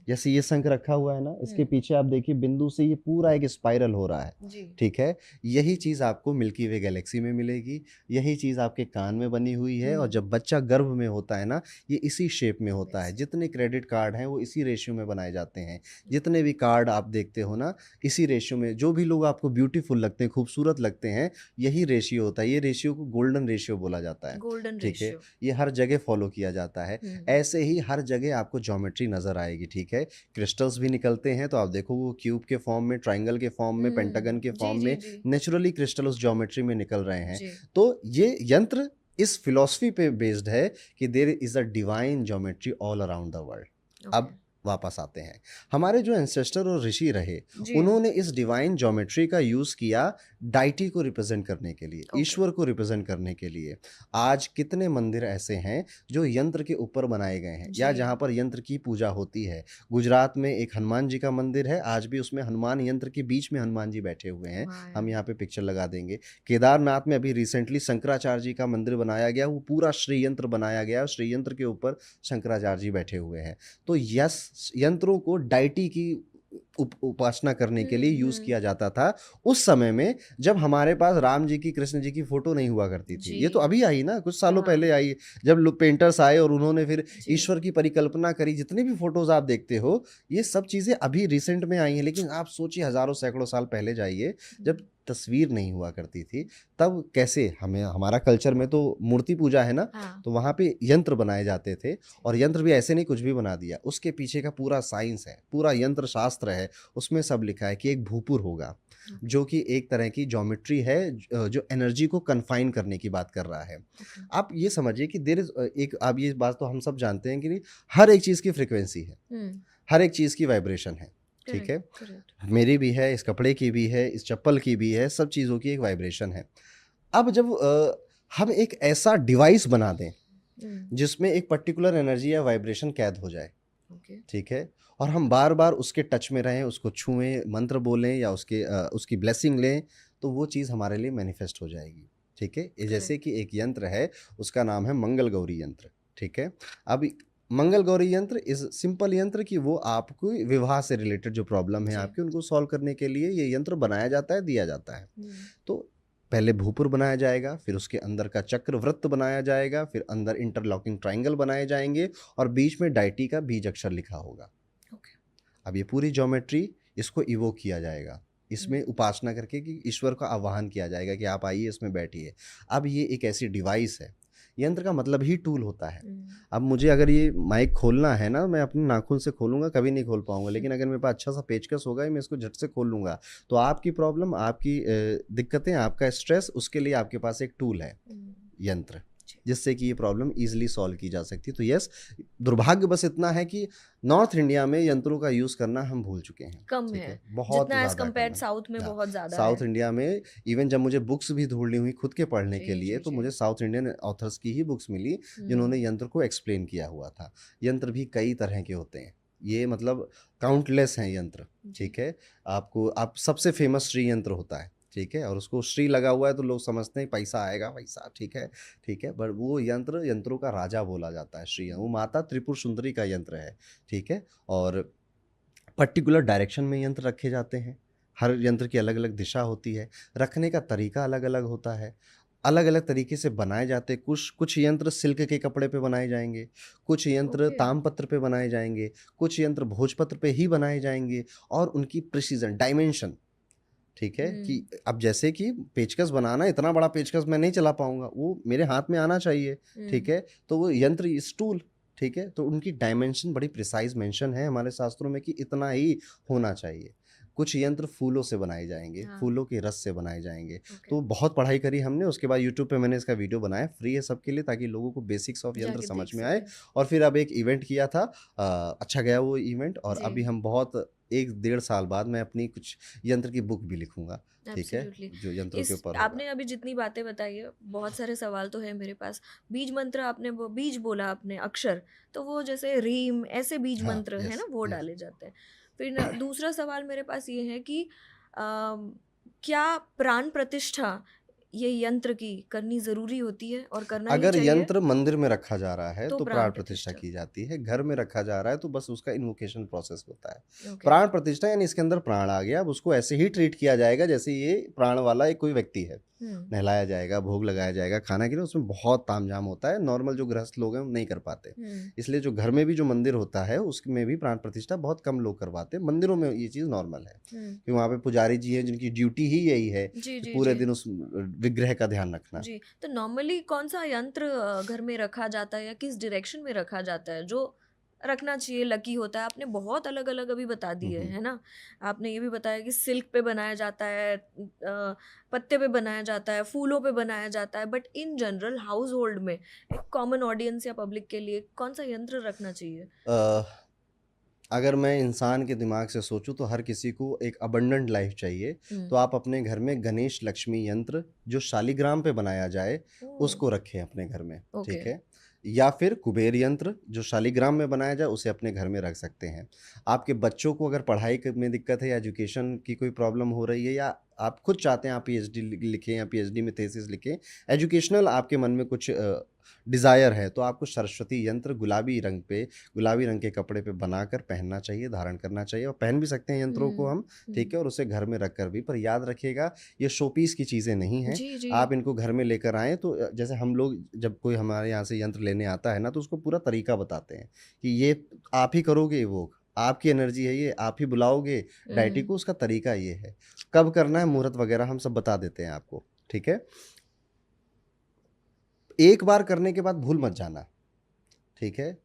जैसे ये शंख रखा हुआ है ना, इसके पीछे आप देखिए बिंदु से ये पूरा एक स्पाइरल हो रहा है, ठीक है? यही चीज़ आपको मिल्की वे गैलेक्सी में मिलेगी, यही चीज़ आपके कान में बनी हुई है और जब बच्चा गर्भ में होता है ना, ये इसी शेप में होता है। जितने क्रेडिट कार्ड हैं वो इसी रेशियो में बनाए जाते हैं, जितने भी कार्ड आप देखते हो ना, इसी रेशियो में। जो भी लोग आपको ब्यूटीफुल लगते हैं, खूबसूरत लगते हैं, यही रेशियो होता है। ये रेशियो को गोल्डन रेशियो बोला जाता है, ठीक है? ये हर जगह फॉलो किया जाता है। ऐसे ही हर जगह आपको ज्योमेट्री नजर आएगी, ठीक है? क्रिस्टल्स भी निकलते हैं तो आप देखो वो क्यूब के फॉर्म में, ट्राइंगल के फॉर्म में, पेंटागन के फॉर्म में, नेचुरली क्रिस्टल उस ज्योमेट्री में निकल रहे हैं। तो ये यंत्र इस फिलॉसफी पे बेस्ड है कि there is a divine geometry all around the world. अब वापस आते हैं, हमारे जो एंसेस्टर और ऋषि रहे, उन्होंने इस डिवाइन ज्योमेट्री का यूज किया डाइटी को रिप्रेजेंट करने के लिए, ईश्वर को रिप्रेजेंट करने के लिए। आज कितने मंदिर ऐसे हैं जो यंत्र के ऊपर बनाए गए हैं या जहाँ पर यंत्र की पूजा होती है। गुजरात में एक हनुमान जी का मंदिर है, आज भी उसमें हनुमान यंत्र के बीच में हनुमान जी बैठे हुए हैं, हम यहाँ पे पिक्चर लगा देंगे। केदारनाथ में अभी रिसेंटली शंकराचार्य जी का मंदिर बनाया गया, वो पूरा श्री यंत्र बनाया गया, श्री यंत्र के ऊपर शंकराचार्य जी बैठे हुए हैं। तो यस, यंत्रों को डाइटी की उपासना करने के लिए यूज किया जाता था उस समय में, जब हमारे पास राम जी की, कृष्ण जी की फोटो नहीं हुआ करती थी। ये तो अभी आई ना, कुछ सालों पहले आई, जब लोग पेंटर्स आए और उन्होंने फिर ईश्वर की परिकल्पना करी। जितनी भी फोटोज आप देखते हो, ये सब चीजें अभी रिसेंट में आई हैं, लेकिन आप सोचिए हजारों सैकड़ों साल पहले जाइए, जब तस्वीर नहीं हुआ करती थी, तब कैसे हमें, हमारा कल्चर में तो मूर्ति पूजा है ना, हाँ। तो वहाँ पे यंत्र बनाए जाते थे। और यंत्र भी ऐसे नहीं कुछ भी बना दिया, उसके पीछे का पूरा साइंस है, पूरा यंत्र शास्त्र है, उसमें सब लिखा है कि एक भूपुर होगा जो कि एक तरह की ज्योमेट्री है, जो एनर्जी को कन्फाइन करने की बात कर रहा है। ओके। आप ये समझिए कि देर इज एक, आप ये बात तो हम सब जानते हैं कि नहीं, हर एक चीज़ की फ्रिक्वेंसी है, हम्म। हर एक चीज़ की वाइब्रेशन है, ठीक है। Correct correct. मेरी भी है, इस कपड़े की भी है, इस चप्पल की भी है, सब चीज़ों की एक वाइब्रेशन है। अब जब हम एक ऐसा डिवाइस बना दें जिसमें एक पर्टिकुलर एनर्जी या वाइब्रेशन कैद हो जाए, ओके। ठीक है, और हम बार बार उसके टच में रहें, उसको छुएं, मंत्र बोलें या उसकी ब्लेसिंग लें, तो वो चीज़ हमारे लिए मैनिफेस्ट हो जाएगी, ठीक है। ये जैसे कि एक यंत्र है, उसका नाम है मंगल गौरी यंत्र, ठीक है। अब मंगल गौरी यंत्र इस सिंपल यंत्र कि वो आपको विवाह से रिलेटेड जो प्रॉब्लम है जी। आपकी, उनको सॉल्व करने के लिए ये यंत्र बनाया जाता है, दिया जाता है। हम्म। तो पहले भूपुर बनाया जाएगा, फिर उसके अंदर का चक्र वृत्त बनाया जाएगा, फिर अंदर इंटरलॉकिंग ट्रायंगल बनाए जाएंगे और बीच में डायटी का बीज अक्षर लिखा होगा। ओके। अब ये पूरी ज्योमेट्री, इसको इवोक किया जाएगा, इसमें उपासना करके कि ईश्वर का आवाहन किया जाएगा कि आप आइए, इसमें बैठिए। अब ये एक ऐसी डिवाइस है, यंत्र का मतलब ही टूल होता है। अब मुझे अगर ये माइक खोलना है ना, मैं अपने नाखून से खोलूंगा, कभी नहीं खोल पाऊंगा, लेकिन अगर मेरे पास अच्छा सा पेचकस होगा, मैं इसको झट से खोल लूंगा। तो आपकी प्रॉब्लम, आपकी दिक्कतें, आपका स्ट्रेस, उसके लिए आपके पास एक टूल है, यंत्र, जिससे कि ये प्रॉब्लम इजीली सॉल्व की जा सकती है। तो यस, दुर्भाग्य बस इतना है कि नॉर्थ इंडिया में यंत्रों का यूज़ करना हम भूल चुके हैं, कम ठीक है, है, बहुत जितना एज ज़्यादा कम्पेयर कम है। साउथ में हाँ, बहुत ज़्यादा साउथ है। इंडिया में इवन जब मुझे बुक्स भी ढूंढनी हुई खुद के पढ़ने के जी लिए, जी तो जी। मुझे साउथ इंडियन ऑथर्स की ही बुक्स मिली जिन्होंने यंत्र को एक्सप्लेन किया हुआ था। यंत्र भी कई तरह के होते हैं, ये मतलब काउंटलेस हैं यंत्र, जी। ठीक है। आप सबसे फेमस श्री यंत्र होता है, ठीक है, और उसको श्री लगा हुआ है तो लोग समझते हैं पैसा आएगा, पैसा, ठीक है, ठीक है। बट वो यंत्र यंत्रों का राजा बोला जाता है, श्री, वो माता त्रिपुर सुंदरी का यंत्र है, ठीक है। और पर्टिकुलर डायरेक्शन में यंत्र रखे जाते हैं, हर यंत्र की अलग अलग दिशा होती है, रखने का तरीका अलग अलग होता है, अलग अलग तरीके से बनाए जाते हैं। कुछ कुछ यंत्र सिल्क के कपड़े पे बनाए जाएंगे, कुछ यंत्र ओके। तामपत्र पे बनाए जाएंगे, कुछ यंत्र भोजपत्र पे ही बनाए जाएंगे, और उनकी प्रिसीजन, डायमेंशन, ठीक है, कि अब जैसे कि पेचकस बनाना, इतना बड़ा पेचकस मैं नहीं चला पाऊंगा, वो मेरे हाथ में आना चाहिए, ठीक है। तो वो यंत्र स्टूल, ठीक है, तो उनकी डायमेंशन बड़ी प्रिसाइज मेंशन है हमारे शास्त्रों में कि इतना ही होना चाहिए। कुछ यंत्र फूलों से बनाए जाएंगे, हाँ। फूलों के रस से बनाए जाएंगे। ओके। तो बहुत पढ़ाई करी हमने, उसके बाद यूट्यूब पे मैंने इसका वीडियो बनाया, फ्री है सबके लिए, ताकि लोगों को बेसिक्स ऑफ यंत्र जाके समझ देख में आए। सके। और फिर अब एक इवेंट किया था, अच्छा गया वो इवेंट, और जी। अभी हम बहुत 1-1.5 साल बाद मैं अपनी कुछ यंत्र की बुक भी लिखूंगा, ठीक है, एब्सोल्युटली। जो यंत्रों के इस ऊपर होगा। आपने अभी जितनी बातें बताई है, बहुत सारे सवाल तो है मेरे पास। बीज मंत्र आपने बीज बोला आपने, अक्षर, तो वो जैसे रीम ऐसे बीज हाँ, मंत्र है ना, यस, वो यस। डाले जाते हैं। फिर दूसरा सवाल मेरे पास ये है कि अम, क्या प्राण प्रतिष्ठा ये यंत्र की करनी जरूरी होती है और करना ही अगर चाहिए? यंत्र मंदिर में रखा जा रहा है तो तो प्राण प्राण प्रतिष्ठा प्रतिष्ठा। की जाती है, घर में रखा जा रहा है तो बस उसका इन्वोकेशन प्रोसेस होता है। ओके। प्राण प्रतिष्ठा यानी इसके अंदर प्राण आ गया, अब उसको ऐसे ही ट्रीट किया जाएगा जैसे ये प्राण वाला एक कोई व्यक्ति है। नहलाया जाएगा, भोग लगाया जाएगा, खाना के लिए उसमें बहुत तामझाम होता है, नॉर्मल जो गृहस्थ लोग हैं वो नहीं कर पाते। इसलिए जो घर में भी जो मंदिर होता है उसमें भी प्राण प्रतिष्ठा बहुत कम लोग करवाते हैं, मंदिरों में ये चीज़ नॉर्मल है, कि वहाँ पे पुजारी जी हैं जिनकी ड्यूटी ही यही है जी कि जी पूरे जी दिन उस विग्रह का ध्यान रखना। जी। तो नॉर्मली कौन सा यंत्र घर में रखा जाता है या किस डायरेक्शन में रखा जाता है जो रखना चाहिए, लकी होता है? आपने बहुत अलग अलग अभी बता दिए हम्म। है ना। आपने ये भी बताया कि सिल्क पे बनाया जाता है, पत्ते पे बनाया जाता है, फूलों पे बनाया जाता है, but in general house hold में एक कॉमन ऑडियंस या पब्लिक के लिए कौन सा यंत्र रखना चाहिए? अ, अगर मैं इंसान के दिमाग से सोचूं तो हर किसी को एक अबंडेंट लाइफ चाहिए, तो आप अपने घर में गणेश लक्ष्मी यंत्र जो शालिग्राम पे बनाया जाए ओह। उसको रखें अपने घर में, ओके। ठीक है। या फिर कुबेर यंत्र जो शालिग्राम में बनाया जाए उसे अपने घर में रख सकते हैं। आपके बच्चों को अगर में दिक्कत है या एजुकेशन की कोई प्रॉब्लम हो रही है, या आप खुद चाहते हैं आप पीएचडी लिखें या पीएचडी में थीसिस लिखें, एजुकेशनल आपके मन में कुछ डिज़ायर है, तो आपको सरस्वती यंत्र गुलाबी रंग के कपड़े पे बनाकर पहनना चाहिए, धारण करना चाहिए, और पहन भी सकते हैं यंत्रों को हम, ठीक है, और उसे घर में रख कर भी। पर याद रखिएगा ये शोपीस की चीज़ें नहीं हैं, जी जी। आप इनको घर में लेकर आएँ तो जैसे हम लोग जब कोई हमारे यहाँ से यंत्र लेने आता है ना, तो उसको पूरा तरीका बताते हैं कि ये आप ही करोगे वो, आपकी एनर्जी है ये, आप ही बुलाओगे डाइटी को, उसका तरीका ये है। कब करना है, मुहूर्त वगैरह हम सब बता देते हैं आपको, ठीक है। एक बार करने के बाद भूल मत जाना, ठीक है।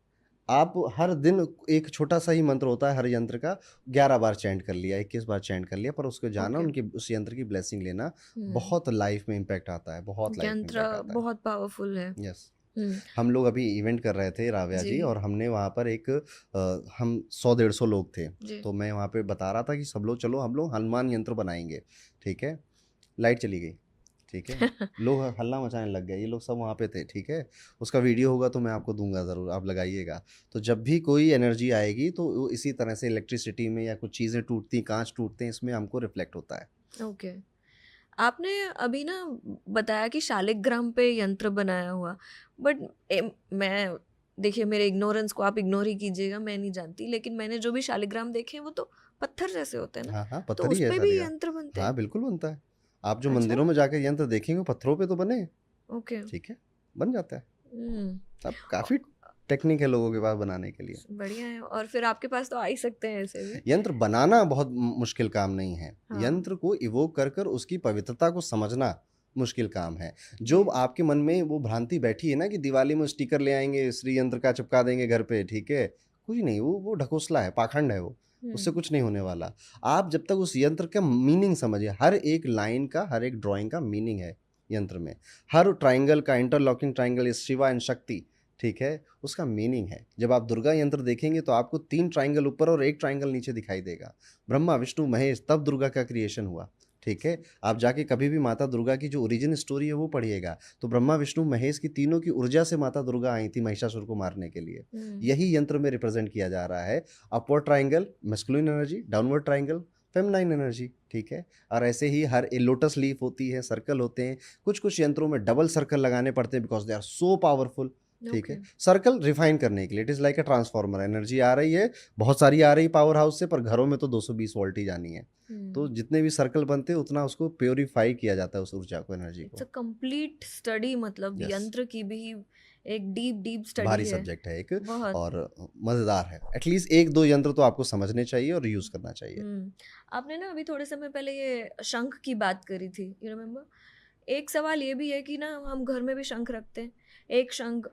आप हर दिन एक छोटा सा ही मंत्र होता है हर यंत्र का, 11 बार चैंट कर लिया, 21 बार चैंट कर लिया, पर उसको जाना, ओके। उनकी उस यंत्र की ब्लेसिंग लेना, बहुत लाइफ में इम्पैक्ट आता है, बहुत लाइफ में यंत्र इम्पैक्ट आता बहुत पावरफुल है। है। यस। हम्म, हम लोग अभी इवेंट कर रहे थे राव्या जी, जी और हमने वहाँ पर एक हम 100-150 लोग थे, जी। तो मैं वहाँ पे बता रहा था कि सब लोग चलो हम लोग हनुमान यंत्र बनाएंगे, ठीक है। लाइट चली गई, ठीक है। लोग हल्ला मचाने लग गए, ये लोग सब वहाँ पे थे, ठीक है। उसका वीडियो होगा तो मैं आपको दूंगा ज़रूर, आप लगाइएगा। तो जब भी कोई एनर्जी आएगी तो वो इसी तरह से इलेक्ट्रिसिटी में या कुछ चीज़ें टूटती, कांच टूटते हैं, इसमें हमको रिफ्लेक्ट होता है। ओके। आपने अभी ना बताया कि शालिग्राम पे यंत्र बनाया हुआ, बट मैं, देखिए मेरे इग्नोरेंस को आप इग्नोर ही कीजिएगा, मैं नहीं जानती, लेकिन मैंने जो भी शालिग्राम देखे हैं वो तो पत्थर जैसे होते हैं ना, हाँ हाँ, तो पत्थर ही उस है पे भी शालिग्राम। यंत्र बनते हाँ हैं? बिल्कुल बनता है। आप जो अच्छा। मंदिरों में जाकर यंत्र देखेंगे वो पत्थरों पे तो बने हैं, ओके। ठीक है, बन जाता है। हम्म। अब काफ़ी टेक्निक है लोगों के पास बनाने के लिए। बढ़िया है, और फिर आपके पास तो आ ही सकते हैं ऐसे भी। यंत्र बनाना बहुत मुश्किल काम नहीं है, हाँ यंत्र को इवोक कर कर उसकी पवित्रता को समझना मुश्किल काम है। जो जी। आपके मन में वो भ्रांति बैठी है ना कि दिवाली में स्टिकर ले आएंगे, श्री यंत्र का चिपका देंगे घर पे, ठीक है, कुछ नहीं, वो ढकोसला है, पाखंड है वो, उससे हम्म। कुछ नहीं होने वाला। आप जब तक उस यंत्र का मीनिंग समझिए, हर एक लाइन का, हर एक ड्राइंग का मीनिंग है यंत्र में, हर ट्राइंगल का, इंटरलॉकिंग ट्राइंगल, शिवा एंड शक्ति, ठीक है, उसका मीनिंग है। जब आप दुर्गा यंत्र देखेंगे तो आपको 3 ट्राइंगल ऊपर और 1 ट्राइंगल नीचे दिखाई देगा। ब्रह्मा विष्णु महेश, तब दुर्गा का क्रिएशन हुआ, ठीक है। आप जाके कभी भी माता दुर्गा की जो ओरिजिन स्टोरी है वो पढ़िएगा, तो ब्रह्मा विष्णु महेश की तीनों की ऊर्जा से माता दुर्गा आई थी महिषासुर को मारने के लिए। हम्म। यही यंत्र में रिप्रेजेंट किया जा रहा है। Upward triangle masculine energy, downward triangle feminine energy, ठीक है। और ऐसे ही हर लोटस लीफ होती है, सर्कल होते हैं, कुछ कुछ यंत्रों में डबल सर्कल लगाने पड़ते हैं because they are so powerful, ठीक ओके। है। सर्कल रिफाइन करने के लिए, it is like a transformer, energy आ रही है, बहुत सारी आ रही पावर हाउस से, पर घरों में तो 220 वोल्ट ही जानी है। तो जितने भी सर्कल बनते हैं उतना उसको प्योरीफाई किया जाता है, उस ऊर्जा को, एनर्जी इट्स को। अ कंप्लीट स्टडी, मतलब यस, यंत्र की भी एक डीप डीप स्टडी भारी है। सब्जेक्ट है एक, बहुत। और मज़ेदार है। एटलीस्ट 1-2 यंत्र तो आपको समझने चाहिए और यूज़ करना चाहिए। आपने ना अभी थोड़े समय पहले ये शंख की बात करी थी, यू रिमेम्बर? एक सवाल ये भी है कि ना हम घर में भी शंख रखते हैं। एक शंख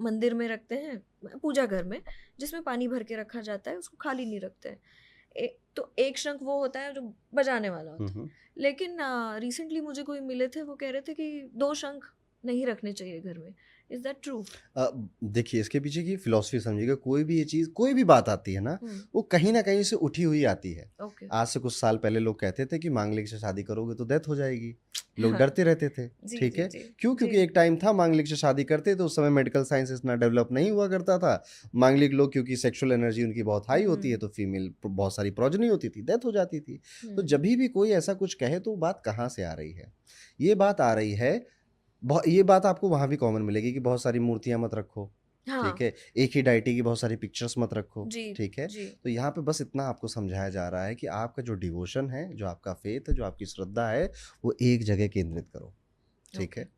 मंदिर में रखते हैं, पूजा घर में, जिसमें पानी भर के रखा जाता है, उसको खाली नहीं रखते हैं। तो एक शंख वो होता है जो बजाने वाला हुँ, होता है। हुँ। लेकिन रिसेंटली मुझे कोई मिले थे, वो कह रहे थे कि 2 शंख नहीं रखने चाहिए घर में। Is that true? देखिए इसके पीछे की फिलॉसफी समझिएगा, कोई भी ये चीज़, कोई भी बात आती है ना, वो कहीं न कहीं से उठी हुई आती है। ओके। आज से कुछ साल पहले लोग कहते थे कि मांगलिक से शादी करोगे तो डेथ हो जाएगी। लोग हाँ। डरते रहते थे, जी ठीक जी है। जी। क्यों? जी। क्योंकि एक टाइम था मांगलिक से शादी करते तो उस समय मेडिकल साइंस इतना डेवलप नहीं हुआ करता था। मांगलिक लोग, क्योंकि सेक्सुअल एनर्जी उनकी बहुत हाई होती है, तो फीमेल बहुत सारी प्रोजेनी होती थी, डेथ हो जाती थी। तो जभी भी कोई ऐसा कुछ कहे तो बात कहाँ से आ रही है? ये बात आ रही है, ये बात आपको वहाँ भी कॉमन मिलेगी कि बहुत सारी मूर्तियाँ मत रखो, ठीक हाँ है। एक ही डायटी की बहुत सारी पिक्चर्स मत रखो, जी ठीक है। जी। तो यहाँ पे बस इतना आपको समझाया जा रहा है कि आपका जो डिवोशन है, जो आपका फेथ है, जो आपकी श्रद्धा है, वो एक जगह केंद्रित करो, ठीक ओके। है।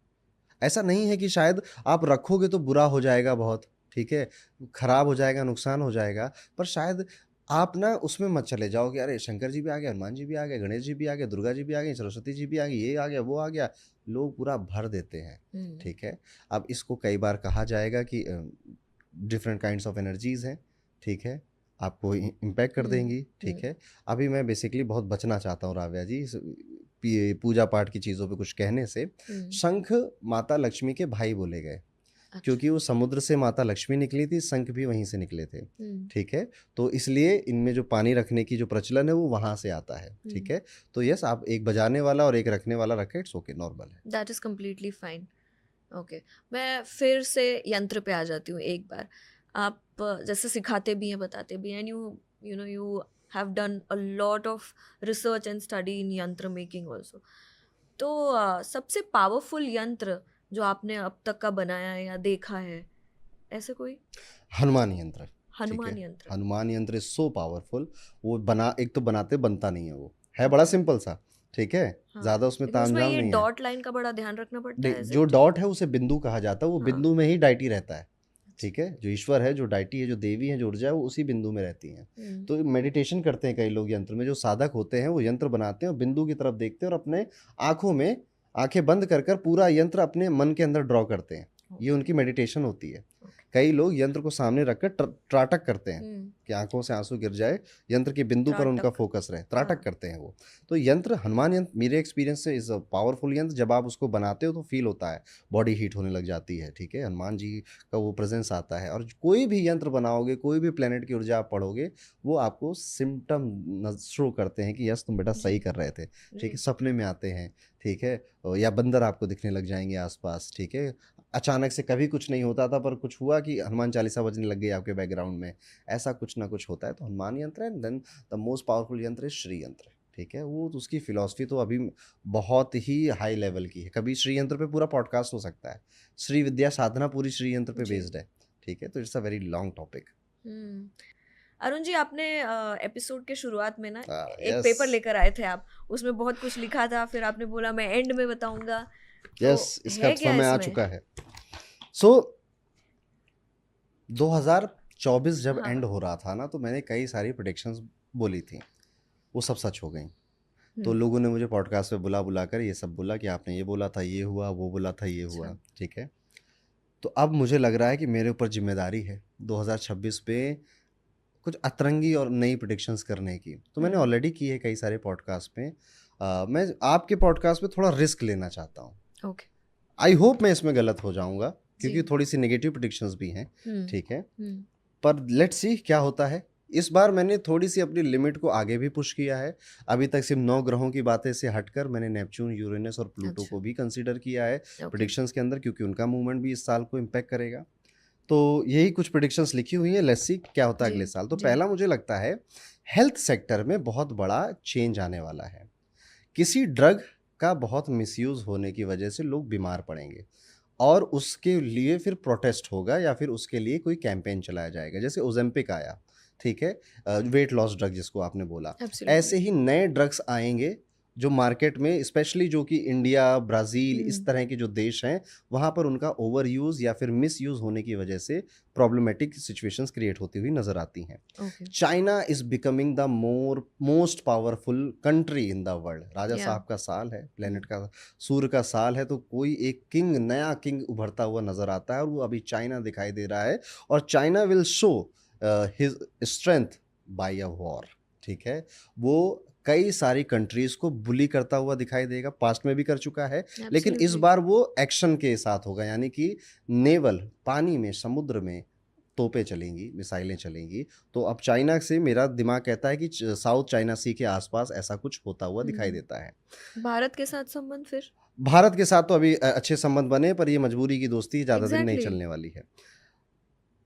ऐसा नहीं है कि शायद आप रखोगे तो बुरा हो जाएगा बहुत, ठीक है, खराब हो जाएगा, नुकसान हो जाएगा, पर शायद आप ना उसमें मत चले जाओ कि अरे शंकर जी भी आ गए, हनुमान जी भी आ गए, गणेश जी भी आ गए, दुर्गा जी भी आ गई, सरस्वती जी भी आ गई, ये आ गया, वो आ गया। लोग पूरा भर देते हैं, ठीक है। अब इसको कई बार कहा जाएगा कि डिफरेंट काइंड्स ऑफ एनर्जीज हैं, ठीक है, आपको इम्पैक्ट कर देंगी, ठीक है। अभी मैं बेसिकली बहुत बचना चाहता हूँ राव्या जी पूजा पाठ की चीज़ों पे कुछ कहने से। शंख माता लक्ष्मी के भाई बोले गए, क्योंकि वो समुद्र से माता लक्ष्मी निकली थी, शंख भी वहीं से निकले थे, ठीक है। तो इसलिए इनमें जो पानी रखने की जो प्रचलन है वो वहाँ से आता है, ठीक है। तो यस, आप एक बजाने वाला और एक रखने वाला रखें, इट्स ओके, नॉर्मल है। That is completely fine. Okay. मैं फिर से यंत्र पे आ जाती हूँ एक बार। आप जैसे सिखाते भी हैं, बताते भी हैं, and you know you have done a lot of research and study in यंत्र मेकिंग ऑल्सो। तो सबसे पावरफुल यंत्र जो आपने अब तक का बनाया है या देखा है, ऐसे कोई? हनुमान यंत्र, ठीक है। हनुमान यंत्र। हनुमान यंत्र इज सो पावरफुल। वो बना, एक तो बनाते बनता नहीं है, वो है बड़ा सिंपल सा, ठीक है, हाँ, ज़्यादा उसमें लेकिन उसमें तामझाम ये नहीं है। डॉट लाइन का बड़ा ध्यान रखना पड़ता है, is जो it? डॉट है उसे बिंदु कहा जाता है, वो हाँ। बिंदु में ही डायटी रहता है, ठीक है, जो ईश्वर है, जो डाइटी है, जो देवी है, जो ऊर्जा है, वो उसी बिंदु में रहती हैं। तो मेडिटेशन करते हैं कई लोग यंत्र में, जो साधक होते हैं वो यंत्र बनाते हैं और बिंदु की तरफ देखते हैं और अपने आंखों में आंखें बंद कर कर पूरा यंत्र अपने मन के अंदर ड्रॉ करते हैं। ये उनकी मेडिटेशन होती है। कई लोग यंत्र को सामने रखकर त्राटक करते हैं कि आंखों से आंसू गिर जाए, यंत्र के बिंदु पर उनका फोकस रहे, त्राटक करते हैं वो। तो यंत्र, हनुमान यंत्र मेरे एक्सपीरियंस से इज अ पावरफुल यंत्र। जब आप उसको बनाते हो तो फील होता है, बॉडी हीट होने लग जाती है, ठीक है, हनुमान जी का वो प्रेजेंस आता है। और कोई भी यंत्र बनाओगे, कोई भी प्लेनेट की ऊर्जा आप पढ़ोगे, वो आपको सिम्टम शो करते हैं कि यस तुम बेटा सही कर रहे थे, ठीक है। सपने में आते हैं, ठीक है, या बंदर आपको दिखने लग जाएंगे आसपास, ठीक है। अचानक से कभी कुछ नहीं होता था पर कुछ हुआ कि हनुमान चालीसा बजने लग गई आपके बैकग्राउंड में, ऐसा कुछ ना कुछ होता है। तो हनुमान यंत्र है। देन द मोस्ट पावरफुल यंत्र है श्री यंत्र, ठीक है। वो तो उसकी फिलॉसफी तो अभी बहुत ही हाई लेवल की है। कभी श्री यंत्र पे पूरा पॉडकास्ट हो सकता है। श्री विद्या साधना पूरी श्री यंत्र पे बेस्ड है, ठीक है। तो it's a very long topic. Arun ji, आपने एपिसोड के शुरुआत में ना एक yes. पेपर लेकर आए थे आप, उसमें बहुत कुछ लिखा था, फिर आपने बोला मैं एंड में बताऊंगा। यस, इसका है क्या समय आ इसमें? चुका है। सो 2024 जब एंड हो रहा था ना, तो मैंने कई सारी प्रेडिक्शंस बोली थी, वो सब सच हो गई। तो लोगों ने मुझे पॉडकास्ट पे बुला कर ये सब बोला कि आपने ये बोला था ये हुआ, वो बोला था ये हुआ, ठीक है। तो अब मुझे लग रहा है कि मेरे ऊपर जिम्मेदारी है 2026 पे कुछ अतरंगी और नई प्रेडिक्शंस करने की। तो मैंने ऑलरेडी की है कई सारे पॉडकास्ट पे। मैं आपके पॉडकास्ट पे थोड़ा रिस्क लेना चाहता हूँ। ओके, आई होप मैं इसमें गलत हो जाऊंगा, क्योंकि थोड़ी सी नेगेटिव प्रेडिक्शंस भी हैं, ठीक है। पर लेट्स सी क्या होता है। इस बार मैंने थोड़ी सी अपनी लिमिट को आगे भी पुश किया है। अभी तक सिर्फ 9 ग्रहों की बातें से हटकर मैंने नेपच्यून, यूरेनस और प्लूटो को भी कंसीडर किया है प्रेडिक्शंस के अंदर, क्योंकि उनका मूवमेंट भी इस साल को इम्पैक्ट करेगा। तो यही कुछ प्रेडिक्शंस लिखी हुई है। लेट्स सी क्या होता है अगले साल। तो पहला मुझे लगता है हेल्थ सेक्टर में बहुत बड़ा चेंज आने वाला है। किसी ड्रग का बहुत मिसयूज होने की वजह से लोग बीमार पड़ेंगे और उसके लिए फिर प्रोटेस्ट होगा या फिर उसके लिए कोई कैंपेन चलाया जाएगा। जैसे ओजेम्पिक आया, ठीक है, वेट लॉस ड्रग जिसको आपने बोला, ऐसे ही नए ड्रग्स आएंगे जो मार्केट में, स्पेशली जो कि इंडिया, ब्राज़ील, इस तरह के जो देश हैं, वहाँ पर उनका ओवर यूज़ या फिर मिस यूज़ होने की वजह से प्रॉब्लमेटिक सिचुएशंस क्रिएट होती हुई नज़र आती हैं। China is becoming the most powerful country in the world. राजा साहब का साल है, प्लेनेट का, सूर्य का साल है, तो कोई एक किंग, नया किंग उभरता हुआ नज़र आता है और वो अभी चाइना दिखाई दे रहा है। और China will show his strength by a war, ठीक है। वो कई सारी कंट्रीज को बुली करता हुआ दिखाई देगा, पास्ट में भी कर चुका है, लेकिन इस बार वो एक्शन के साथ होगा, यानी कि नेवल, पानी में, समुद्र में तोपें चलेंगी, मिसाइलें चलेंगी। तो अब चाइना से मेरा दिमाग कहता है कि साउथ चाइना सी के आसपास ऐसा कुछ होता हुआ दिखाई देता है। भारत के साथ संबंध, फिर भारत के साथ तो अभी अच्छे संबंध बने, पर ये मजबूरी की दोस्ती ज़्यादा दिन नहीं चलने वाली है।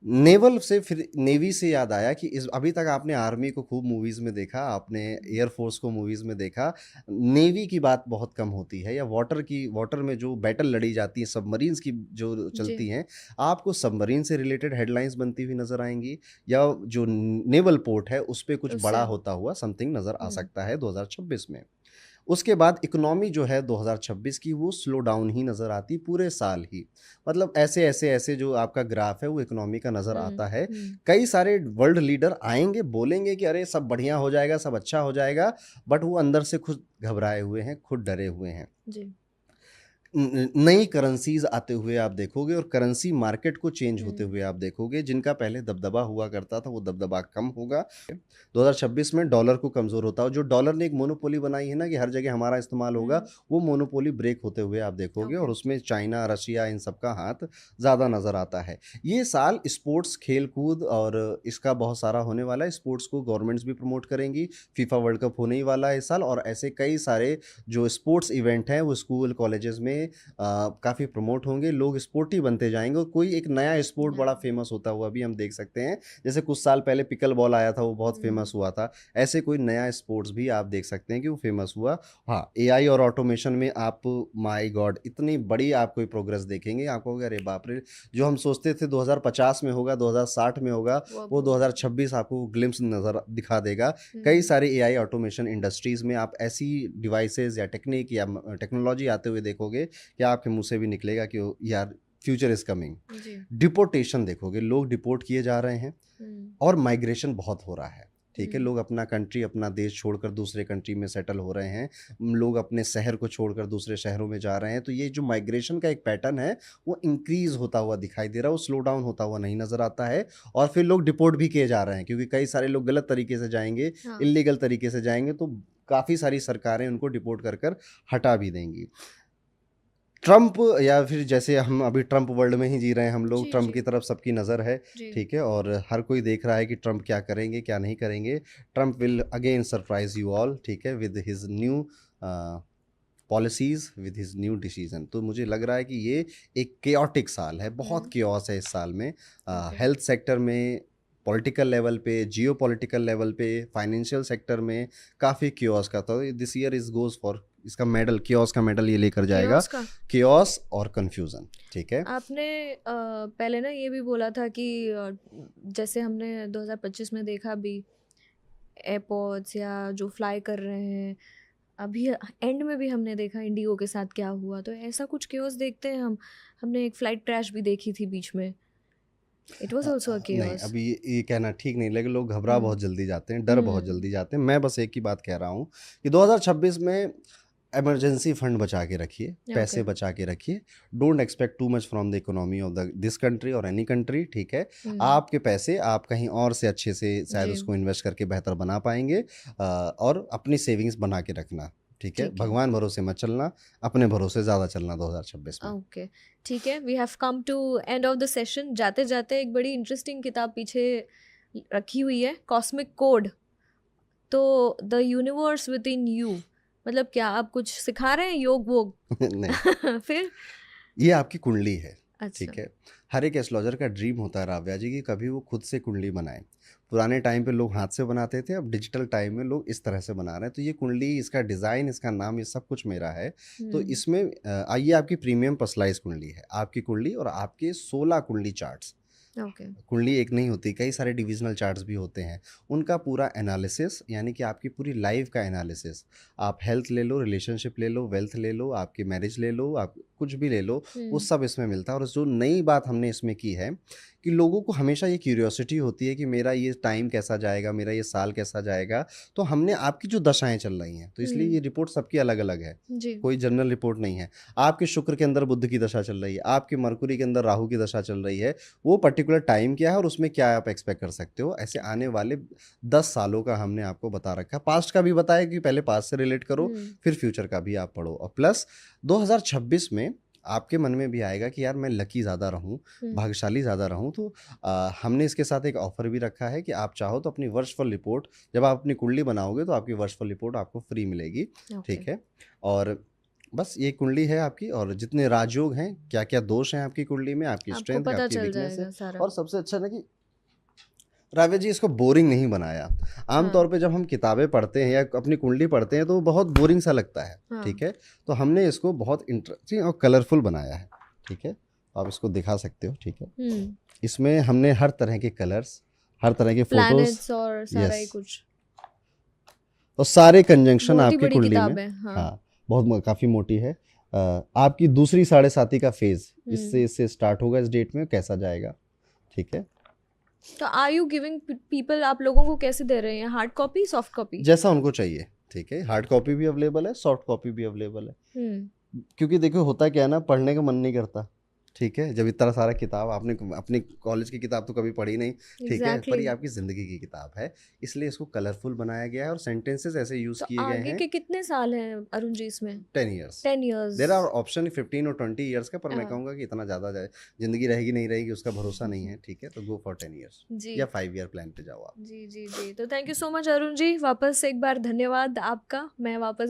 नेवल से फिर नेवी से याद आया कि इस अभी तक आपने आर्मी को खूब मूवीज़ में देखा, आपने एयरफोर्स को मूवीज़ में देखा, नेवी की बात बहुत कम होती है, या वाटर में जो बैटल लड़ी जाती है, सबमरीन्स की जो चलती हैं, आपको सबमरीन से रिलेटेड हेडलाइंस बनती हुई नज़र आएंगी, या जो नेवल पोर्ट है उस पर कुछ बड़ा होता हुआ समथिंग नज़र आ सकता है 2026 में। उसके बाद इकोनॉमी जो है 2026 की, वो स्लो डाउन ही नज़र आती पूरे साल ही। मतलब ऐसे जो आपका ग्राफ है वो इकोनॉमी का नज़र आता है। कई सारे वर्ल्ड लीडर आएंगे, बोलेंगे कि अरे सब बढ़िया हो जाएगा, सब अच्छा हो जाएगा, बट वो अंदर से खुद घबराए हुए हैं, खुद डरे हुए हैं जी। नई करेंसीज आते हुए आप देखोगे और करेंसी मार्केट को चेंज होते हुए आप देखोगे। जिनका पहले दबदबा हुआ करता था वो दबदबा कम होगा। 2026 में डॉलर को कमज़ोर होता है। जो डॉलर ने एक मोनोपोली बनाई है ना कि हर जगह हमारा इस्तेमाल होगा, वो मोनोपोली ब्रेक होते हुए आप देखोगे और उसमें चाइना, रशिया, इन सब का हाथ ज़्यादा नज़र आता है। ये साल स्पोर्ट्स, खेल कूद और इसका बहुत सारा होने वाला है। स्पोर्ट्स को गवर्नमेंट्स भी प्रमोट करेंगी। फीफा वर्ल्ड कप होने ही वाला है इस साल, और ऐसे कई सारे जो स्पोर्ट्स इवेंट हैं वो स्कूल, कॉलेजेस में काफ़ी प्रमोट होंगे। लोग स्पोर्टी बनते जाएंगे और कोई एक नया स्पोर्ट बड़ा फेमस होता हुआ भी हम देख सकते हैं। जैसे कुछ साल पहले पिकल बॉल आया था, वो बहुत फेमस हुआ था, ऐसे कोई नया स्पोर्ट्स भी आप देख सकते हैं कि वो फेमस हुआ। हाँ, एआई और ऑटोमेशन में आप, माय गॉड, इतनी बड़ी आप कोई प्रोग्रेस देखेंगे, आपको अरे बाप रे, जो हम सोचते थे 2050 में होगा, 2060 में होगा, वो 2026 आपको ग्लिम्स नजर दिखा देगा। कई सारे एआई ऑटोमेशन इंडस्ट्रीज में आप ऐसी डिवाइसेस या टेक्निक या टेक्नोलॉजी आते हुए देखोगे कि आपके मुंह से भी निकलेगा कि यार फ्यूचर इज कमिंग। जी। डिपोर्टेशन देखोगे, लोग डिपोर्ट किए जा रहे हैं और माइग्रेशन बहुत हो रहा है, ठीक है। हुँ। लोग अपना कंट्री, अपना देश छोड़कर दूसरे कंट्री में सेटल हो रहे हैं, लोग अपने शहर को छोड़कर दूसरे शहरों में जा रहे हैं। तो ये जो माइग्रेशन का एक पैटर्न है वो इंक्रीज होता हुआ दिखाई दे रहा है, वो स्लो डाउन होता हुआ नहीं नज़र आता है। और फिर लोग डिपोर्ट भी किए जा रहे हैं, क्योंकि कई सारे लोग गलत तरीके से जाएंगे, हाँ। इलीगल तरीके से जाएंगे, तो काफ़ी सारी सरकारें उनको डिपोर्ट कर कर हटा भी देंगी। ट्रंप, या फिर जैसे हम अभी ट्रंप वर्ल्ड में ही जी रहे हैं हम लोग, जी, ट्रंप जी। की तरफ सबकी नज़र है, जी। ठीक है। और हर कोई देख रहा है कि ट्रंप क्या करेंगे क्या नहीं करेंगे। Trump will again surprise you all, ठीक है, with his new policies, with his new decision. तो मुझे लग रहा है कि ये एक केओटिक साल है, बहुत हुँ। केओस है इस साल में, ओके। हेल्थ सेक्टर में, पॉलिटिकल लेवल पे, जियो पॉलिटिकल लेवल पे, फाइनेंशियल सेक्टर में काफ़ी केओस का। तो this year is goes for, इसका मेडल, केओस का मेडल ये लेकर जाएगा, केओस का? केओस और कन्फ्यूज़न, ठीक है। आपने पहले ना ये भी बोला था कि जैसे हमने 2025 में देखा भी एयरपोर्ट्स या जो फ्लाई कर रहे हैं, अभी एंड में भी हमने देखा इंडिगो के साथ क्या हुआ, तो ऐसा कुछ केओस देखते हैं हम। हमने एक फ्लाइट क्रैश भी देखी थी बीच में, इट वाज आल्सो अ नहीं, केओस। अभी ये कहना ठीक नहीं लगेगा, लोग घबरा बहुत जल्दी जाते हैं, डर बहुत हुँ। जल्दी जाते हैं। मैं बस एक ही बात कह रहा हूँ कि 2026 में इमरजेंसी फंड बचा के रखिए, ओके। पैसे बचा के रखिए। Don't expect too much from the economy of the this country और एनी कंट्री, ठीक है। हुँ। आपके पैसे आप कहीं और से अच्छे से शायद जी। उसको इन्वेस्ट करके बेहतर बना पाएंगे, और अपनी सेविंग्स बना के रखना, ठीक है। ठीक है। भगवान भरोसे मत चलना, अपने भरोसे ज़्यादा चलना 2026 में। ओके, ठीक है। We have come to end of the session. जाते-जाते एक बड़ी इंटरेस्टिंग किताब पीछे रखी हुई है, कॉस्मिक कोड। तो the universe within you, मतलब क्या आप कुछ सिखा रहे हैं योग-वोग? नहीं, फिर? ये आपकी कुंडली है, अच्छा। ठीक है। हर एक एस्ट्रोलॉजर का ड्रीम होता है राव्या जी कि कभी वो खुद से कुंडली बनाएं। पुराने टाइम पे लोग हाथ से बनाते थे, अब डिजिटल टाइम में लोग इस तरह से बना रहे हैं। तो ये कुंडली, इसका डिज़ाइन, इसका नाम, ये सब कुछ मेरा है। तो हुँ। इसमें आइए, आपकी प्रीमियम पर्सनलाइज कुंडली है, आपकी कुंडली और आपके 16 कुंडली चार्ट्स। ओके। कुंडली एक नहीं होती, कई सारे डिविजनल चार्ट्स भी होते हैं। उनका पूरा एनालिसिस, यानी कि आपकी पूरी लाइफ का एनालिसिस, आप हेल्थ ले लो, रिलेशनशिप ले लो, वेल्थ ले लो, आपकी मैरिज ले लो, आप कुछ भी ले लो, वो हुँ। सब इसमें मिलता है। और जो नई बात हमने इसमें की है कि लोगों को हमेशा ये क्यूरियोसिटी होती है कि मेरा ये टाइम कैसा जाएगा, मेरा ये साल कैसा जाएगा। तो हमने आपकी जो दशाएं चल रही हैं, तो इसलिए हुँ। ये रिपोर्ट सबकी अलग अलग है, जी। कोई जनरल रिपोर्ट नहीं है। आपके शुक्र के अंदर बुध की दशा चल रही है, आपके मरकुरी के अंदर राहु की दशा चल रही है, वो पर्टिकुलर टाइम क्या है और उसमें क्या आप एक्सपेक्ट कर सकते हो, ऐसे आने वाले 10 सालों का हमने आपको बता रखा है। पास्ट का भी बताया कि पहले पास्ट से रिलेट करो, हुँ। फिर फ्यूचर का भी आप पढ़ो। और प्लस 2026 में आपके मन में भी आएगा कि यार मैं लकी ज़्यादा रहूँ, हुँ। भाग्यशाली ज़्यादा रहूँ। तो हमने इसके साथ एक ऑफ़र भी रखा है कि आप चाहो तो अपनी वर्षफल रिपोर्ट, जब आप अपनी कुंडली बनाओगे तो आपकी वर्षफल रिपोर्ट आपको फ्री मिलेगी, ओके। ठीक है। और बस ये कुंडली है आपकी, और जितने राजयोग हैं, क्या-क्या दोष हैं आपकी कुंडली में, आपकी आपको स्ट्रेंथ है, पता आपकी चल वीकनेस है। जाएगा सारा। और सबसे अच्छा ना कि राव्या जी इसको बोरिंग नहीं बनाया। आम हाँ। तौर पे जब हम किताबें पढ़ते हैं या अपनी कुंडली पढ़ते हैं तो वो बहुत बोरिंग सा लगता है, हाँ। ठीक है। तो हमने इसको बहुत इंटरेस्टिंग और कलरफुल बनाया है, ठीक है। आप इसको दिखा सकते हो, ठीक है। हुँ। इसमें हमने हर तरह के कलर्स, हर तरह के फोटोज़, प्लैनेट्स और सारा ही यस, कुछ। और सारे कंजंक्शन बहुत ही आपकी बड़ी कुंडली में। किताब है। हाँ। हाँ, बहुत काफ़ी मोटी है। आपकी दूसरी साढ़े साती का फेज़ हुँ। इससे स्टार्ट होगा, इस डेट में कैसा जाएगा, ठीक है। तो आर यू गिविंग पीपल, आप लोगों को कैसे दे रहे हैं? Hard copy, soft copy? जैसा उनको चाहिए, ठीक है। हार्ड कॉपी भी अवेलेबल है, सॉफ्ट कॉपी भी अवेलेबल है। हुँ। क्योंकि देखो होता क्या है ना, पढ़ने का मन नहीं करता, ठीक है। जब इतना सारा किताब आपने अपनी कॉलेज की किताब तो कभी पढ़ी नहीं, ठीक है, पर एग्ज़ैक्टली। ये आपकी ज़िंदगी की किताब है, इसलिए इसको कलरफुल बनाया गया है और सेंटेंसेस ऐसे यूज़ तो किए गए आगे हैं। के कितने साल हैं अरुण जी इसमें? 10 years 10 there are years. Option 15 और 20 ईयर्स का, पर मैं कहूँगा कि इतना ज़्यादा जाए, ज़िंदगी रहेगी नहीं रहेगी उसका भरोसा नहीं है, ठीक है। तो गो फॉर 10 ईयर्स जी। या 5 ईयर प्लान पे जाओ आप। जी, जी, जी। तो thank you so much Arun ji. वापस एक बार धन्यवाद आपका। मैं वापस